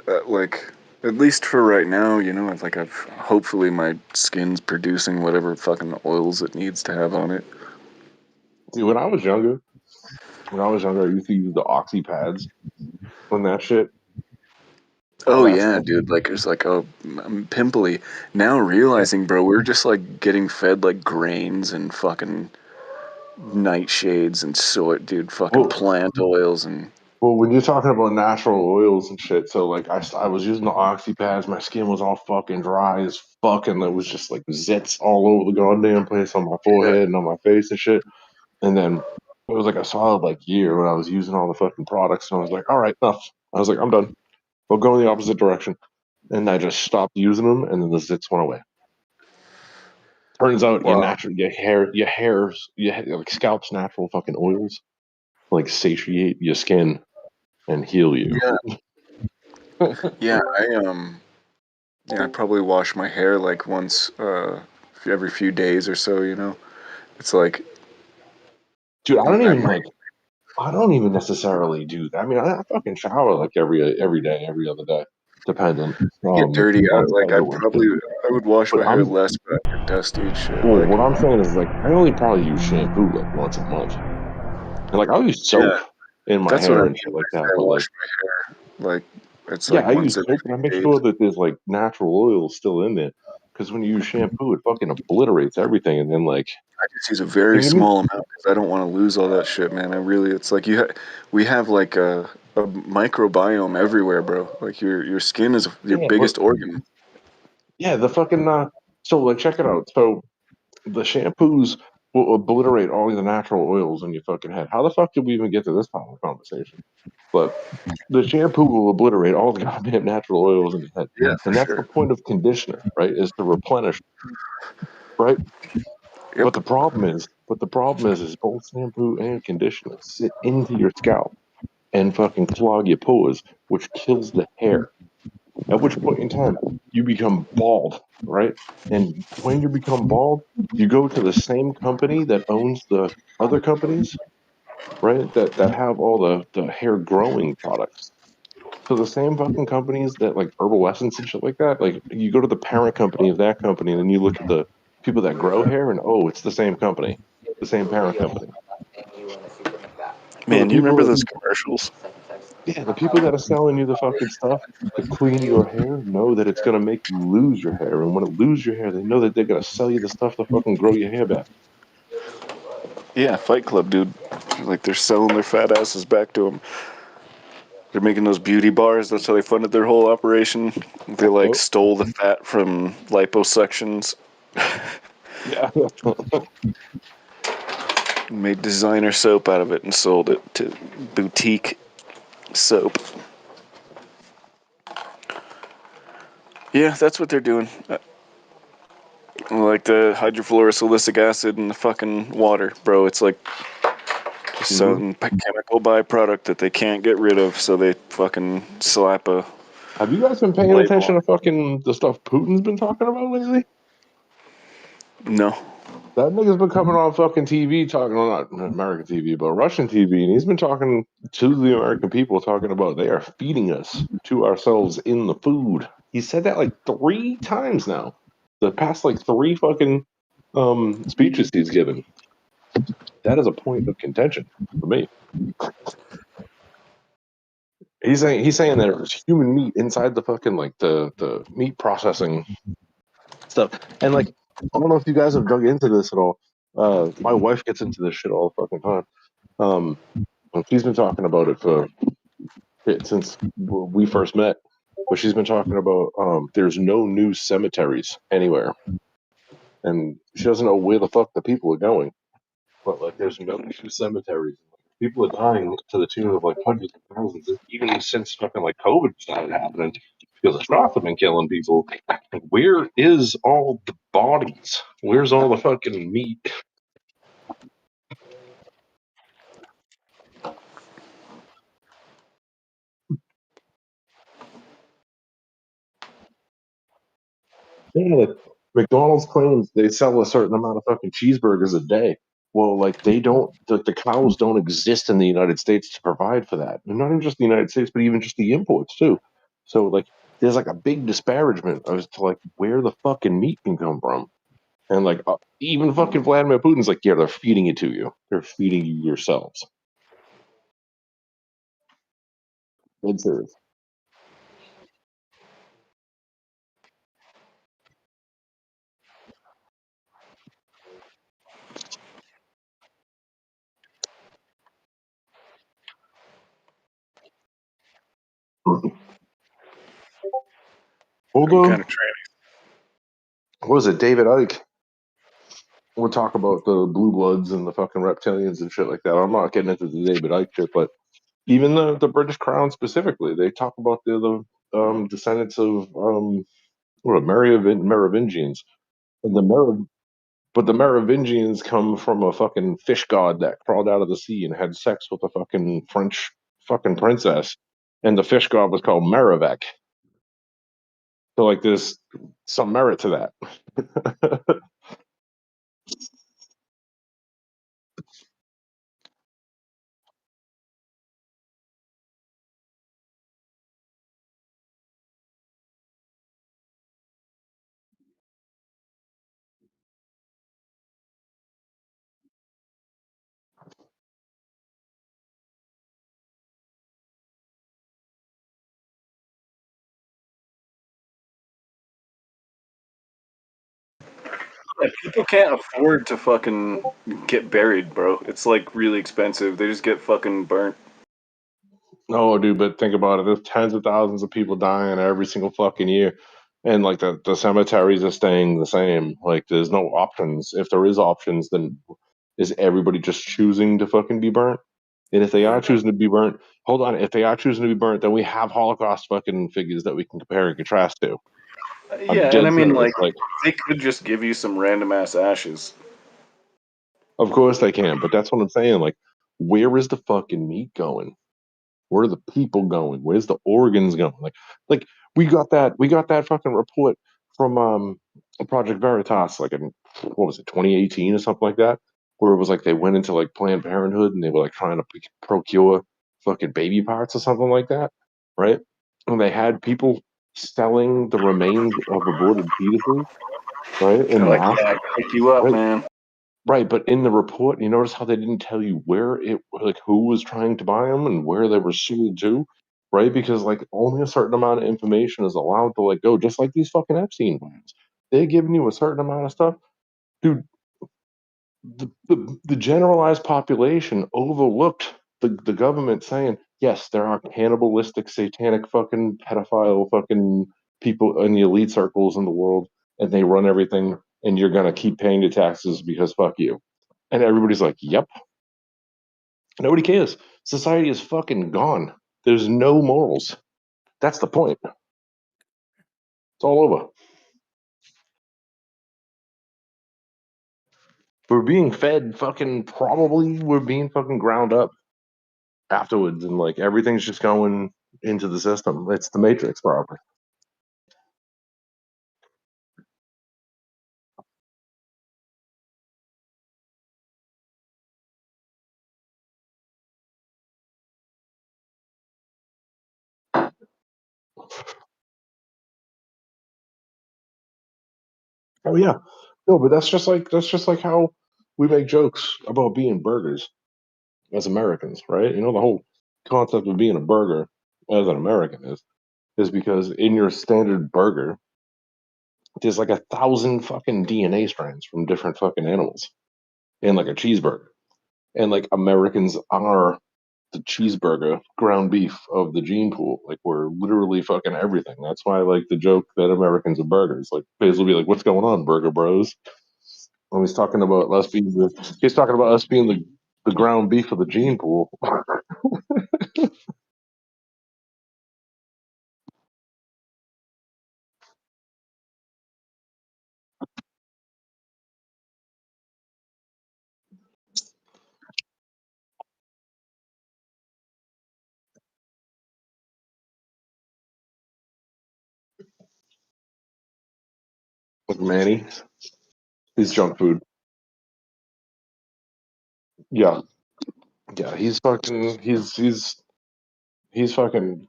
I like at least for right now, you know, like I've hopefully my skin's producing whatever fucking oils it needs to have on it. See, when I was younger, I used to use the oxy pads on that shit. Oh All that yeah, stuff. dude. Like it's like oh, I'm pimply. Now realizing, bro, we're just like getting fed like grains and fucking nightshades and soy, dude. Fucking Well, plant oils and when you're talking about natural oils and shit, so like I was using the oxy pads, my skin was all fucking dry as fuck, and there was just like zits all over the goddamn place on my yeah, forehead and on my face and shit. And then it was like a solid like year when I was using all the fucking products, and I was like, all right, enough. I was like, I'm done. We'll go in the opposite direction. And I just stopped using them, and then the zits went away. Turns out wow, your like scalp's natural fucking oils like satiate your skin and heal you. yeah, yeah. Yeah, I probably wash my hair like once every few days or so. You know, it's like Dude, I might I don't even necessarily do that. I mean, I fucking shower like every day, every other day, depending get dirty. on Like the way. I would wash But my hair less, but I get dusty and shit. well, Like what I'm saying is like I only probably use shampoo like once a month, and like I'll use soap yeah, in my that's what I hair mean and shit when like I say that. I But like, wash my hair. Like it's yeah, like I once use every soap, and I make few days. sure that there's like natural oil still in there. Because when you use shampoo, it fucking obliterates everything, and then like, I just use a very and you need, small amount because I don't want to lose all that shit, man. I really, it's like we have like a microbiome everywhere, bro. Like your skin is your yeah, but biggest organ. yeah, the fucking so like check it out. So the shampoos will obliterate all the natural oils in your fucking head. How the fuck did we even get to this part of the conversation? But the shampoo will obliterate all the goddamn natural oils in your head. Yeah, for And that's the sure. point of conditioner, right? Is to replenish, right? Yep. But the problem is both shampoo and conditioner sit into your scalp and fucking clog your pores, which kills the hair. At which point in time, you become bald, right? And when you become bald, you go to the same company that owns the other companies, right? That have all the hair growing products. So the same fucking companies that like Herbal Essence and shit like that, like you go to the parent company of that company, and then you look at the people that grow hair, and oh, it's the same company, the same parent company. So the Man, you remember people, those commercials? yeah, the people that are selling you the fucking stuff to clean your hair know that it's gonna make you lose your hair, and when it lose your hair, they know that they're gonna sell you the stuff to fucking grow your hair back. Yeah, Fight Club, dude. Like they're selling their fat asses back to them. They're making those beauty bars. That's how they funded their whole operation. They like Yep. stole the fat from liposuctions, Yeah. made designer soap out of it, and sold it to boutique soap. Yeah, that's what they're doing. Like the hydrofluorosilicic acid in the fucking water, bro. It's like just hmm some chemical byproduct that they can't get rid of, so they fucking slap a Have you guys been paying label attention on to fucking the stuff Putin's been talking about lately? it. No. That nigga's been coming on fucking TV talking, well, not American TV, but Russian TV, and he's been talking to the American people, talking about they are feeding us to ourselves in the food. He said that like 3 times now. The past like 3 fucking speeches he's given. That is a point of contention for me. He's saying there's human meat inside the fucking like the meat processing stuff. And like, I don't know if you guys have dug into this at all. My wife gets into this shit all the fucking time. And she's been talking about it for since we first met. But she's been talking about there's no new cemeteries anywhere, and she doesn't know where the fuck the people are going. But like, there's no new cemeteries. People are dying to the tune of like hundreds of thousands, even since fucking like COVID started happening, because the shots have been killing people. Where is all the bodies? Where's all the fucking meat? Yeah, like McDonald's claims they sell a certain amount of fucking cheeseburgers a day. Well, like they don't, the cows don't exist in the United States to provide for that. And not even just the United States, but even just the imports too. So like, there's like a big disparagement as to like where the fucking meat can come from. And like, even fucking Vladimir Putin's like, yeah, they're feeding it to you. They're feeding you yourselves. Dead serious. Hold What on. kind of What was it? David Icke. We'll talk about the blue bloods and the fucking reptilians and shit like that. I'm not getting into the David Icke shit, but even the British Crown specifically, they talk about the descendants of what Merovingians. And but the Merovingians come from a fucking fish god that crawled out of the sea and had sex with a fucking French fucking princess, and the fish god was called Merovec. So like, there's some merit to that. Like, people can't afford to fucking get buried, bro. It's like really expensive. They just get fucking burnt. No, dude, but think about it. There's tens of thousands of people dying every single fucking year. And like the cemeteries are staying the same. Like there's no options. If there is options, then is everybody just choosing to fucking be burnt? And if they are choosing to be burnt, hold on. If they are choosing to be burnt, then we have Holocaust fucking figures that we can compare and contrast to. I'm Yeah, and I dead mean, serious. like, Like, they could just give you some random ass ashes. of course they can, but that's what I'm saying. Like, where is the fucking meat going? Where are the people going? Where's the organs going? Like we got that fucking report from Project Veritas, like in what was it, 2018 or something like that, where it was like they went into like Planned Parenthood and they were like trying to procure fucking baby parts or something like that, right? And they had people selling the remains of aborted fetuses, right, They're in like, mass, yeah, I can pick you up, right? man. Right, but in the report, you notice how they didn't tell you where it, like who was trying to buy them and where they were sold to, right? Because like only a certain amount of information is allowed to like go, just like these fucking Epstein files. They're giving you a certain amount of stuff, dude. The generalized population overlooked the government saying, yes, there are cannibalistic, satanic, fucking pedophile, fucking people in the elite circles in the world, and they run everything, and you're gonna keep paying the taxes because fuck you. And everybody's like, yep. Nobody cares. Society is fucking gone. There's no morals. That's the point. It's all over. We're being fed fucking, probably we're being fucking ground up afterwards, and like everything's just going into the system. It's the Matrix, probably. Oh yeah. No, but that's just like how we make jokes about being burgers as Americans, right? You know, the whole concept of being a burger as an American is because in your standard burger, there's like 1,000 fucking DNA strands from different fucking animals in like a cheeseburger. And like Americans are the cheeseburger ground beef of the gene pool. Like we're literally fucking everything. That's why like the joke that Americans are burgers. Like Faze will be like, "What's going on, burger bros?" When he's talking about us being the ground beef of the gene pool. Like Manny, he's junk food. Yeah, yeah, he's fucking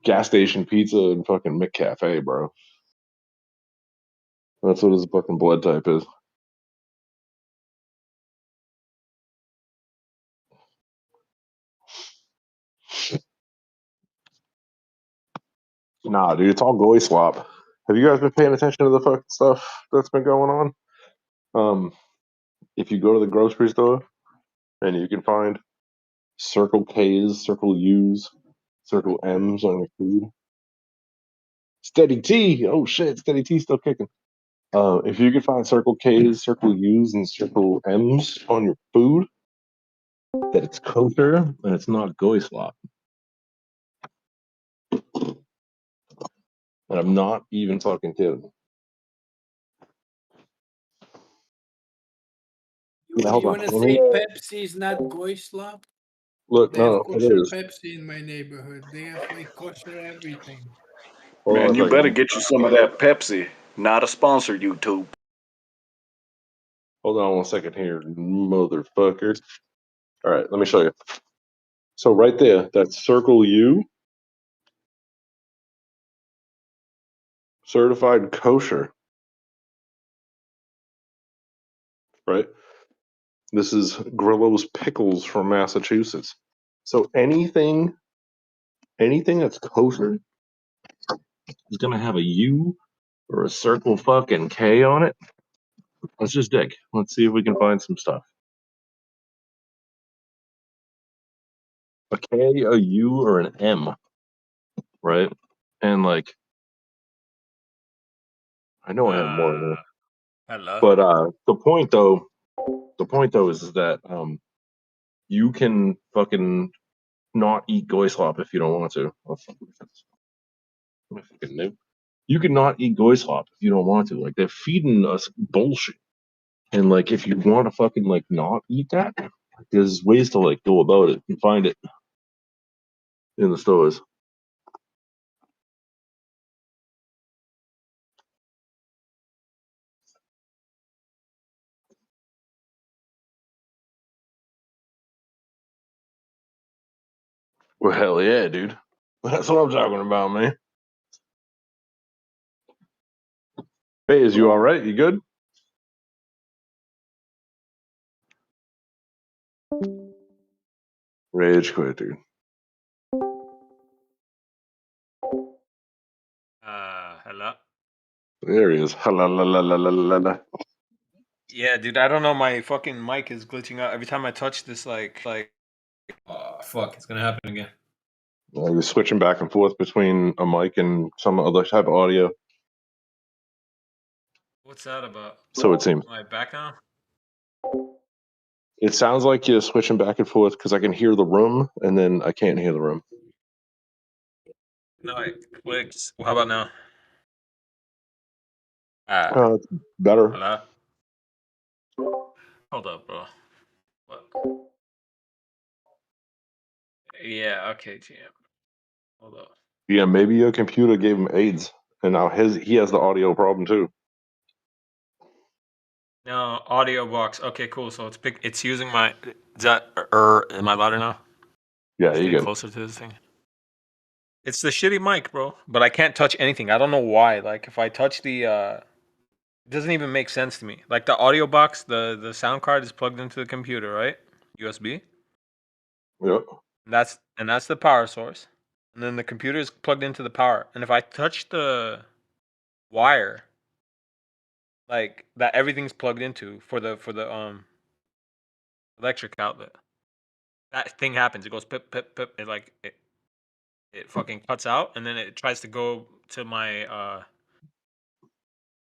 gas station pizza and fucking McCafe, bro. That's what his fucking blood type is. Nah, dude, it's all goy slop. Have you guys been paying attention to the fucking stuff that's been going on? If you go to the grocery store and you can find Circle K's, Circle U's, Circle M's on your food. Steady T, oh shit, Steady T still kicking. If you can find Circle K's, Circle U's, and Circle M's on your food, that it's kosher and it's not goy slop. And I'm not even fucking kidding. Yeah, hold You on. want to say Pepsi is not goy slop? Look, They have no, it kosher is. Pepsi in my neighborhood. They have like kosher everything. Hold on Man, a you second. better get you some of that Pepsi. Not a sponsor, YouTube. Hold on one second here, motherfucker. All right, let me show you. So right there, that's Circle U, certified kosher. Right? This is Grillo's Pickles from Massachusetts. So anything that's kosher is gonna have a U or a circle fucking K on it. Let's just dig. Let's see if we can find some stuff. A K, a U, or an M, right? And like, I know I have more in there, Hello. but the point though is that you can fucking not eat goy slop if you don't want to. Oh, fuck, I fucking knew. You can not eat goy slop if you don't want to. Like they're feeding us bullshit. And like if you want to fucking like not eat that, there's ways to like go about it and find it in the stores. Well, hell yeah, dude. That's what I'm talking about, man. Hey, is you all right? You good? Rage quit, dude. Hello. There he is. Halalalalalala. Yeah, dude, I don't know. My fucking mic is glitching out every time I touch this. Like, fuck, it's gonna happen again. You're switching back and forth between a mic and some other type of audio. What's that about? So it seems. Am I back now? It sounds like you're switching back and forth because I can hear the room and then I can't hear the room. No, it clicks. Well, how about now? It's better. Hello. Hold up, bro. What? Yeah. Okay, GM. Hold up. Yeah, maybe your computer gave him AIDS, and now he has the audio problem too. No, audio box. Okay, cool. So it's using my. Is that am I louder now? Yeah, It's you getting good. closer to this thing. It's the shitty mic, bro. But I can't touch anything. I don't know why. Like if I touch the It doesn't even make sense to me. Like the audio box, the sound card is plugged into the computer, right? USB. Yep. That's the power source. And then the computer is plugged into the power. And if I touch the wire, like that everything's plugged into for the electric outlet. That thing happens. It goes pip pip pip. It fucking cuts out, and then it tries to go to my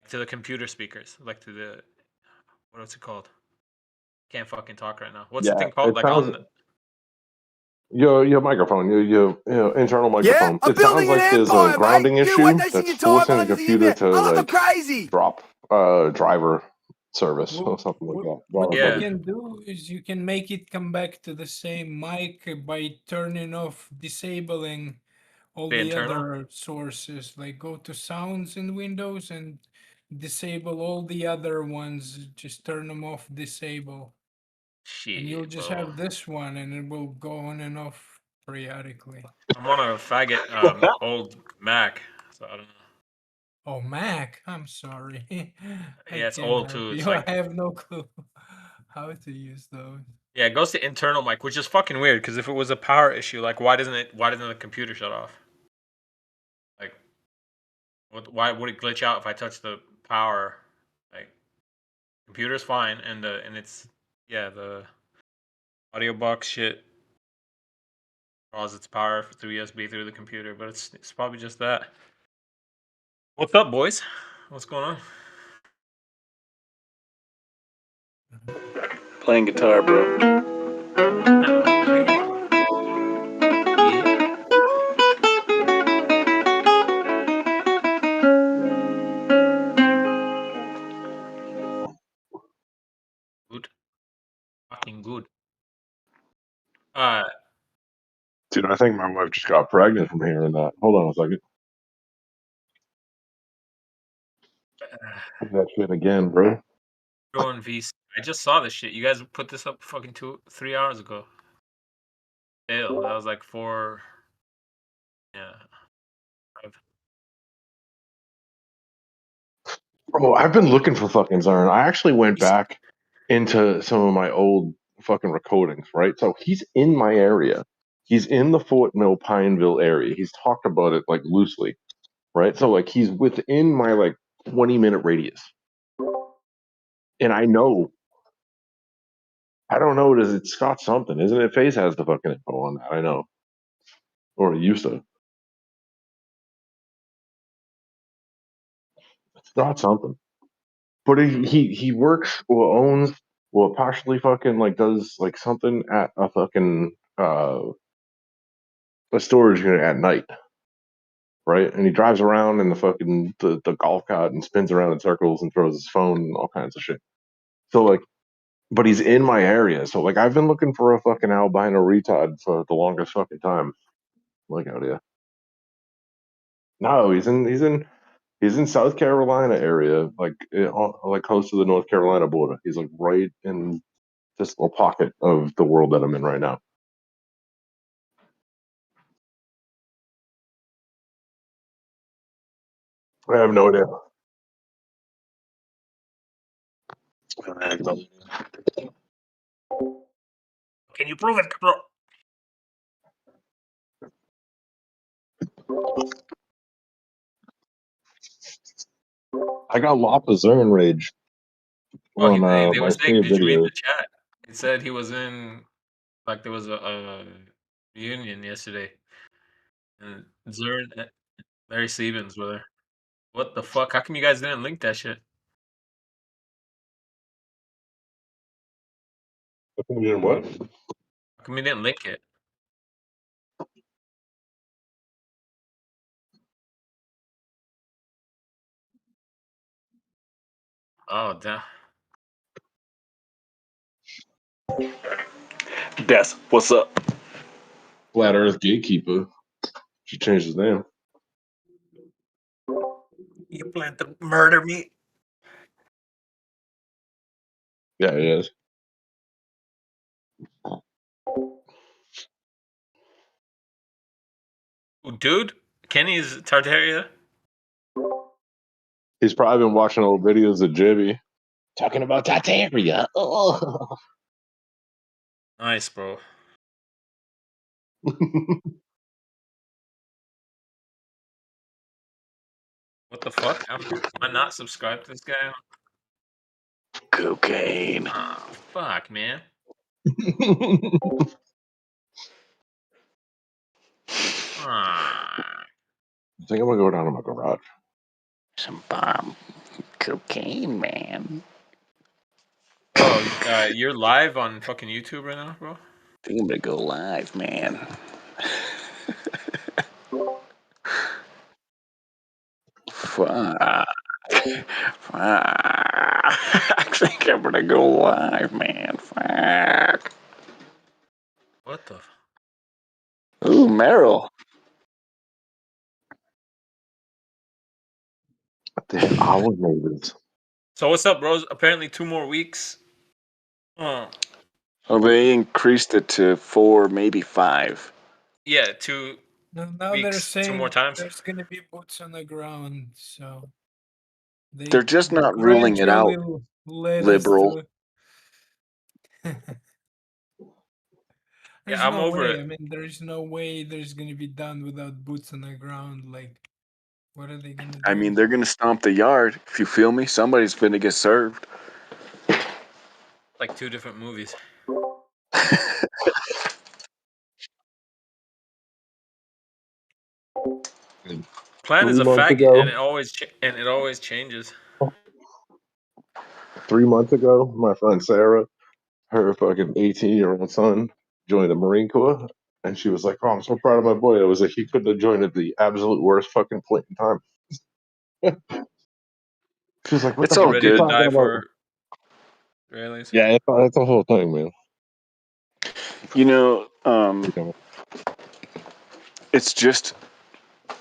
to the computer speakers, like to the what's it called? Can't fucking talk right now. What's the Yeah, thing called? it Like sounds on the, your microphone, your internal Yeah, microphone. I'm It sounds building an like there's a empire, mate. grounding You ain't issue wasting that's your time forcing while the I can see me. computer to I look like crazy. drop driver service or Well, something like that. what Driver you yeah, coverage. can do is you can make it come back to the same mic by turning off, disabling all the the internal. other sources. Like go to sounds in Windows and disable all the other ones. Just turn them off, disable. And you'll Shit, just bro. have this one and it will go on and off periodically. I'm on a faggot old Mac, so I don't know. Oh, Mac, I'm sorry. I Yeah, it's can't old help too. It's you. I like have no clue how to use those. yeah, it goes to internal mic, which is fucking weird. Because if it was a power issue, like why doesn't the computer shut off? Like, why would it glitch out if I touch the power? Like, computer's fine, and it's yeah the audio box shit draws its power through USB through the computer, but it's probably just that. What's up, boys? What's going on? Playing guitar, bro. Yeah. Good. Fucking good. Uh, Dude, I think my wife just got pregnant from hearing that. Hold on a second. That shit again, bro. Throwing VC. I just saw this shit. You guys put this up fucking 3 hours ago. Dale, that was like 4. Yeah. 5. Bro, I've been looking for fucking Zern. I actually went back into some of my old fucking recordings, right? So he's in my area. He's in the Fort Mill Pineville area. He's talked about it like loosely, right? So like he's within my like 20-minute radius. And I know, I don't know, does it Scott something, isn't it? FaZe has the fucking info on that, I know. Or it used to. Scott something. But he works or owns or partially fucking like does like something at a fucking a storage unit at night, right? And he drives around in the fucking the golf cart and spins around in circles and throws his phone and all kinds of shit. So like, but he's in my area. So like, I've been looking for a fucking albino retard for the longest fucking time. Look out here. No, he's in South Carolina area, like close to the North Carolina border. He's like right in this little pocket of the world that I'm in right now. I have no idea. Can you prove it, bro? I got Lapa Zern rage Oh, on they were my saying, saved did you read videos. the chat? It said he was in, like, there was a reunion yesterday. And Zern, Larry Siebens were there. What the fuck? How come you guys didn't link that shit? What? How come you didn't link it? Oh, damn. Des, what's up? Flat Earth Gatekeeper. She changed his name. You plan to murder me? Yeah, he is. Oh, dude, Kenny's Tartaria. He's probably been watching old videos of Jibby talking about Tartaria. Oh. Nice, bro. What the fuck? Am I not subscribed to this guy? Cocaine. Ah, fuck, man. Ah. I think I'm gonna go down to my garage. Some bomb cocaine, man. Bro, you're live on fucking YouTube right now, bro? I think I'm gonna go live, man. Fuck. Fuck. I think I'm gonna go live, man. Fuck. What the? Ooh, Meryl. The owl neighbors. So what's up, bros? Apparently 2 more weeks. Oh. Well, they increased it to 4, maybe 5. Yeah, 2 Now they're weeks, 2 more saying times. there's gonna be boots on the ground, so They're just not ruling it gradually out, led us liberal. to. There's Yeah, I'm no over way. it. I mean, there's no way there's gonna be done without boots on the ground. Like, what are they gonna do? I mean, they're gonna stomp the yard. If you feel me, somebody's gonna get served. Like 2 different movies. Plan is 3 a months faggot, ago, and it always changes. 3 months ago, my friend Sarah, her fucking 18-year-old son, joined the Marine Corps, and she was like, "Oh, I'm so proud of my boy." I was like, "He couldn't have joined at the absolute worst fucking point in time." She was like, "What It's the Get all fuck are you ready to good. talking die about?" for Israelis. Yeah, it's a whole thing, man. You know, it's just.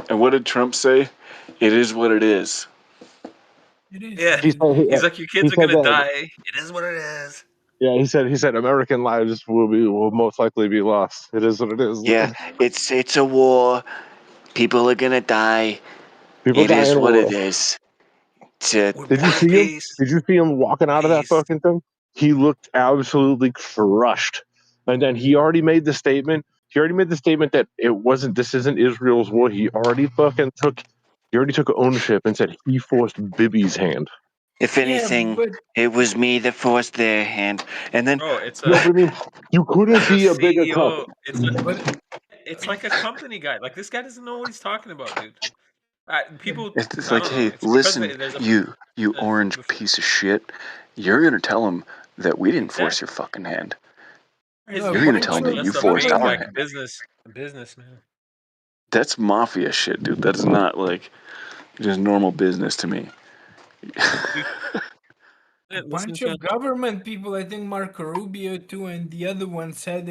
And what did Trump say? It is what it is. It is. Yeah, He he's like, your he kids are said gonna that. die. It is what it is. Yeah, he said American lives will most likely be lost. It is what it is. Yeah, it's a war. People are gonna die. People It die is in what it war. is. To We Did you want see him? peace. Did you see him walking out of that Peace. fucking thing? He looked absolutely crushed. And then he already made the statement. He already made the statement that it wasn't. This isn't Israel's war. He already took ownership and said he forced Bibi's hand. if Yeah, anything, but it was me that forced their hand. And then Bro, it's No, but I mean, you couldn't it's a be a bigger cuck. CEO. but It's like a company guy. Like, this guy doesn't know what he's talking about, dude. People, it's I like, don't know. hey, It's because listen, there's a you orange piece of shit. You're gonna tell them that we didn't force exact. your fucking hand. His a You're gonna vision tell bunch them also that of you messed up forced being our government. like hand. a businessman. That's mafia shit, dude. That's not like just normal business to me. A Listen bunch to of government people, I think Marco Rubio too, and the other one said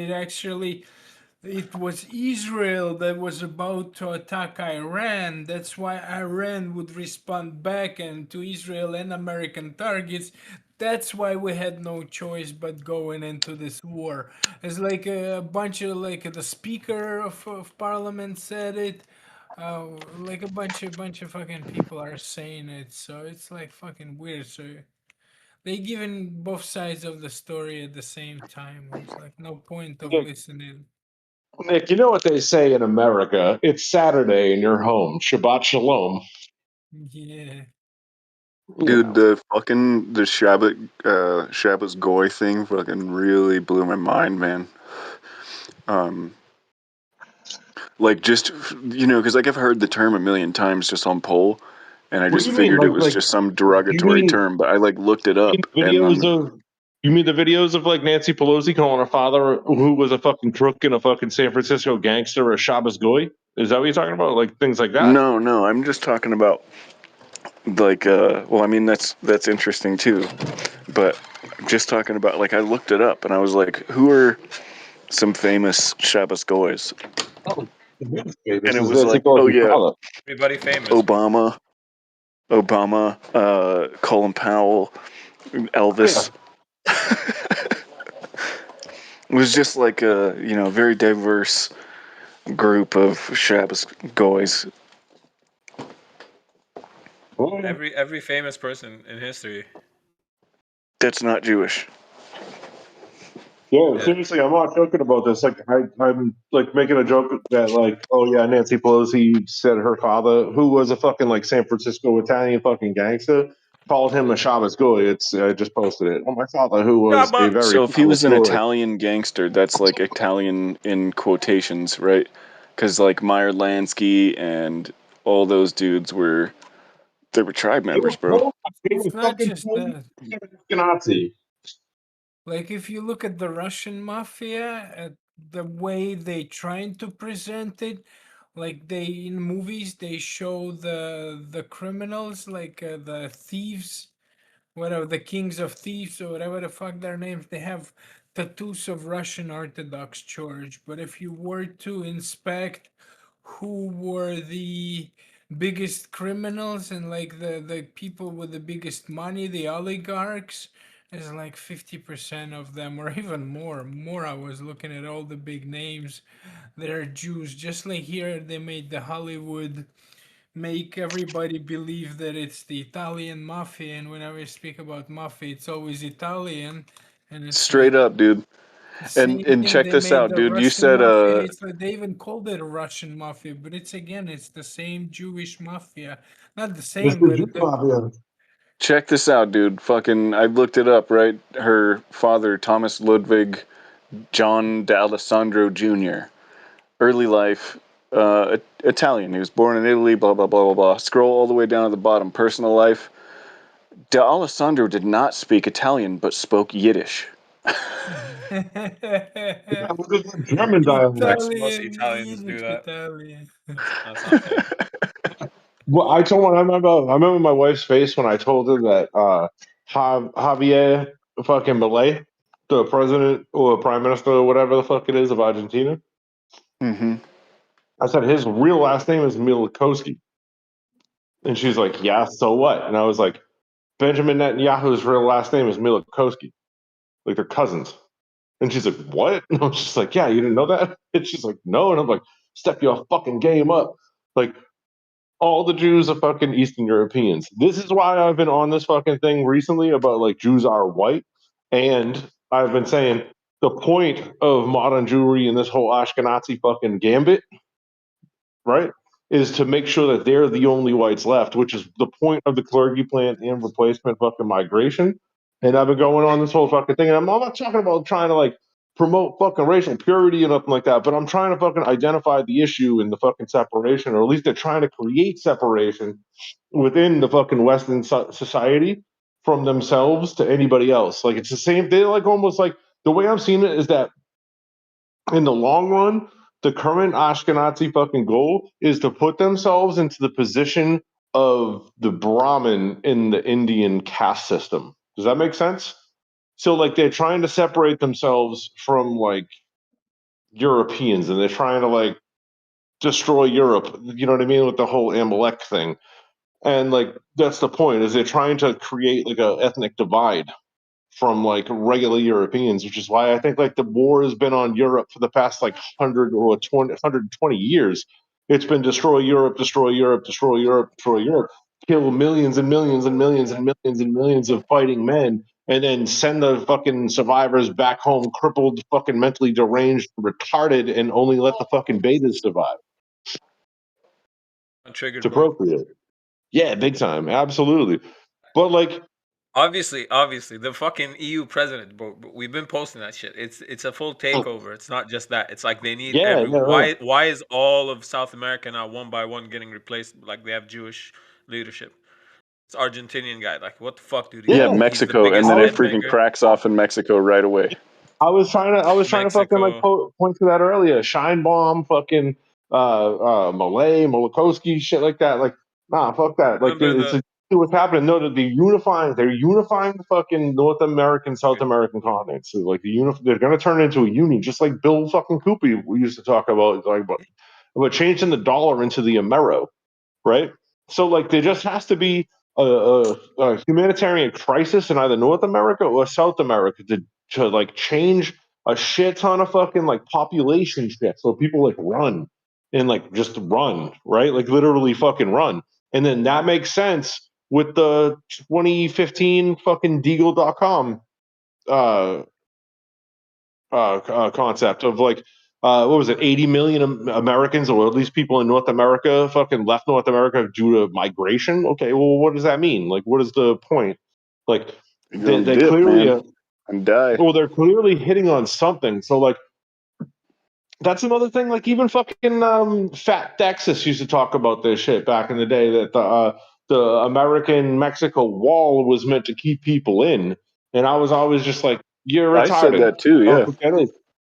it was Israel that was about to attack Iran. That's why Iran would respond back and to Israel and American targets. That's why we had no choice but going into this war. It's like a bunch of like the speaker of parliament said it. Like a bunch of fucking people are saying it, so it's like fucking weird. So they given both sides of the story at the same time. There's like no point of listening. Nick, you know what they say in America? It's Saturday and you're home. Shabbat shalom. Yeah. You Dude, know. the Shabbos Goy thing fucking really blew my mind, man. Like just because like I've heard the term a million times just on poll, and I What do just you mean? figured it was Like just some you derogatory mean term, but I like looked it up, and videos of you mean the videos of like Nancy Pelosi calling her father, who was a fucking crook and a fucking San Francisco gangster, a Shabbos goy? Is that what you're talking about? Like things like that? no, I'm just talking about like well, I mean that's interesting too, but I'm just talking about like I looked it up and I was like, who are some famous Shabbos Goys? Oh, And this it is was Nancy like, oh Pelosi's yeah, father. Everybody famous, bro. Obama, Colin Powell, Oh, yeah. Elvis. It was just like a very diverse group of Shabbos Goys. Every famous person in history. That's not Jewish. Yeah, Yeah. seriously, I'm not joking about this. Like, I'm like making a joke that, like, oh yeah, Nancy Pelosi said her father, who was a fucking like San Francisco Italian fucking gangster, called him a Shabbos goy. I just posted it. Oh, my father, who was a very So if he was an Shabbos goy. Italian gangster, that's like Italian in quotations, right? Because like Meyer Lansky and all those dudes were tribe members, bro. It's not just that. Nazi. Like, if you look at the Russian mafia, at the way they trying to present it, like they in movies they show the criminals, like the thieves, whatever, the kings of thieves or whatever the fuck their names, they have tattoos of Russian Orthodox Church. But if you were to inspect who were the biggest criminals and like the people with the biggest money, the oligarchs, is like 50% of them or even more. I was looking at all the big names that are Jews. Just like here they made the Hollywood make everybody believe that it's the Italian mafia, and whenever I speak about mafia it's always Italian, and it's Straight like up, dude. the same And thing check they this made out, the dude. You Russian said mafia. It's like they even called it a Russian mafia, but it's the same Jewish mafia. Not the It's same, the but Jew mafia. check this out, dude. Fucking I looked it up, right? Her father, Thomas Ludwig John D'Alessandro Jr. Early life, Italian. He was born in Italy, blah blah blah blah blah. Scroll all the way down to the bottom. Personal life. D'Alessandro did not speak Italian, but spoke Yiddish. Yeah, look at the German dialect. Most Italian, Italians do Yiddish, that. Italian. That's not fair. Well, I remember my wife's face when I told her that Javier fucking Milei, the president or prime minister or whatever the fuck it is of Argentina. Mm-hmm. I said his real last name is Milikowski, and she's like, "Yeah, so what?" And I was like, "Benjamin Netanyahu's real last name is Milikowski, like they're cousins." And she's like, "What?" And I was just like, "Yeah, you didn't know that?" And she's like, "No." And I'm like, "Step your fucking game up!" Like, all the Jews are fucking Eastern Europeans. This is why I've been on this fucking thing recently about like Jews are white. And I've been saying the point of modern Jewry and this whole Ashkenazi fucking gambit, right, is to make sure that they're the only whites left, which is the point of the clergy plan and replacement fucking migration. And I've been going on this whole fucking thing. And I'm not talking about trying to like promote fucking racial purity and nothing like that, but I'm trying to fucking identify the issue in the fucking separation, or at least they're trying to create separation within the fucking Western society from themselves to anybody else. Like it's the same. They're like almost like the way I'm seeing it is that in the long run, the current Ashkenazi fucking goal is to put themselves into the position of the Brahmin in the Indian caste system. Does that make sense? So like they're trying to separate themselves from like Europeans, and they're trying to like destroy Europe. You know what I mean, with the whole Amalek thing. And like that's the point, is they're trying to create like a ethnic divide from like regular Europeans, which is why I think like the war has been on Europe for the past like 120 years. It's been destroy Europe, destroy Europe, destroy Europe, destroy Europe, kill millions and millions and millions and millions and millions of fighting men, and then send the fucking survivors back home crippled, fucking mentally deranged, retarded, and only let the fucking betas survive A triggered to point. procreate. Yeah, big time, absolutely. But like, Obviously, the fucking EU president, bro. We've been posting that shit. It's a full takeover. It's not just that. It's like they need yeah, every. yeah, yeah. Why is all of South America now one by one getting replaced? Like they have Jewish leadership. It's Argentinian guy. Like what the fuck, dude? Yeah, He's the Mexico, and biggest then it head freaking banger. cracks off in Mexico right away. I was trying to fucking like Mexico. point to that earlier. Scheinbaum, fucking Malay, Molokowski, shit like that. Like, nah, fuck that. Like, Remember it's the what's happening. No, they're unifying. They're unifying the fucking North American, South American continents. So, like, they're gonna turn it into a union, just like Bill fucking Coopy we used to talk about, like, about changing the dollar into the Amero, right? So like there just has to be a humanitarian crisis in either North America or South America to like change a shit ton of fucking like population shit. So people like run and like just run, right? Like literally fucking run. And then that makes sense with the 2015 fucking Deagle.com concept of like, what was it, 80 million Americans, or at least people in North America, fucking left North America due to migration. Okay, well, what does that mean? Like, what is the point? Like, they dip, clearly, man, and die. well, they're clearly hitting on something. So, like, that's another thing. Like, even fucking Fat Texas used to talk about this shit back in the day, that the American Mexico wall was meant to keep people in, and I was always just like, you're retarded. I said that too, yeah.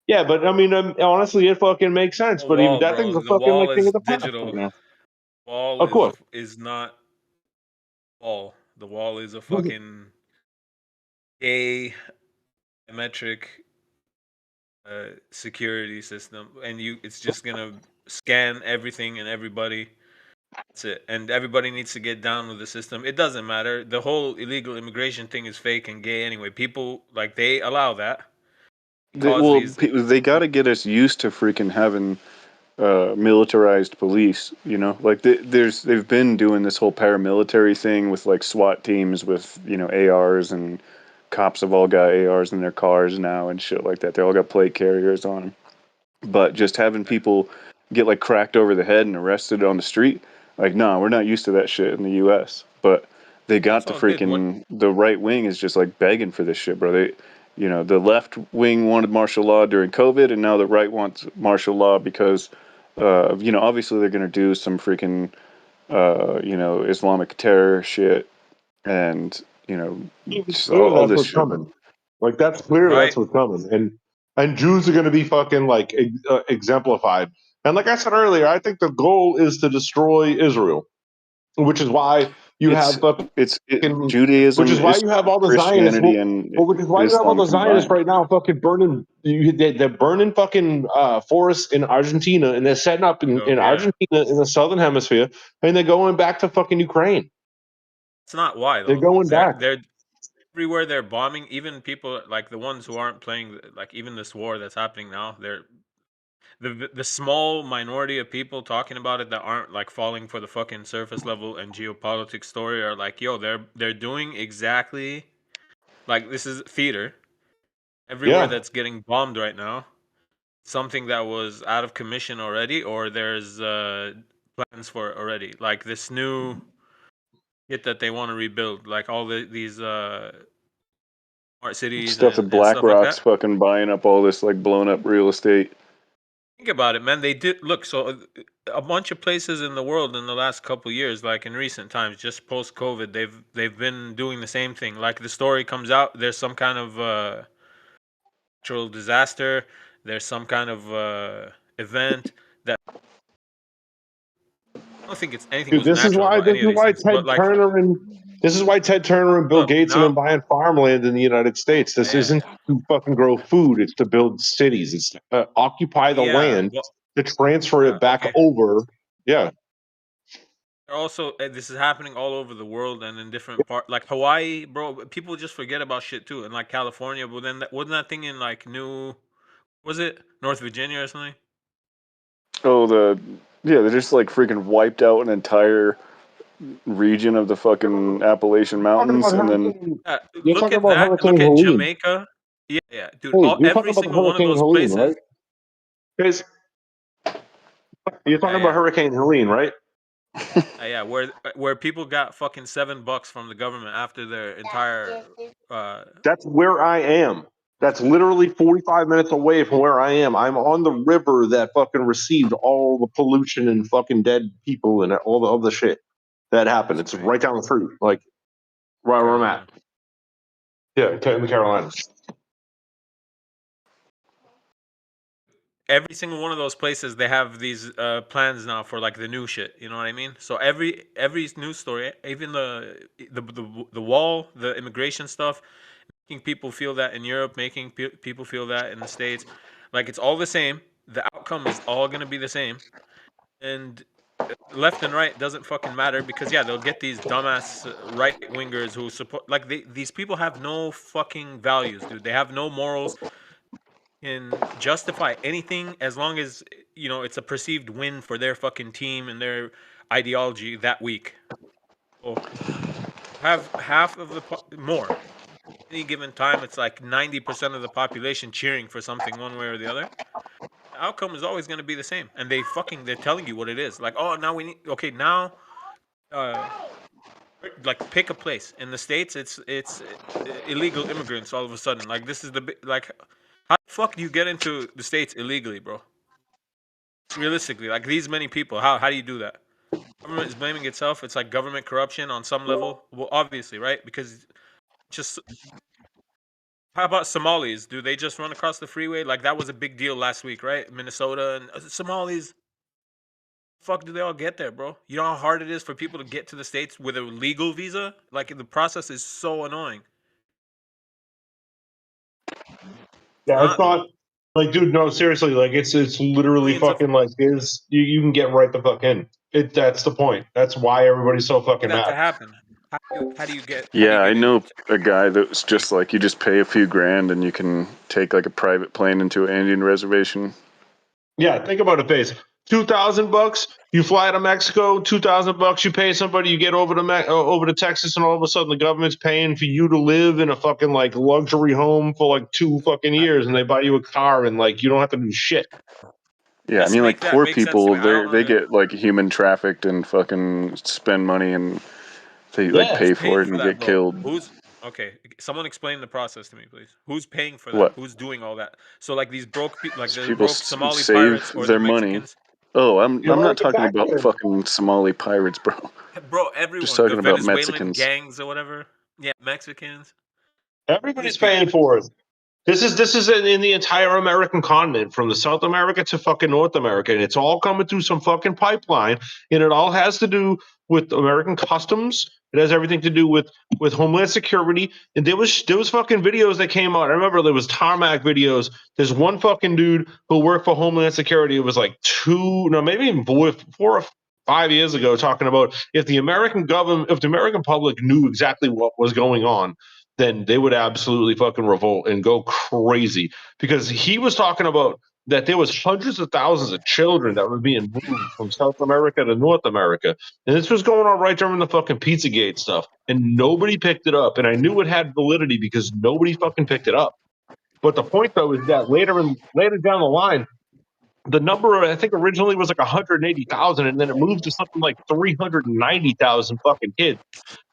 Yeah, but I mean, honestly, it fucking makes sense. The But even wall, that bro. thing's a The fucking wall like thing is of the past digital. right now. Wall Of course. is not wall. The wall is a fucking gay metric security system, and it's just gonna scan everything and everybody. That's it. And everybody needs to get down with the system. It doesn't matter. The whole illegal immigration thing is fake and gay anyway. People, like, they allow that. They got to get us used to freaking having militarized police. You know, like they've been doing this whole paramilitary thing with like SWAT teams with, you know, ARs, and cops have all got ARs in their cars now and shit like that. They all got plate carriers on them. But just having people get like cracked over the head and arrested on the street, like, no, we're not used to that shit in the U.S. But they got the freaking, the right wing is just like begging for this shit, bro. They, you know, the left wing wanted martial law during COVID, and now the right wants martial law because, you know, obviously they're gonna do some freaking, you know, Islamic terror shit, and you know, just all this what's shit. coming. Like, that's clear. Right. That's what's coming. And Jews are going to be fucking like exemplified. And like I said earlier, I think the goal is to destroy Israel, which is why you have Judaism, which is why you have all the Zionists. Christianity, and Which is why you have all Islam the Zionists combined. right now fucking burning. They're burning fucking forests in Argentina, and they're setting up in Argentina in the southern hemisphere, and they're going back to fucking Ukraine. It's not why though. They're going back. They're everywhere. They're bombing. Even people like the ones who aren't playing, like even this war that's happening now. They're the small minority of people talking about it that aren't like falling for the fucking surface level and geopolitics story are like, yo, they're doing exactly like this is theater. Everywhere that's getting bombed right now, something that was out of commission already, or there's plans for it already. Like this new hit that they want to rebuild, like all these smart cities Stuff that and stuff like BlackRock's that. fucking buying up all this like blown up real estate. Think about it, man. They did look so a bunch of places in the world in the last couple of years, like in recent times, just post COVID, they've been doing the same thing. Like the story comes out, there's some kind of natural disaster, there's some kind of event that I don't think it's anything was natural about any of these things. But like, This is why Ted Turner and Bill Gates have been buying farmland in the United States. This isn't to fucking grow food; it's to build cities. It's to occupy the land, to transfer it back over. Yeah. Also, this is happening all over the world and in different parts, like Hawaii, bro. People just forget about shit too, and like California. But then wasn't that thing in like was it North Virginia or something? Oh, they just like freaking wiped out an entire region of the fucking Appalachian Mountains, and then Look at that. Look at Jamaica. Yeah, dude. Hey, you're Every talking about single one of Hurricane those Helene, places. right? Guys, you're talking about Hurricane Helene, right? Yeah, where people got fucking $7 from the government after their entire. That's where I am. That's literally 45 minutes away from where I am. I'm on the river that fucking received all the pollution and fucking dead people and all the other shit that happened. It's right down the street, like right where I'm at. Yeah, in the Carolinas. Every single one of those places, they have these plans now for like the new shit. You know what I mean? So every news story, even the wall, the immigration stuff, making people feel that in Europe, making people feel that in the States, like it's all the same. The outcome is all gonna be the same, and left and right doesn't fucking matter because they'll get these dumbass right wingers who support. Like these people have no fucking values, dude. They have no morals. can justify anything as long as it's a perceived win for their fucking team and their ideology that week. So have half of the more any given time, it's like 90% of the population cheering for something one way or the other. The outcome is always going to be the same, and they're telling you what it is. Like, oh, now we need now, uh, like pick a place in the States. It's illegal immigrants all of a sudden. Like this is like, how the fuck do you get into the States illegally, bro? Realistically, like these many people, how do you do that? Government is blaming itself. It's like government corruption on some level. Well, obviously, right? Because just how about Somalis? Do they just run across the freeway? Like that was a big deal last week, right? Minnesota and Somalis. Fuck, do they all get there, bro? You know how hard it is for people to get to the States with a legal visa? Like the process is so annoying. Yeah, it's Not though. not like, dude. No, seriously, like it's literally Millions of fucking like you can get right the fuck in. That's the point. That's why everybody's so for fucking that to mad. happen. How do you Yeah, I get in? know a guy that was just like you just pay a few grand and you can take like a private plane into an Indian reservation. Yeah, think about it, Pace. $2,000, you fly to Mexico. $2,000, you pay somebody. You get over to over to Texas, and all of a sudden the government's paying for you to live in a fucking like luxury home for like 2 fucking years, and they buy you a car, and like you don't have to do shit. Yeah, I Just mean like make that poor make sense to people me. I don't they under get like human trafficked and fucking spend money and they like Yeah, Who's pay for paying it for and that, get bro? killed. Who's okay? Someone explain the process to me, please. Who's paying for that? What? Who's doing all that? So like these broke people, like the People broke Somali save pirates or the their money. Mexicans. Oh, the I'm not American talking about taxpayer. fucking Somali pirates, bro. Bro, Just everyone, the talking about Venezuelan Mexicans. gangs or whatever. Yeah, Mexicans. These Everybody's people. paying for it. This is in the entire American continent, from the South America to fucking North America, and it's all coming through some fucking pipeline, and it all has to do with American customs. It has everything to do with Homeland Security. And there was fucking videos that came out. I remember there was tarmac videos. There's one fucking dude who worked for Homeland Security. It was like maybe even 4 or 5 years ago, talking about if the American government, if the American public knew exactly what was going on, then they would absolutely fucking revolt and go crazy, because he was talking about that there was hundreds of thousands of children that were being moved from South America to North America. And this was going on right during the fucking Pizzagate stuff. And nobody picked it up. And I knew it had validity because nobody fucking picked it up. But the point though is that later down the line, the number I think originally was like 180,000, and then it moved to something like 390,000 fucking kids.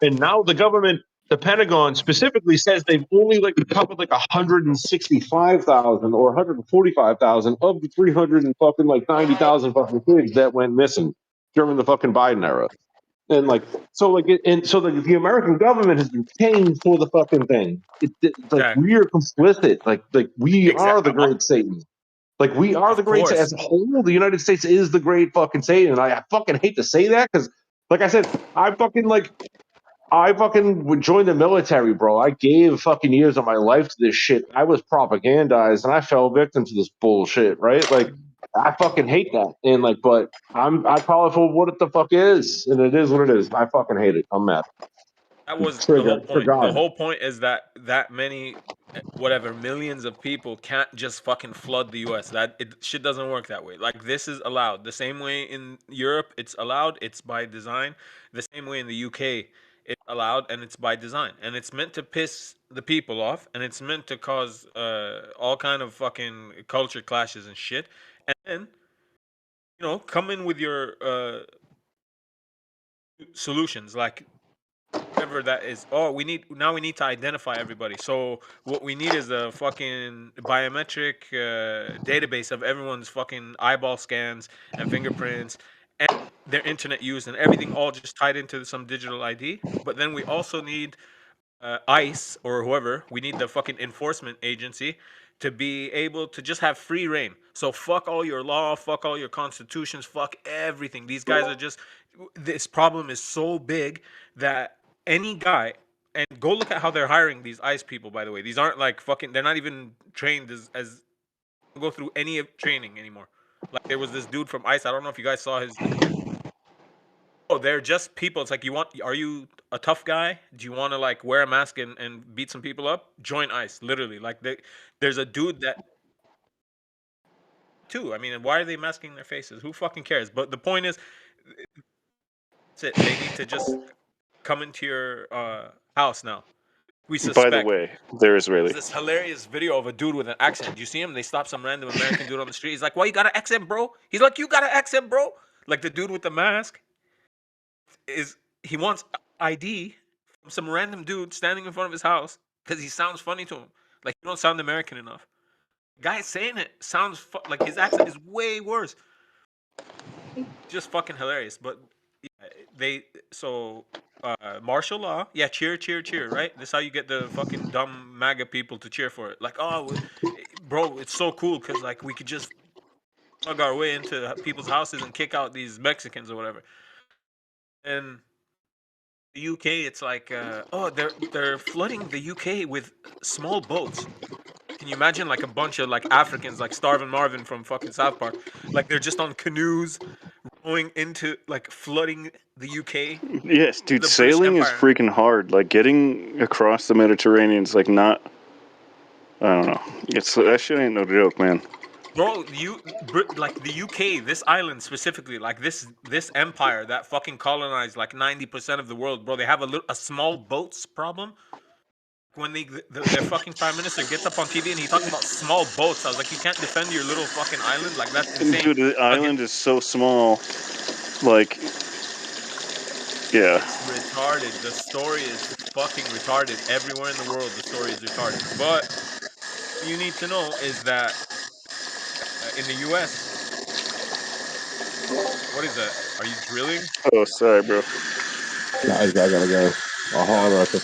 And now the Pentagon specifically says they've only like recovered like 165,000 or 145,000 of the 300 and fucking like 90,000 fucking kids that went missing during the fucking Biden era. And like the American government has been paying for the fucking thing. It's like Exactly. we are complicit. Like we are the Exactly. great Satan. Like we are the Of great course. as a whole. The United States is the great fucking Satan, and I fucking hate to say that because, like I said, I fucking would join the military, bro. I gave fucking years of my life to this shit. I was propagandized, and I fell victim to this bullshit, right? Like I fucking hate that, and like, but I call it for what it the fuck is, and it is what it is. I fucking hate it. I'm mad. That was the Trigger whole point. The God. whole point is that many, whatever, millions of people can't just fucking flood the U.S. Shit doesn't work that way. Like this is allowed. The same way in Europe, it's allowed. It's by design. The same way in the UK, it's allowed and it's by design. And it's meant to piss the people off, and it's meant to cause all kind of fucking culture clashes and shit. And then come in with your solutions, like whatever that is. Oh, we need to identify everybody. So what we need is a fucking biometric database of everyone's fucking eyeball scans and fingerprints and their internet use and everything, all just tied into some digital ID. But then we also need ICE or whoever. We need the fucking enforcement agency to be able to just have free reign. So fuck all your law, fuck all your constitutions, fuck everything. These guys are just. This problem is so big that any guy, and go look at how they're hiring these ICE people. By the way, these aren't like fucking. They're not even trained as go through any of training anymore. Like there was this dude from ICE. I don't know if you guys saw his. Oh, they're just people. It's like are you a tough guy? Do you want to like wear a mask and beat some people up? Join ICE, literally. Like there's a dude that too. I mean, why are they masking their faces? Who fucking cares? But the point is, that's it. They need to just come into your house now. We By the suspect. way, they're Israeli. There's this hilarious video of a dude with an accent. Do you see him? They stop some random American dude on the street. He's like, "Why you got an accent, bro?" He's like, "You got an accent, bro?" Like the dude with the mask he wants ID from some random dude standing in front of his house because he sounds funny to him. Like, you don't sound American enough. The guy saying it sounds like his accent is way worse. Just fucking hilarious. But yeah, martial law. Yeah, cheer, cheer, cheer, right? This is how you get the fucking dumb MAGA people to cheer for it. Like, oh, bro, it's so cool because, like, we could just plug our way into people's houses and kick out these Mexicans or whatever. And the UK, it's like, oh, they're flooding the UK with small boats. Can you imagine, like, a bunch of, like, Africans, like Starvin' Marvin from fucking South Park, like, they're just on canoes going into, like, flooding the UK? Yes, dude, The British sailing is Empire. freaking hard. Like, getting across the Mediterranean is, like, not... I don't know. That shit ain't no joke, man. Bro, like the UK, this island specifically, like this empire that fucking colonized like 90% of the world, bro. They have a small boats problem. When their fucking prime minister gets up on TV and he's talking about small boats, I was like, you can't defend your little fucking island? Like, that's insane. Dude, the island is so small. Like, yeah. It's retarded. The story is fucking retarded. Everywhere in the world, the story is retarded. But what you need to know is that in the US, what is that? Are you drilling? Oh, sorry, bro. Guys, I gotta go. I'll holler at you.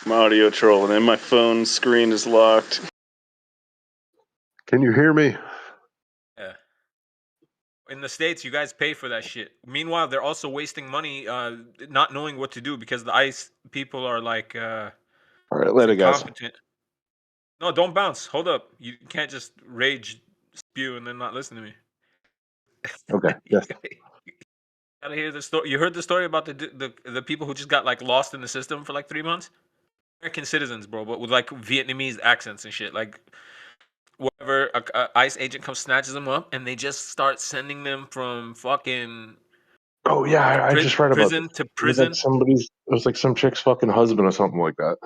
I'm audio trolling, and my phone screen is locked. Can you hear me? Yeah. In the States, you guys pay for that shit. Meanwhile, they're also wasting money not knowing what to do because the ICE people are like All right, later, guys. incompetent. No, don't bounce. Hold up. You can't just rage spew and then not listen to me. Okay, yes. Gotta hear the story. You heard the story about the people who just got like lost in the system for like 3 months? American citizens, bro, but with like Vietnamese accents and shit. Like, whatever, a ICE agent comes, snatches them up, and they just start sending them from fucking Oh yeah, I just read about prison this. to It was like prison. it was like some chick's fucking husband or something like that.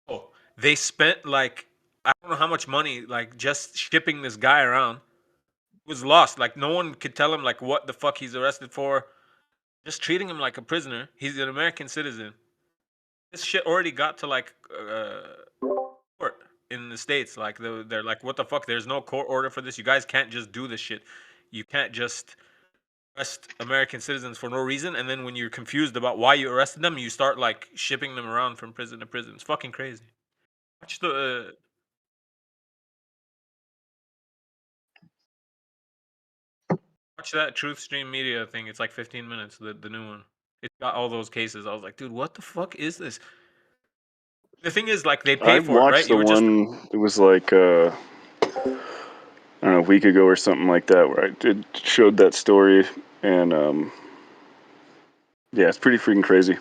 Oh, they spent like, I don't know how much money, like, just shipping this guy around. He was lost. Like, no one could tell him like what the fuck he's arrested for. Just treating him like a prisoner. He's an American citizen. This shit already got to like court in the States. Like, they're like, what the fuck? There's no court order for this. You guys can't just do this shit. You can't just arrest American citizens for no reason, and then when you're confused about why you arrested them, you start like shipping them around from prison to prison. It's fucking crazy. Watch watch that Truth Stream Media thing. It's like 15 minutes. The new one. It's got all those cases. I was like, dude, what the fuck is this? The thing is, like, they pay I for it, right? watched the one, it was like, I don't know, a week ago or something like that, where I showed that story, and, yeah, it's pretty freaking crazy.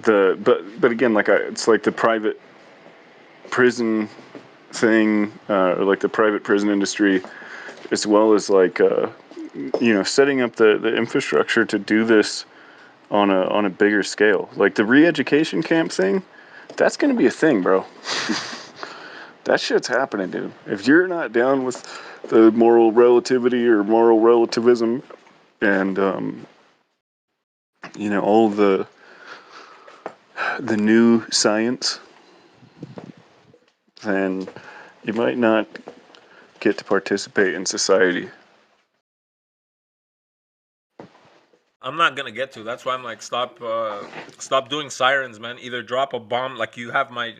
But again, like, it's like the private prison thing, or like the private prison industry, as well as like, setting up the infrastructure to do this on a bigger scale. Like the re-education camp thing, that's gonna be a thing, bro. That shit's happening, dude. If you're not down with the moral relativity or moral relativism and all the new science, then you might not get to participate in society. I'm not gonna get to. That's why I'm like, stop doing sirens, man. Either drop a bomb. Like, you have my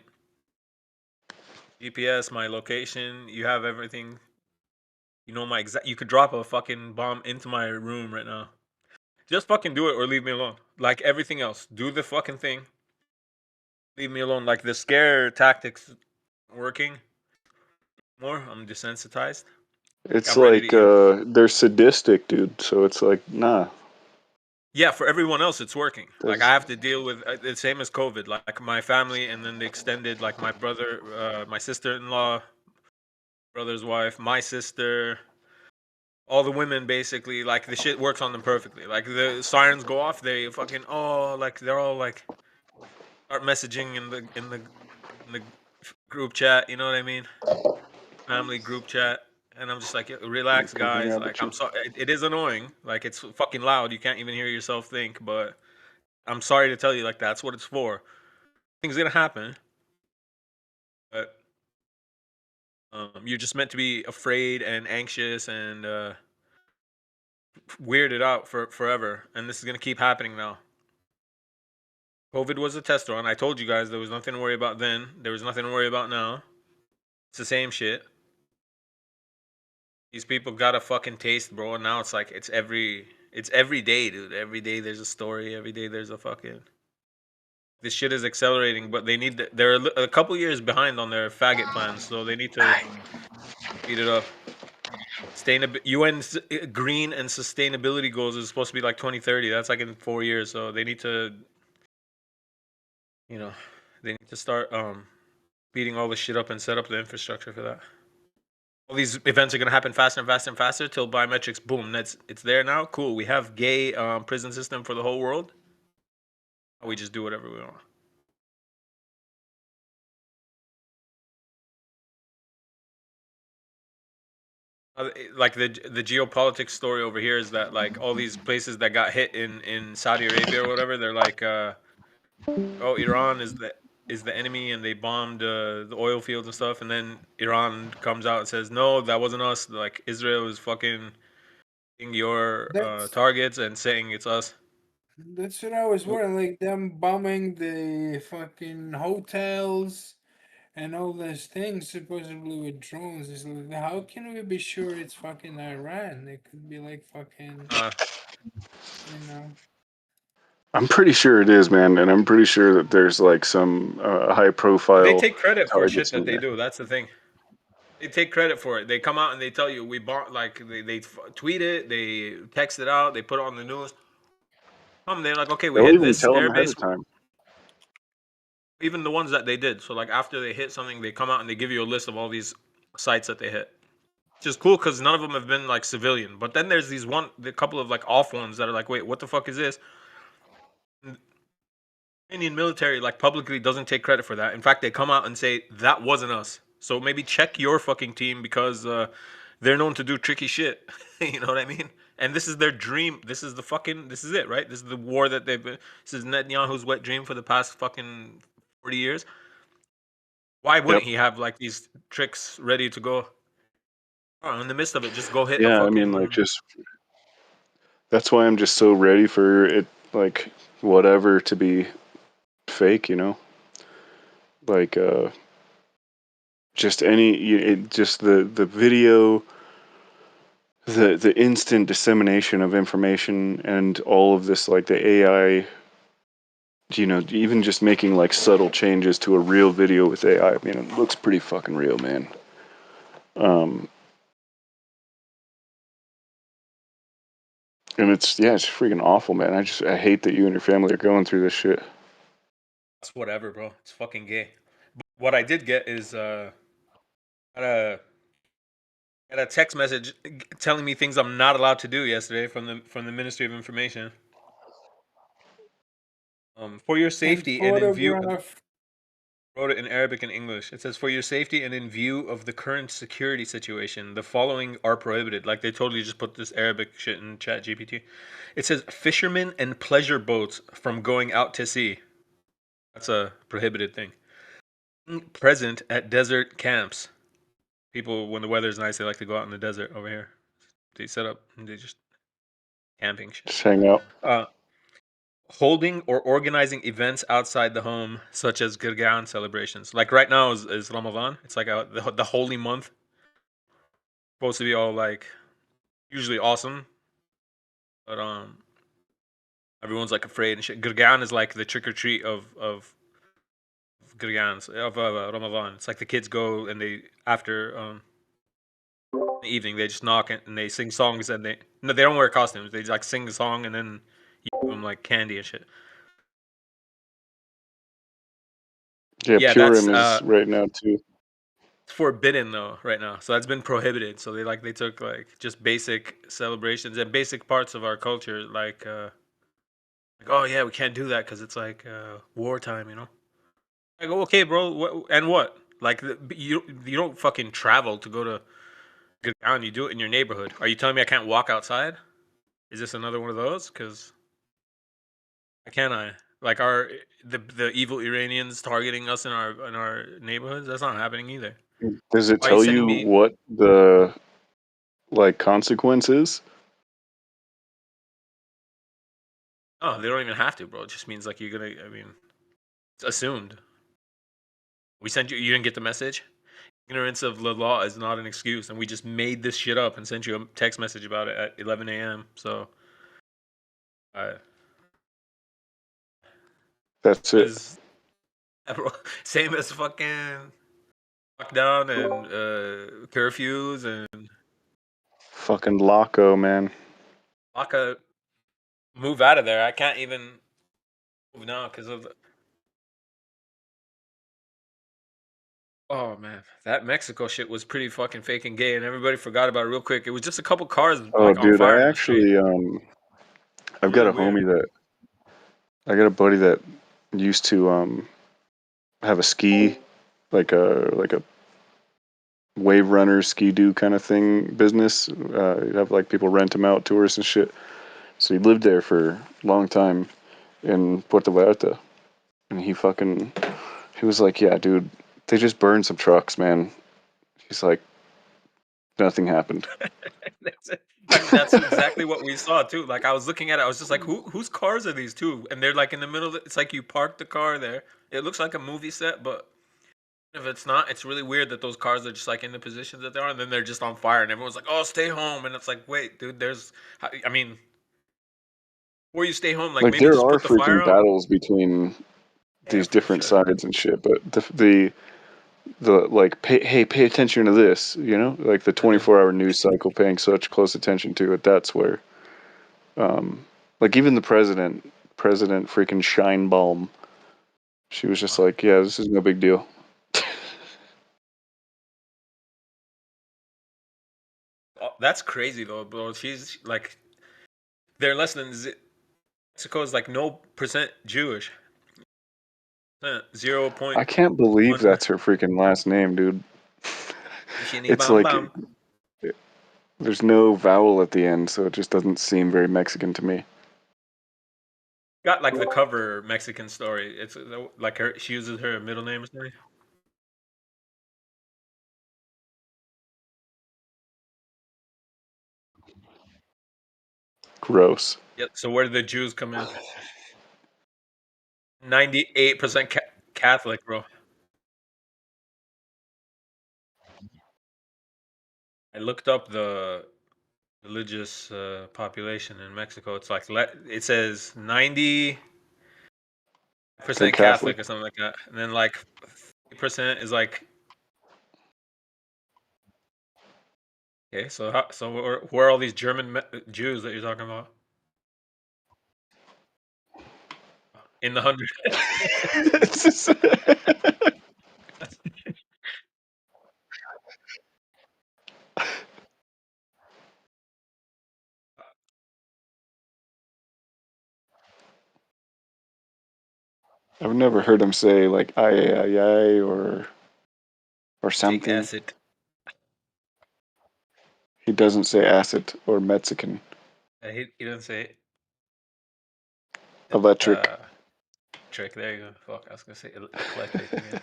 GPS, my location. You have everything. You know my exact. You could drop a fucking bomb into my room right now. Just fucking do it or leave me alone. Like everything else, do the fucking thing. Leave me alone. Like, the scare tactics working more. I'm desensitized. It's I'm ready like to they're sadistic, dude. So it's like, nah. Yeah, for everyone else, it's working. Like, I have to deal with the same as COVID. Like, my family, and then the extended, like my brother, my sister-in-law, brother's wife, my sister, all the women basically like the shit works on them perfectly. Like the sirens go off, they fucking like they're all like start messaging in the group chat. You know what I mean? Family group chat. And I'm just like, relax, You can hang guys. out Like, with I'm you. sorry. It is annoying. Like, it's fucking loud. You can't even hear yourself think. But I'm sorry to tell you, like, that's what it's for. Things gonna happen, but you're just meant to be afraid and anxious and weirded out for forever. And this is gonna keep happening now. COVID was a test run. I told you guys there was nothing to worry about then. There was nothing to worry about now. It's the same shit. These people got a fucking taste, bro. And now it's like it's every day, dude. Every day there's a story. Every day there's a fucking. This shit is accelerating, but they need. They're a couple years behind on their faggot plans, so they need to speed it up. UN green and sustainability goals is supposed to be like 2030. That's like in 4 years, so they need to. You know, they need to start speeding all this shit up and set up the infrastructure for that. All these events are gonna happen faster and faster and faster till biometrics, boom, it's there now. Cool. We have gay prison system for the whole world. We just do whatever we want. Like the geopolitics story over here is that like all these places that got hit in Saudi Arabia or whatever, they're like, oh, Iran is the enemy, and they bombed the oil fields and stuff, and then Iran comes out and says, no, that wasn't us. Like Israel is fucking your That's targets and saying it's us. that's what I was wondering. Like them bombing the fucking hotels and all those things supposedly with drones. Is like, how can we be sure it's fucking Iran? It could be like fucking, you know. I'm pretty sure it is, man, and I'm pretty sure that there's like some high They profile take credit for shit targets that in they there. do. That's the thing. They take credit for it. They come out and they tell you we bought, like they tweet it, they text it out, they put it on the news. They're like, okay, we They'll hit even this tell them ahead airbase. of time. Even the ones that they did. So like after they hit something, they come out and they give you a list of all these sites that they hit. Which is cool because none of them have been like civilian. But then there's the couple of like off ones that are like, wait, what the fuck is this? Indian military like publicly doesn't take credit for that. In fact, they come out and say that wasn't us. So maybe check your fucking team because they're known to do tricky shit. You know what I mean? And this is their dream. This is it, right? This is the war that they've been. This is Netanyahu's wet dream for the past fucking 40 years. Why Yep. wouldn't he have like these tricks ready to go? Oh, in the midst of it, just go hit a Yeah, I fucking. mean, like, just that's why I'm just so ready for it, like, whatever to be fake, you know? Like, just just the video, the instant dissemination of information, and all of this, like, the AI, you know, even just making, like, subtle changes to a real video with AI. I mean, it looks pretty fucking real, man. And it's freaking awful, man. I hate that you and your family are going through this shit. That's whatever, bro. It's fucking gay. But what I did get is got a got a text message telling me things I'm not allowed to do yesterday from the Ministry of Information. For your And safety and in view. photograph. Wrote it in Arabic and English. It says, for your safety and in view of the current security situation, the following are prohibited. Like they totally just put this Arabic shit in Chat GPT. It says fishermen and pleasure boats from going out to sea. That's a prohibited thing. Present at desert camps. People, when the weather's nice, they like to go out in the desert over here. They set up and they just camping shit. Just hang out. Holding or organizing events outside the home, such as Gurgan celebrations. Like right now is Ramadan. It's like the holy month. Supposed to be all like usually awesome, but everyone's like afraid and shit. Gurgan is like the trick or treat of Gurgans of Ramadan. It's like the kids go and they after the evening they just knock and they sing songs and they don't wear costumes. They just like sing the song and then you give them like candy and shit. Yeah, Yeah, that's Purim is right now too. It's forbidden though right now, so that's been prohibited. So they took like just basic celebrations and basic parts of our culture, like oh yeah, we can't do that because it's like wartime, you know. I go, okay, bro, what? Like you don't fucking travel to go to good town. You do it in your neighborhood. Are you telling me I can't walk outside? Is this another one of those? Because can I? Like, are the evil Iranians targeting us in our neighborhoods? That's not happening either. Does it Why are you tell sending you me? what the like consequence is? Oh, they don't even have to, bro. It just means like you're gonna. I mean, it's assumed. We sent you. You didn't get the message. Ignorance of the law is not an excuse, and we just made this shit up and sent you a text message about it at 11 a.m. So, That's it. is same as fucking lockdown and curfews and Fucking loco, man. Laka move out of there. I can't even move now because of the. Oh man, that Mexico shit was pretty fucking fake and gay, and everybody forgot about it real quick. It was just a couple cars Oh, like on dude, fire I in the street. actually I've got Really a weird. homie that I got a buddy that used to have a ski like a wave runner ski do kind of thing business. He'd have like people rent him out, tourists and shit. So he lived there for a long time in Puerto Vallarta, and he was like, yeah, dude, they just burned some trucks, man. He's like, nothing happened. That's exactly what we saw too. Like I was looking at it, I was just like, whose cars are these two? And they're like in the middle of it. It's like you parked the car there. It looks like a movie set, but if it's not, it's really weird that those cars are just like in the positions that they are, and then they're just on fire, and everyone's like, "Oh, stay home," and it's like, "Wait, dude, I mean, before you stay home, like Like maybe there just are put the fire freaking out." battles between Yeah, these for different sure. sides and shit, but the like pay attention to this, you know, like the And then 24-hour news cycle, paying such close attention to it. That's where like even the president freaking Shinebaum, she was just like, yeah, this is no big deal. that's crazy though, bro. She's like, they're less than Mexico is like no percent Jewish, 0.1. I can't believe that's her freaking last name, dude. Shini It's bam like bam. there's no vowel at the end, so it just doesn't seem very Mexican to me. Got like the cover Mexican story. It's like her. She uses her middle name or something. Gross. Yep. So where did the Jews come in? 98% Catholic, bro. I looked up the religious population in Mexico. It's like it says 90% They're Catholic. Catholic or something like that, and then like 30% is like. Okay, so where are all these German Jews that you're talking about? In the 100. It's just- I've never heard him say like ay or Take something. acid. He doesn't say acid or Mexican. He didn't say Electric. trick. There you go. Fuck, I was gonna say eclectic. Yeah.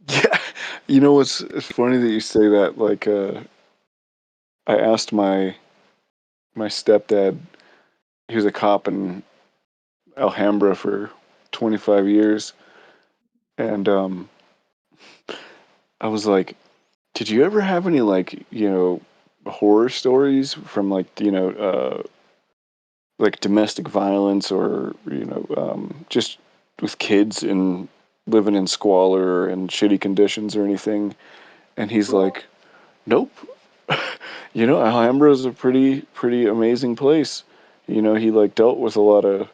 Yeah. You know what's it's funny that you say that, like I asked my stepdad, he was a cop in Alhambra for 25 years, and I was like, did you ever have any like, you know, horror stories from like, you know, like domestic violence or, you know, just with kids and living in squalor and shitty conditions or anything? And he's like, nope. You know, Alhambra is a pretty amazing place. You know, he like dealt with a lot of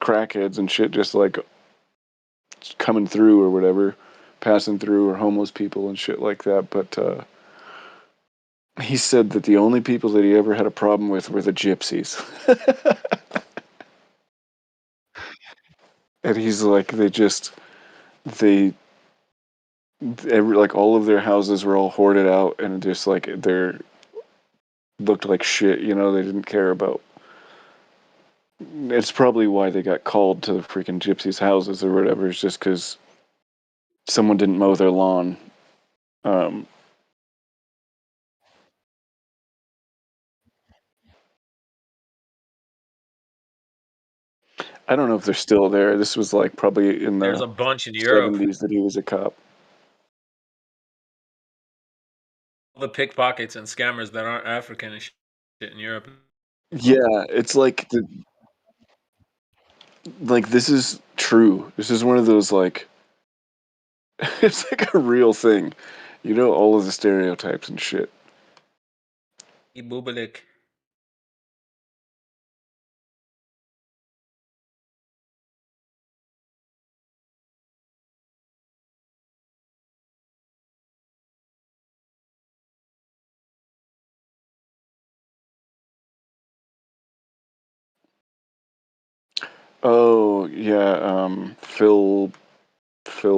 crackheads and shit, just like coming through or whatever, passing through, or homeless people and shit like that. But he said that the only people that he ever had a problem with were the gypsies. And he's like, they like all of their houses were all hoarded out, and just like they're looked like shit. You know, they didn't care about. It's probably why they got called to the freaking gypsies' houses or whatever. It's just because someone didn't mow their lawn. Um, I don't know if they're still there. This was like probably in There's the a bunch in Europe. 70s that he was a cop. All the pickpockets and scammers that aren't African and shit in Europe. Yeah, it's like this is true. This is one of those like it's like a real thing. You know, all of the stereotypes and shit. Bubalik. Oh yeah, Phil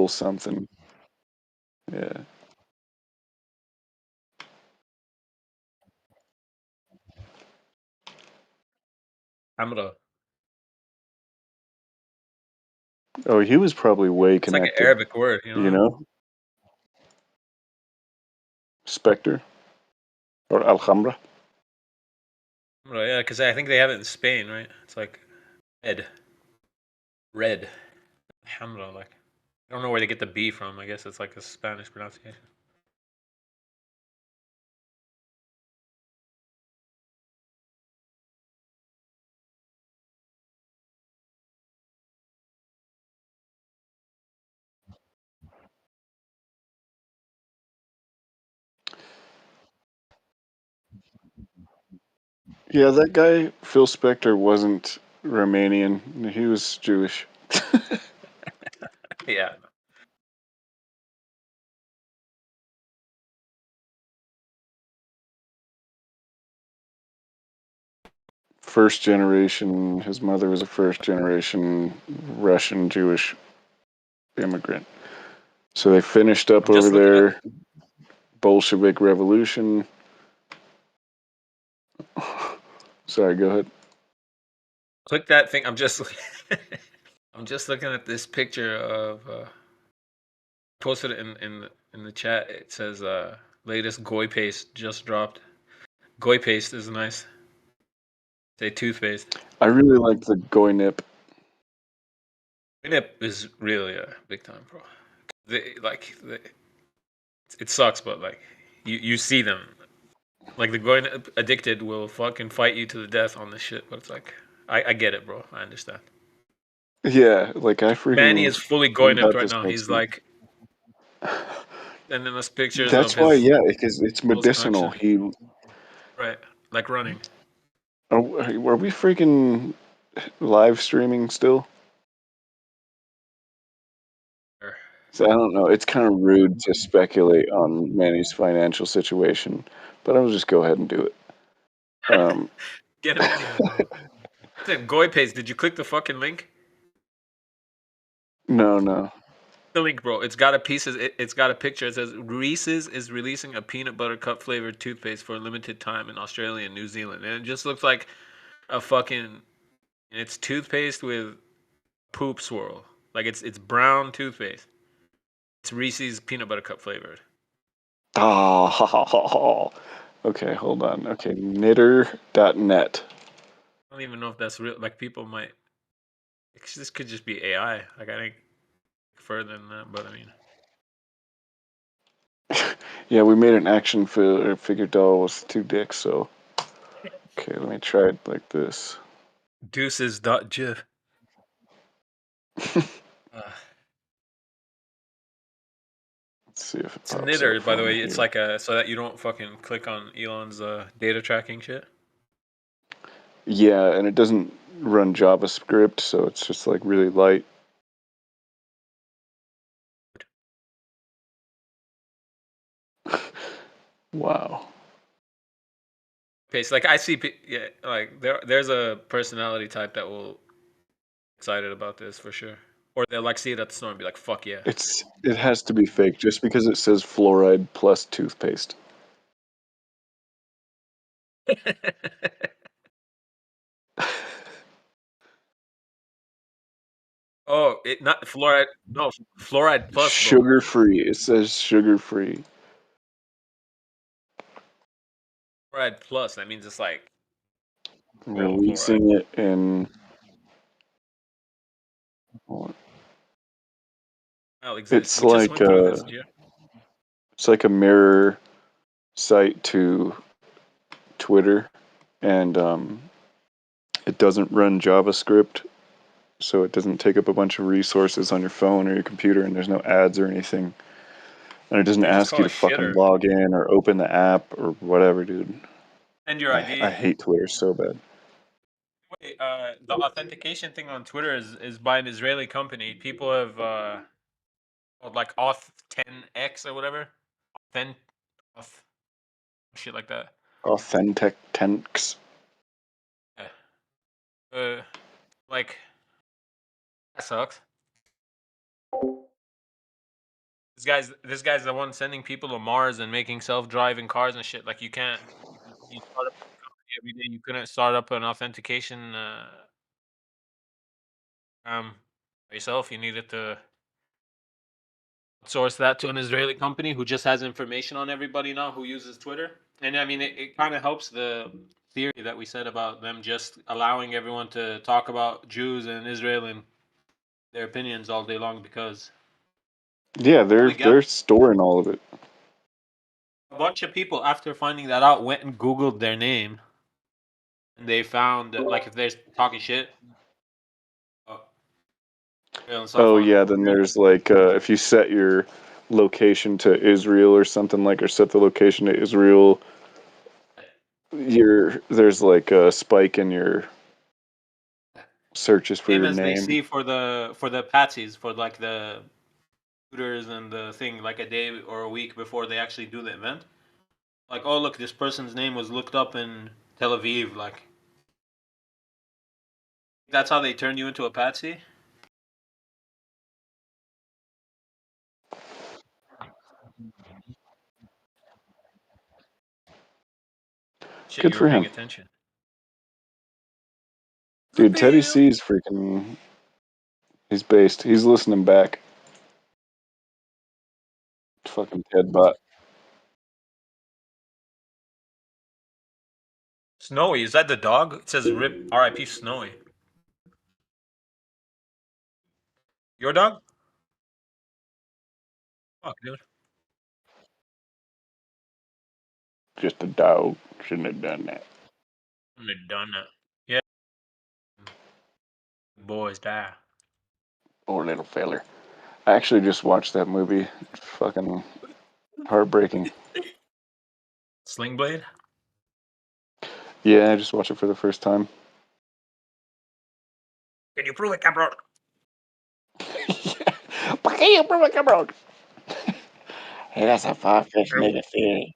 something. Yeah. Hamra. Oh, he was probably way It's like an connected. Arabic word, you know? You know, Spectre or Alhambra. Hamra, yeah, because I think they have it in Spain, right? It's like red. Hamra, like. I don't know where they get the B from. I guess it's like a Spanish pronunciation. Yeah, that guy Phil Spector wasn't Romanian. He was Jewish. Yeah. First generation. His mother was a first generation Russian Jewish immigrant. So they finished up I'm just over looking at there. Bolshevik Revolution. Sorry, go ahead. click that thing. I'm just I'm just looking at this picture of posted it in the chat. It says latest Goy paste just dropped. Goy paste is nice. Say toothpaste. I really like the Goy Nip. Nip is really a big time, bro. It sucks, but like you see them. Like the Goy addicted will fucking fight you to the death on this shit, but it's like I get it, bro. I understand. Yeah, like I Manny freaking is fully am Goy nipped about right to now. start He's like sending us pictures of That's why, his yeah, because it's close medicinal. connection. Right, like running. Are we freaking live streaming still? Sure. So I don't know. It's kind of rude to speculate on Manny's financial situation, but I'll just go ahead and do it. Get him anyhow, bro. Listen, Goy Paste, did you click the fucking link? No. The link, bro. It's got a piece. It's got a picture. It says Reese's is releasing a peanut butter cup flavored toothpaste for a limited time in Australia and New Zealand, and it just looks like a fucking. It's toothpaste with poop swirl. Like it's brown toothpaste. It's Reese's peanut butter cup flavored. Oh, okay, hold on. Okay, knitter.net. I don't even know if that's real. Like people might. This could just be AI. Like I think further than that, but I mean. Yeah, we made an action figure doll with 2 dicks, so. Okay, let me try it like this. Deuces.gif. Let's see if it It's pops Knitter, up by the for me way. It's here. like a so that you don't fucking click on Elon's data tracking shit. Yeah, and it doesn't run JavaScript, so it's just like really light. Wow. Okay, so like I see, yeah, like there's a personality type that will be excited about this for sure, or they'll like see it at the store and be like, "Fuck yeah." It has to be fake just because it says fluoride plus toothpaste. Oh, it not fluoride. No, fluoride plus, bro. Sugar free. It says sugar free. Fluoride plus. That means it's like real fluoride. Releasing it in. Oh, exists. It's We just like went through this. Yeah. it's like a mirror site to Twitter, and it doesn't run JavaScript, so it doesn't take up a bunch of resources on your phone or your computer, and there's no ads or anything. And it doesn't You just ask call you it to fucking shitter. log in or open the app or whatever, dude. And your I ID. hate Twitter so bad. Wait, the authentication thing on Twitter is by an Israeli company. People have called like Auth10X or whatever. Auth shit like that. Authentic tanks. Yeah. Like that sucks. This guy's the one sending people to Mars and making self-driving cars and shit. Like you can't. You start up a company every day. You couldn't start up an authentication yourself. You needed to outsource that to an Israeli company who just has information on everybody now who uses Twitter. And I mean, it kind of helps the theory that we said about them just allowing everyone to talk about Jews and Israel and their opinions all day long because Yeah, holy gal, they're storing all of it. a bunch of people after finding that out went and Googled their name and they found that, like if they're talking shit. And stuff Oh on. yeah, then there's like if you set your location to Israel or something like, or set the location to Israel, there's like a spike in your searches for Same your as they name. see for the patsies for like the shooters and the thing like a day or a week before they actually do the event. Like, oh look, this person's name was looked up in Tel Aviv. Like, that's how they turn you into a patsy. Shit, Good you were for paying him. attention. Dude, Teddy C's freaking. He's based. He's listening back. Fucking Ted Bot. Snowy, is that the dog? It says "Rip R.I.P. Snowy." Your dog? Fuck, dude. Just a dog. Shouldn't have done that. I'm done that. Yeah. Boys die. Poor little feller. I actually just watched that movie. It's fucking heartbreaking. Sling Blade? Yeah, I just watched it for the first time. Can you prove it, cabrón? ¿Por qué yo pruebo, cabrón? Hey, that's a far-fetched nigga theory.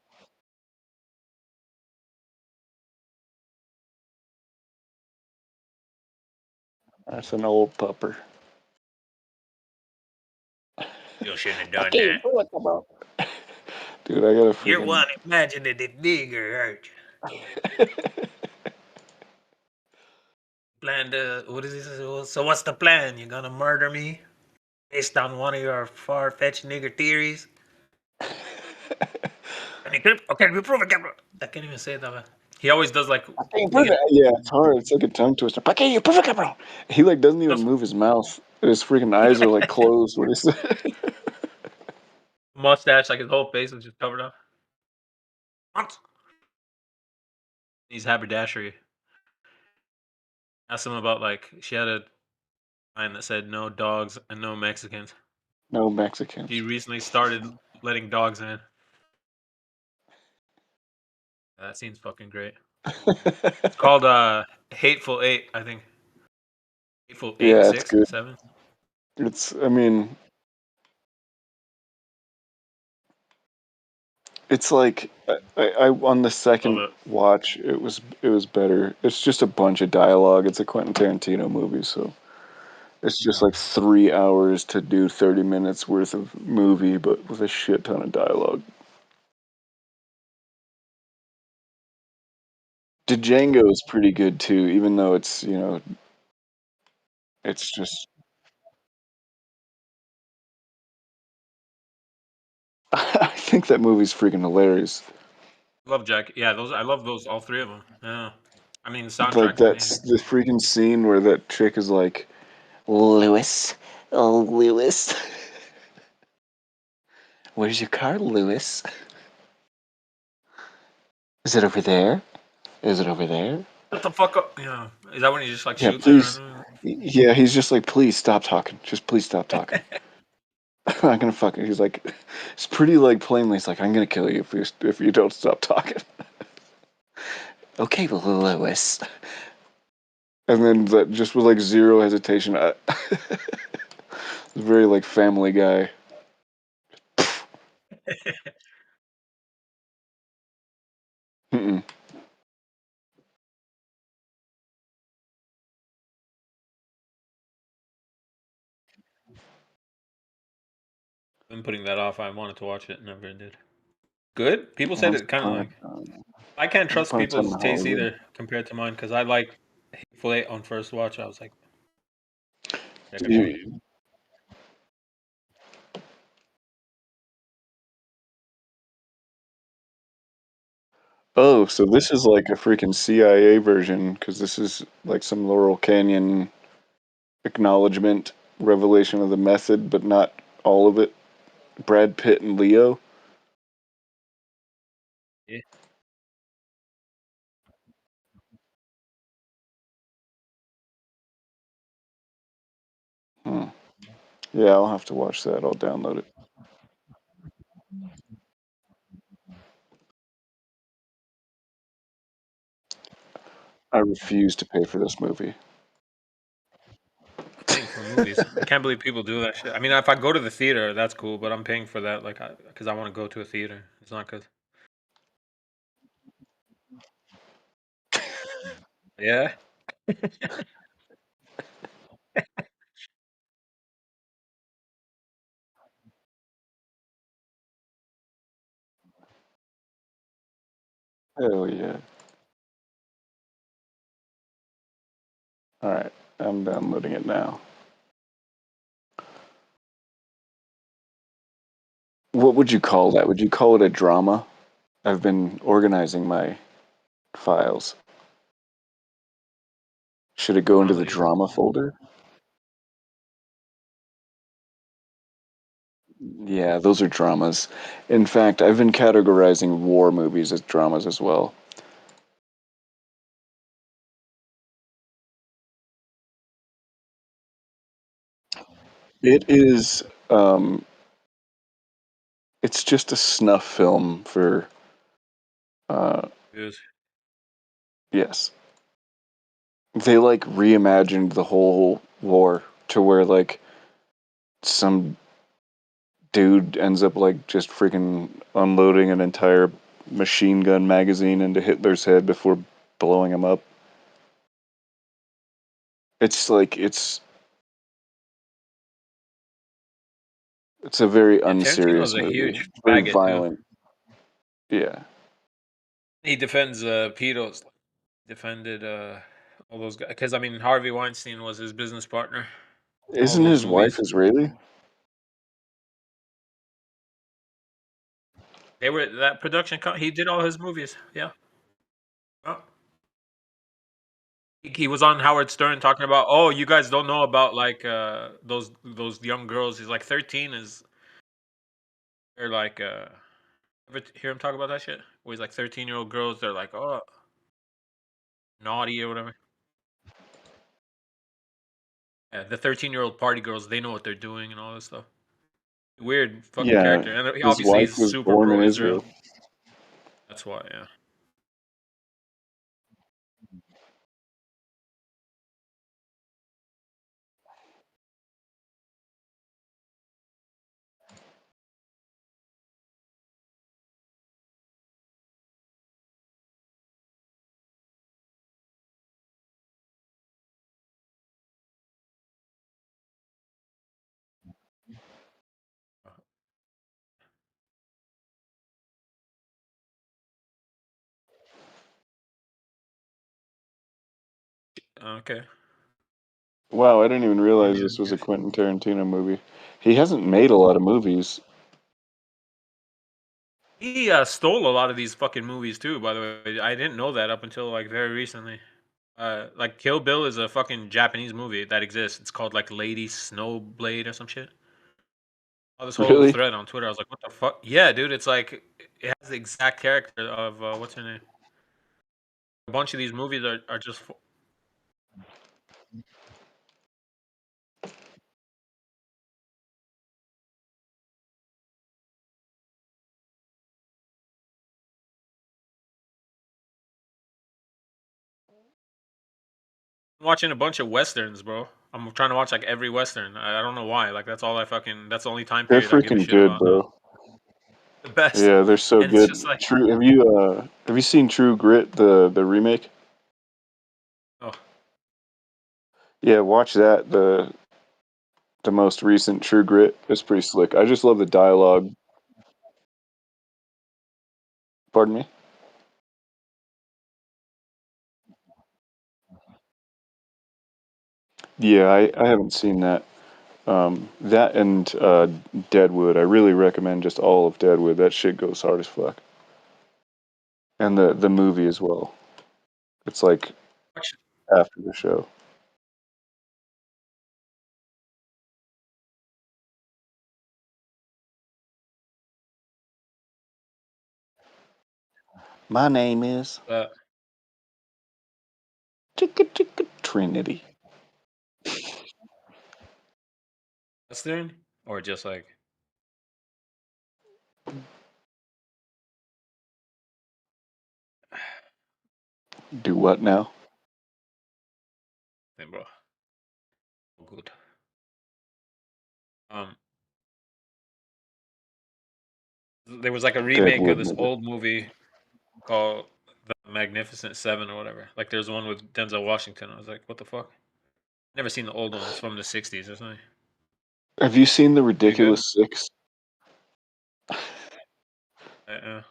That's an old pupper. You shouldn't have ¿Por done qué yo that. pruebo, cabrón? Dude, I gotta You're freaking. one imaginative nigger, aren't you? Plan to what is this? So what's the plan? You're gonna murder me based on one of your far-fetched nigger theories? Okay, we prove it, cabrón. I can't even say it that way. He always does like ¿Por qué yo take pruebo? it Yeah, it's hard. It's like a tongue twister. ¿Por qué yo pruebo, cabrón? He like doesn't even does move his mouth. His freaking eyes are like closed. What is it? mustache, like his whole face is just covered up. He's haberdashery. Asked him about like she had a sign that said no dogs and no Mexicans. No She Mexicans. recently started letting dogs in. That scene's fucking great. It's called Hateful Eight, I think. Hateful Eight, Yeah, it's 6, good. 7. I mean, it's like I on the second Love it. watch, it was better. It's just a bunch of dialogue. It's a Quentin Tarantino movie, so it's just like 3 hours to do 30 minutes worth of movie, but with a shit ton of dialogue. Django is pretty good too, even though it's it's just. I think that movie's freaking hilarious. Love Jack. Yeah, I love those, all three of them. Yeah. I mean, the Like soundtrack's that's amazing. the freaking scene where that chick is like, Lewis, oh Lewis, where's your car, Lewis? Is it over there? Is it over there? Shut the fuck up. Yeah. Is that when he just like Yeah, shoots her? please. Yeah, he's just like, please stop talking. Just please stop talking. I'm gonna fucking. He's like, it's pretty like plainly. It's like, I'm gonna kill you if you don't stop talking. Okay, Lewis. And then that just with like zero hesitation. Very like Family Guy. Mm-mm. I'm putting that off. I wanted to watch it, never did. Good? People said Once it kind of upon a like. time. I can't Once trust upon a time people's in taste Hollywood. either compared to mine because I like Hateful Eight on first watch. I was like, check it out. You- Oh, so this is like a freaking CIA version because this is like some Laurel Canyon acknowledgement, revelation of the method, but not all of it. Brad Pitt and Leo. Yeah. Hmm. Yeah, I'll have to watch that. I'll download it. I refuse to pay for this movie. Paying for movies. I can't believe people do that shit. I mean, if I go to the theater, that's cool, but I'm paying for that like because I want to go to a theater. It's not because. Yeah. Hell yeah. Alright, I'm downloading it now. What would you call that? Would you call it a drama? I've been organizing my files. Should it go into the Comedy. drama folder? Yeah, those are dramas. In fact, I've been categorizing war movies as dramas as well. It is, it's just a snuff film for, uh, Yes. yes. They like reimagined the whole war to where like some dude ends up like just freaking unloading an entire machine gun magazine into Hitler's head before blowing him up. It's like it's a very Yeah, Tarantino's unserious a movie. huge Very faggot too. violent. Yeah. He defends pedos. Defended all those guys because I mean Harvey Weinstein was his business partner in all Isn't those his wife movies. Israeli? They were that production. He did all his movies. Yeah. Oh. He was on Howard Stern talking about, oh, you guys don't know about like those young girls. He's like 13 is they're like ever hear him talk about that shit? Where he's like 13-year-old girls, they're like, oh, naughty or whatever. Yeah, the 13-year-old party girls, they know what they're doing and all this stuff. Weird fucking Yeah, character, and his obviously wife he's was super born in pro Israel. Israel. That's why, yeah. Okay. Wow, I didn't even realize this was a Quentin Tarantino movie. He hasn't made a lot of movies. He stole a lot of these fucking movies too. By the way, I didn't know that up until like very recently. Like Kill Bill is a fucking Japanese movie that exists. It's called like Lady Snowblade or some shit. Oh, this whole Really? thread on Twitter, I was like, "What the fuck?" Yeah, dude, it's like it has the exact character of what's her name. A bunch of these movies are just watching a bunch of westerns, bro. I'm trying to watch like every western. I don't know why. Like that's all I fucking. That's the only time They're period I give a freaking shit good, about now. bro. The best, Yeah, they're so and it's good. just like, True. Have you seen True Grit, the remake? oh, Yeah, watch that. The most recent True Grit is pretty slick. I just love the dialogue. Pardon me? Yeah, I haven't seen that. That and Deadwood. I really recommend just all of Deadwood. That shit goes hard as fuck. And the movie as well. It's like after the show. My name is uh, Chicka Chicka Trinity. western or just like, Do what now? hey, bro, good. Um, there was like a remake of Deadwood, this nigga. old movie called The Magnificent Seven or whatever. Like there's one with Denzel Washington. I was like, what the fuck? Never seen the old one. It's from the '60s or something. Have you seen The Pretty good. Ridiculous Six? Uh,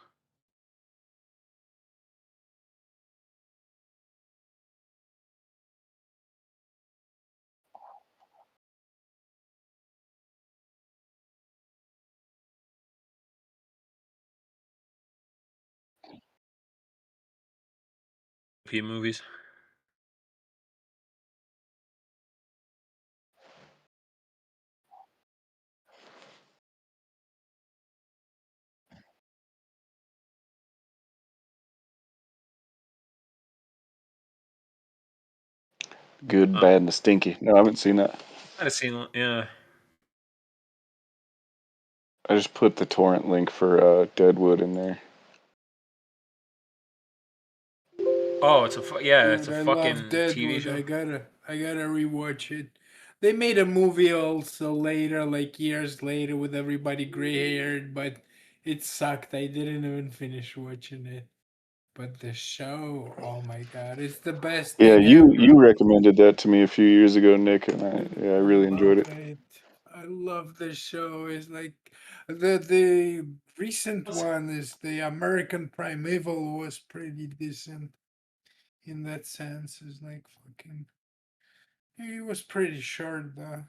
P movies. Good, bad, and the stinky. No, I haven't seen that. I'd have seen one. Yeah. I just put the torrent link for Deadwood in there. Oh, yeah, it's Dude, a I love fucking TV Deadwood. show. I gotta rewatch it. They made a movie also later, like years later, with everybody gray haired, but it sucked. I didn't even finish watching it. But the show, oh my god, it's the best Yeah, thing you ever. recommended that to me a few years ago, Nick, and I I really enjoyed love it. it. I love the show. It's like the recent one is the American Primeval was pretty decent in that sense. It's like fucking. It was pretty short though.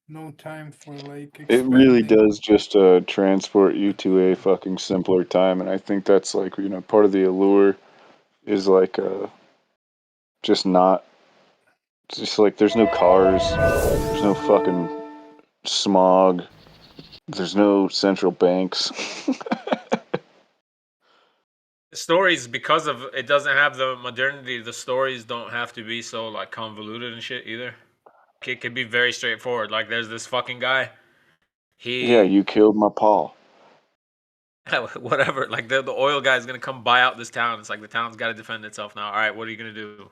No time for like It really expanding. does just transport you to a fucking simpler time, and I think that's like part of the allure is like just not just like there's no cars, there's no fucking smog, there's no central banks. The stories, because of it doesn't have the modernity, the stories don't have to be so like convoluted and shit either. It could be very straightforward. Like there's this fucking guy. Yeah, He you killed my paw. whatever. Like the oil guy is gonna come buy out this town. It's like the town's got to defend itself now. All right, what are you gonna do?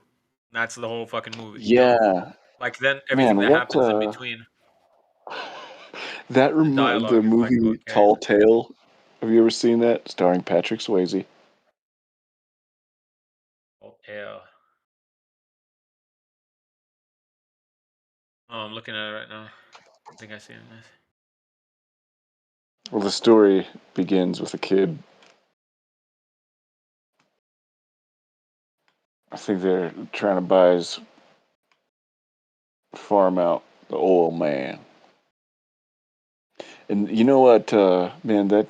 That's the whole fucking movie. You know? Yeah, Like then everything man, that what happens in between that the the dialogue is like movie okay. Tall Tale. Have you ever seen that? Starring Patrick Swayze. Oh, yeah. Oh, I'm looking at it right now. I think I seen this. Well, the story begins with a kid. I think they're trying to buy his farm out, the oil man. And you know what, man, that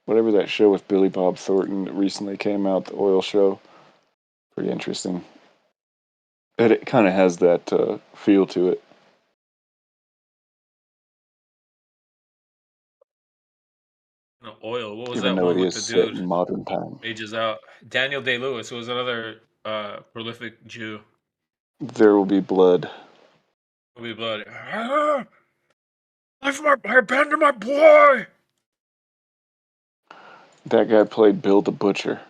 whatever that show with Billy Bob Thornton that recently came out, the oil show, pretty interesting. It kind of has that feel to it, No, oil. What was even that though it one with is the set dude? in modern time. Ages out. Daniel Day Lewis was another prolific Jew. There will be blood. Will be blood. I abandoned my boy. That guy played Bill the Butcher.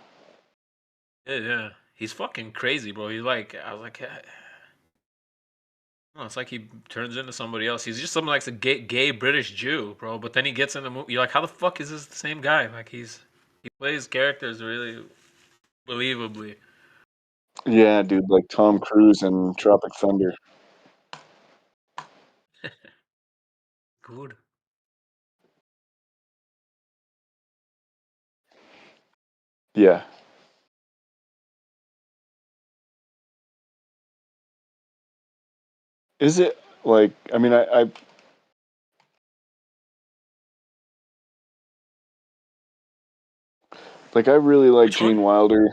Yeah. He's fucking crazy, bro. He's like, I was like, oh, it's like he turns into somebody else. He's just some like a gay British Jew, bro. But then he gets in the movie. You're like, how the fuck is this the same guy? Like he plays characters really believably. Yeah, dude, like Tom Cruise in Tropic Thunder. Good. Yeah. Is it like? I mean, I like. I really like Which one? Gene Wilder.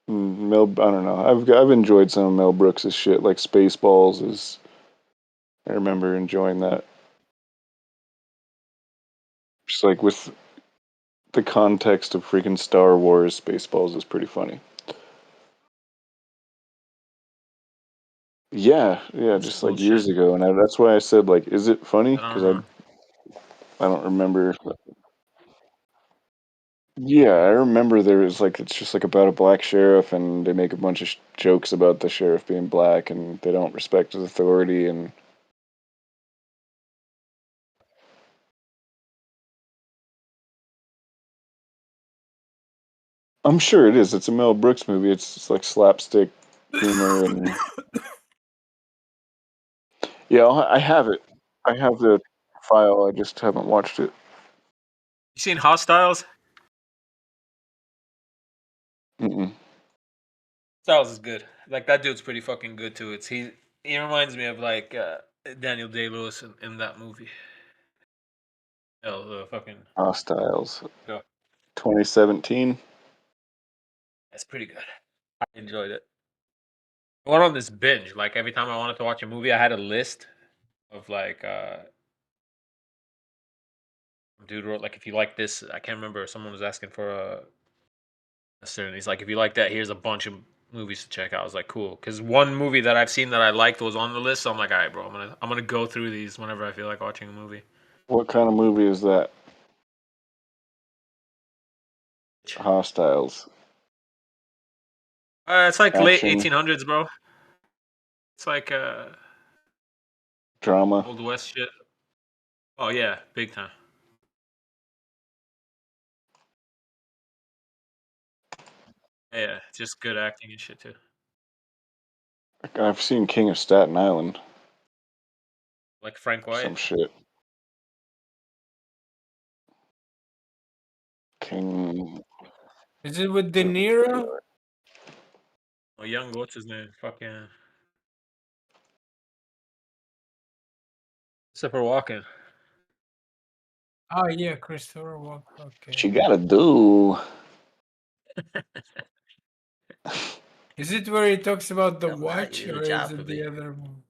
Mel. I don't know. I've enjoyed some of Mel Brooks's shit. Like Spaceballs is. I remember enjoying that. Just like with the context of freaking Star Wars, Spaceballs is pretty funny. Yeah, Some just like bullshit. years ago, and that's why I said like, is it funny? I don't Because know. I don't remember. Yeah, I remember there was like it's just like about a black sheriff, and they make a bunch of jokes about the sheriff being black, and they don't respect his authority, and I'm sure it is. It's a Mel Brooks movie. It's like slapstick humor, and yeah, I have it. I have the file. I just haven't watched it. You seen Hostiles? Mm-mm. Styles is good. Like that dude's pretty fucking good too. He reminds me of like Daniel Day Lewis in that movie. Oh, the fucking Hostiles, go. 2017. That's pretty good. I enjoyed it. I went on this binge. Like every time I wanted to watch a movie, I had a list of like dude wrote like if you like this, I can't remember. Someone was asking for a certain. He's like if you like that, here's a bunch of movies to check out. I was like cool because one movie that I've seen that I liked was on the list. So I'm like, all right, bro, I'm gonna go through these whenever I feel like watching a movie. What kind of movie is that? Hostiles. It's like late Action, 1800s, bro. It's like drama. old west shit. Oh yeah, big time. Yeah, just good acting and shit too. I've seen King of Staten Island. Like Frank Some White. shit. King. Is it with De Niro? Oh, young, what's his name? Fucking Christopher Walken. Oh yeah, Christopher Walken. What you Okay. gotta do? Is it where he talks about the Tell him that you watch, did a or is job for it the me. other one?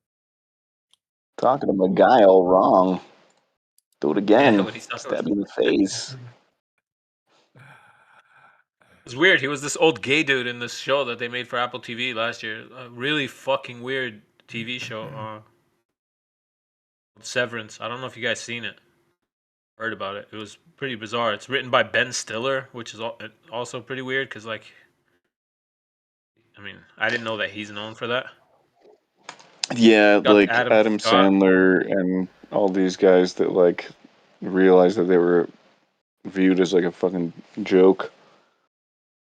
Talking to my guy all wrong. Do it Yeah, again. when he's talking about Stab you in the face. it's weird. He was this old gay dude in this show that they made for Apple TV last year. A really fucking weird TV show. Severance. I don't know if you guys seen it, heard about it. It was pretty bizarre. It's written by Ben Stiller, which is also pretty weird because, like, I mean, I didn't know that he's known for that. Yeah, Got like Adam Adam Scott. Sandler and all these guys that like realized that they were viewed as like a fucking joke.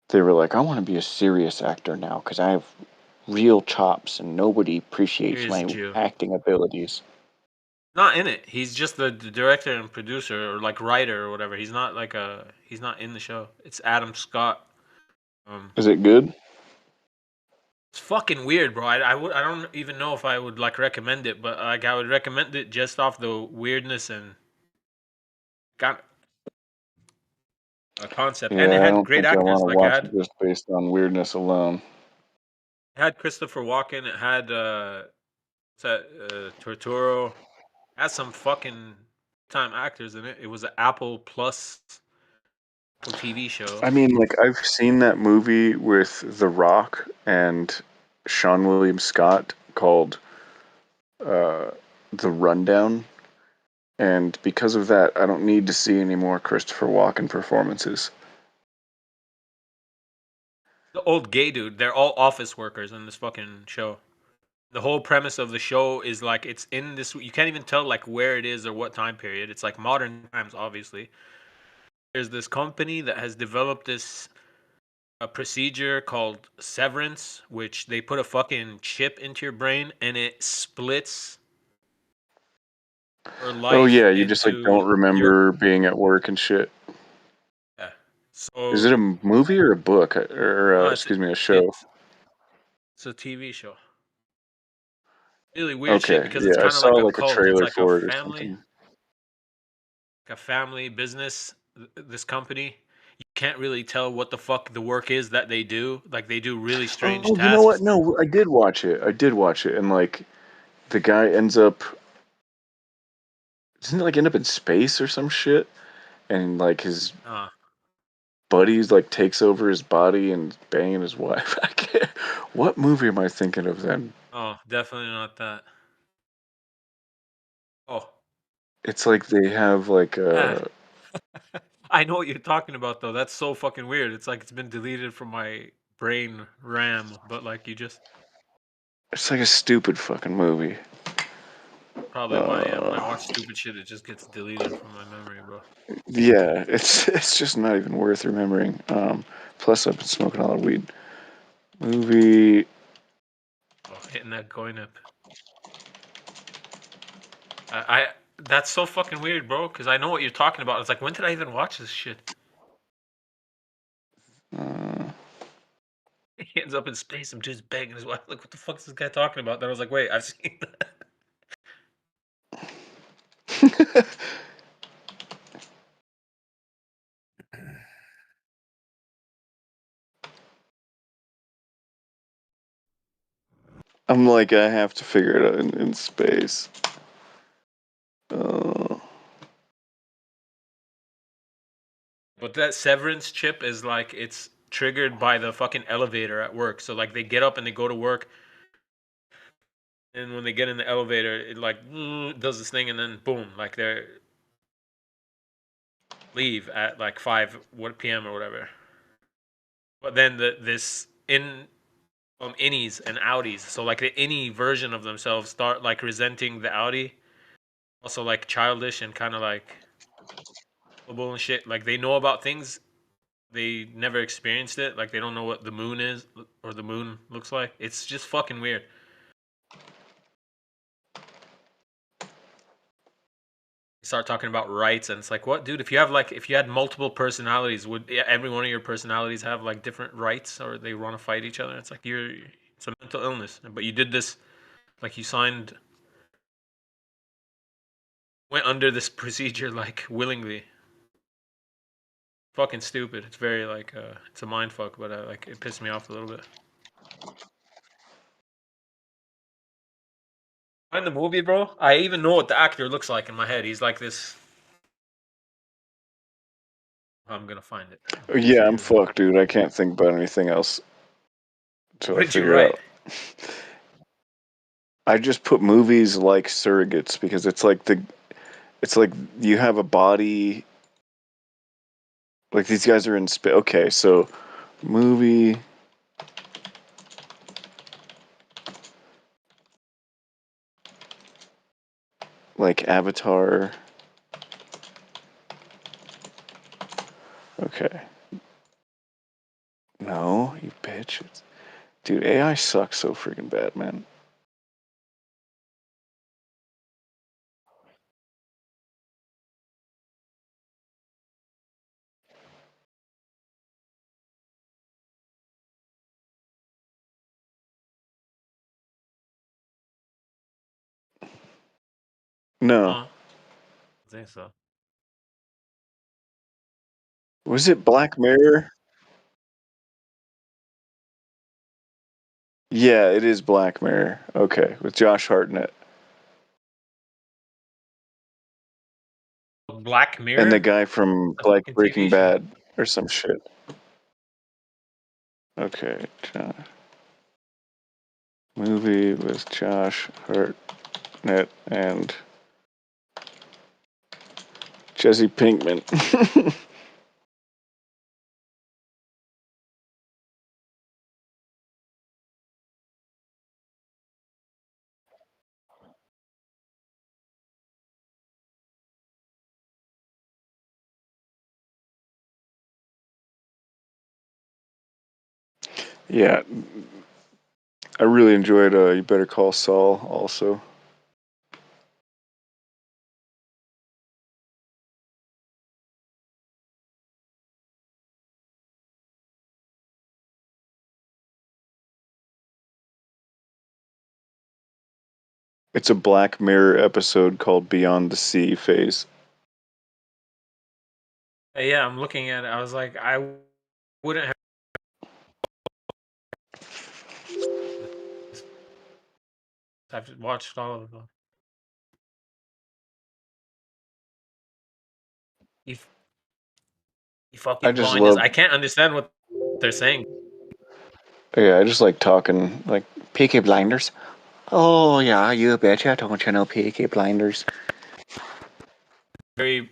They were like, I want to be a serious actor now because I have real chops and nobody appreciates Here's my Jew. acting abilities. Not in it. He's just the director and producer, or like writer or whatever. He's not like he's not in the show. It's Adam Scott. Is it good? It's fucking weird, bro. I don't even know if I would like recommend it, but like I would recommend it just off the weirdness and got a concept. And it Yeah, I had don't great think I want actors. to Like watch it just based on weirdness alone. it had Christopher Walken. It had Torturo. It had some fucking time actors in it. It was an Apple Plus TV show. I mean, like, I've seen that movie with The Rock and Sean William Scott called The Rundown, and because of that, I don't need to see any more Christopher Walken performances. The old gay dude. They're all office workers in this fucking show. The whole premise of the show is like it's in this. You can't even tell like where it is or what time period. It's like modern times, obviously. There's this company that has developed this a procedure called severance, which they put a fucking chip into your brain and it splits your life. Oh yeah, you just like into don't remember being at work and shit. Yeah. So Is it a movie or a book or no, excuse me, a show? It's a TV show. Really weird shit Okay, because it's yeah, I kind of saw like a like a cult. It's trailer like a for it or family, something. business. This company, you can't really tell what the fuck the work is that they do. Like they do really strange Oh, you know what? tasks. No, I did watch it. I did watch it, and like the guy ends up, doesn't he like end up in space or some shit? And like his Uh, buddies like takes over his body and banging his wife. I can't. What movie am I thinking of then? oh, definitely not that. Oh, It's like they have like ah. I know what you're talking about though. That's so fucking weird. It's like it's been deleted from my brain RAM, but like you just it's like a stupid fucking movie. probably mine. Yeah, when I watch stupid shit, it just gets deleted from my memory, bro. Yeah, it's just not even worth remembering. Plus I've been smoking a lot of weed. Movie. Oh, hitting that coin up. I that's so fucking weird, bro. Because I know what you're talking about. It's like, when did I even watch this shit? He ends up in space. Some dude's banging his wife. Like, what the fuck is this guy talking about? Then I was like, wait, I've seen that. I'm like, I have to figure it out in space. But that severance chip is like it's triggered by the fucking elevator at work. So like they get up and they go to work, and when they get in the elevator, it like does this thing, and then boom, like they leave at like 5 p.m. or whatever. But then this innies and outies. So like the innie version of themselves start like resenting the outie. Also like childish and kind of like and shit. Like they know about things, they never experienced it. Like they don't know what the moon is or the moon looks like. It's just fucking weird. You start talking about rights, and it's like, what, dude? If you had multiple personalities, would every one of your personalities have like different rights, or they want to fight each other? It's like it's a mental illness. But you did this, like you went under this procedure like willingly. Fucking stupid. It's very like it's a mind fuck, but like it pissed me off a little bit. Find the movie, bro. I even know what the actor looks like in my head. He's like this. I'm gonna find it. Yeah, I'm fucked, dude. I can't think about anything else until What I did you figure it write? out. I just put movies like surrogates because it's like you have a body. Like these guys are in space. Okay, so movie. Like Avatar. Okay. No, you bitch. Dude, AI sucks so freaking bad, man. No. I think so. Was it Black Mirror? Yeah, it is Black Mirror. Okay, with Josh Hartnett. Black Mirror? And the guy from A like fucking Breaking TV show. Bad or some shit. Okay, movie with Josh Hartnett and Jesse Pinkman. Yeah, I really enjoyed You Better Call Saul also. It's a Black Mirror episode called Beyond the Sea Phase. Yeah, I'm looking at it. I was like, I wouldn't have. I've watched all of them. You I fucking just blinders. love. I can't understand what they're saying. Yeah, I just like talking like Peaky Blinders. Oh yeah, you betcha. Don't you know Peaky Blinders? Very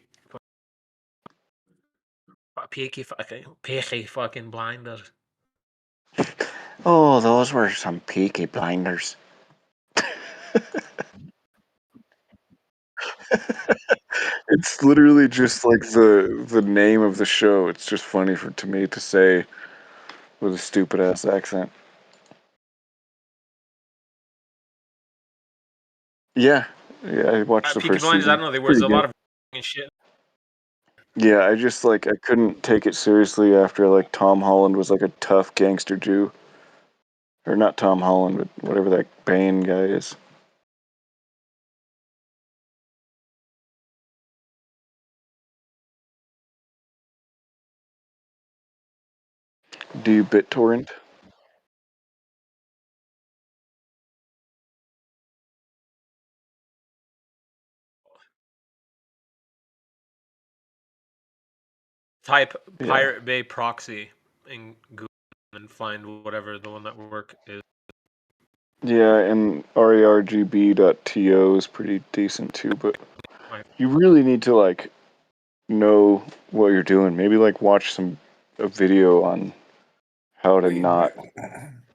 peaky fucking blinders. Oh, those were some Peaky Blinders. It's literally just like the name of the show. It's just funny to me to say with a stupid ass accent. Yeah, yeah. I watched the Peaky first Blinders. I season. don't know. There was Pretty a good. lot of shit. Yeah, I just like I couldn't take it seriously after like Tom Holland was like a tough gangster Jew, or not Tom Holland, but whatever that Bane guy is. Do you BitTorrent? Type Yeah. Pirate Bay proxy in Google and find whatever the one that work is. Yeah, and RARGB.to is pretty decent too, but you really need to like know what you're doing. Maybe like watch a video on how to Wait, not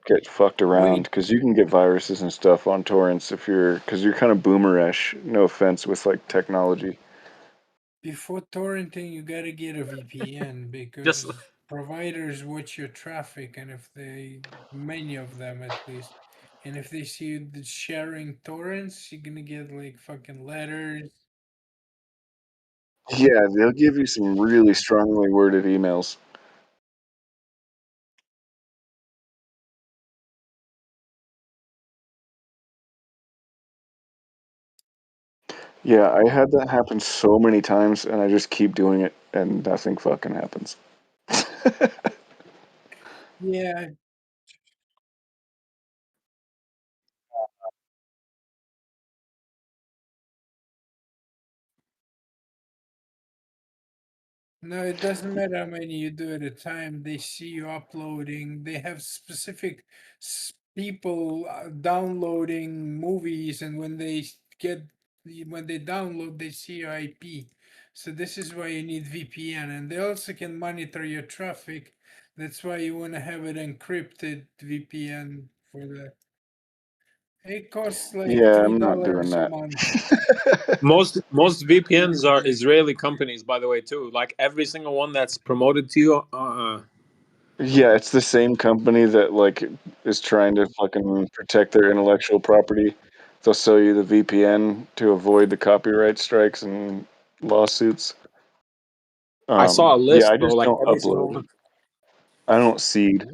get fucked around, wait. because you can get viruses and stuff on torrents because you're kind of boomerish. No offense with like technology. Before torrenting, you gotta get a VPN Just because providers watch your traffic, and if many of them at least, and if they see you sharing torrents, you're gonna get like fucking letters. Yeah, they'll give you some really strongly worded emails. Yeah, I had that happen so many times, and I just keep doing it, and nothing fucking happens. Yeah, no, it doesn't matter how many you do at a time. They see you uploading. They have specific people downloading movies, and when they download, they see your IP. So this is why you need VPN, and they also can monitor your traffic. That's why you want to have it encrypted VPN for that. It costs like Yeah, I'm not doing $3 a that. month. Most VPNs are Israeli companies, by the way, too. Like every single one that's promoted to you. Yeah, it's the same company that like is trying to fucking protect their intellectual property. They'll sell you the VPN to avoid the copyright strikes and lawsuits. I saw a Yeah, list, I bro. just Like don't every single upload. one. I don't seed.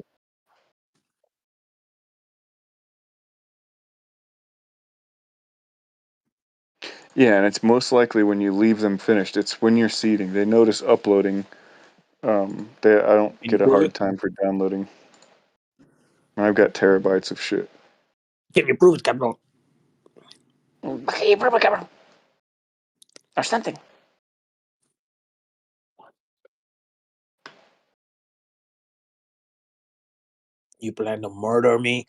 Yeah, and it's most likely when you leave them finished. It's when you're seeding. They notice uploading. I don't Can you get a prove it? hard time for downloading. I've got terabytes of shit. Can you prove it, cabrón? Can you prove it, cabrón? Or something. You plan to murder me?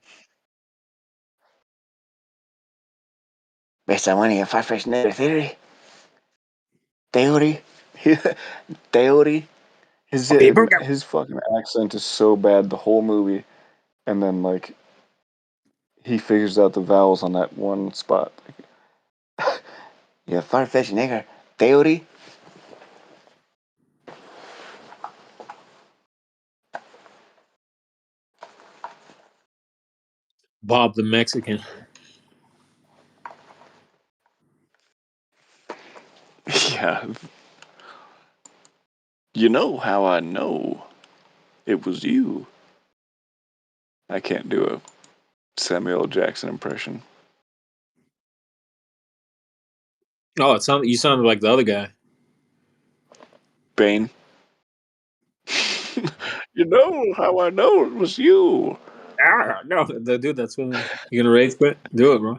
Based on one of your farfetched nigger theory. Theory. Okay, prove it. His fucking accent is so bad the whole movie, and then like he figures out the vowels on that one spot. Your farfetched nigger theory. Bob the Mexican. Yeah. You know how I know it was you? I can't do a Samuel L. Jackson impression. Oh, you sounded like the other guy. Bane. You know how I know it was you? Ah, no, the dude that's swimming. You gonna rage quit? Do it, bro.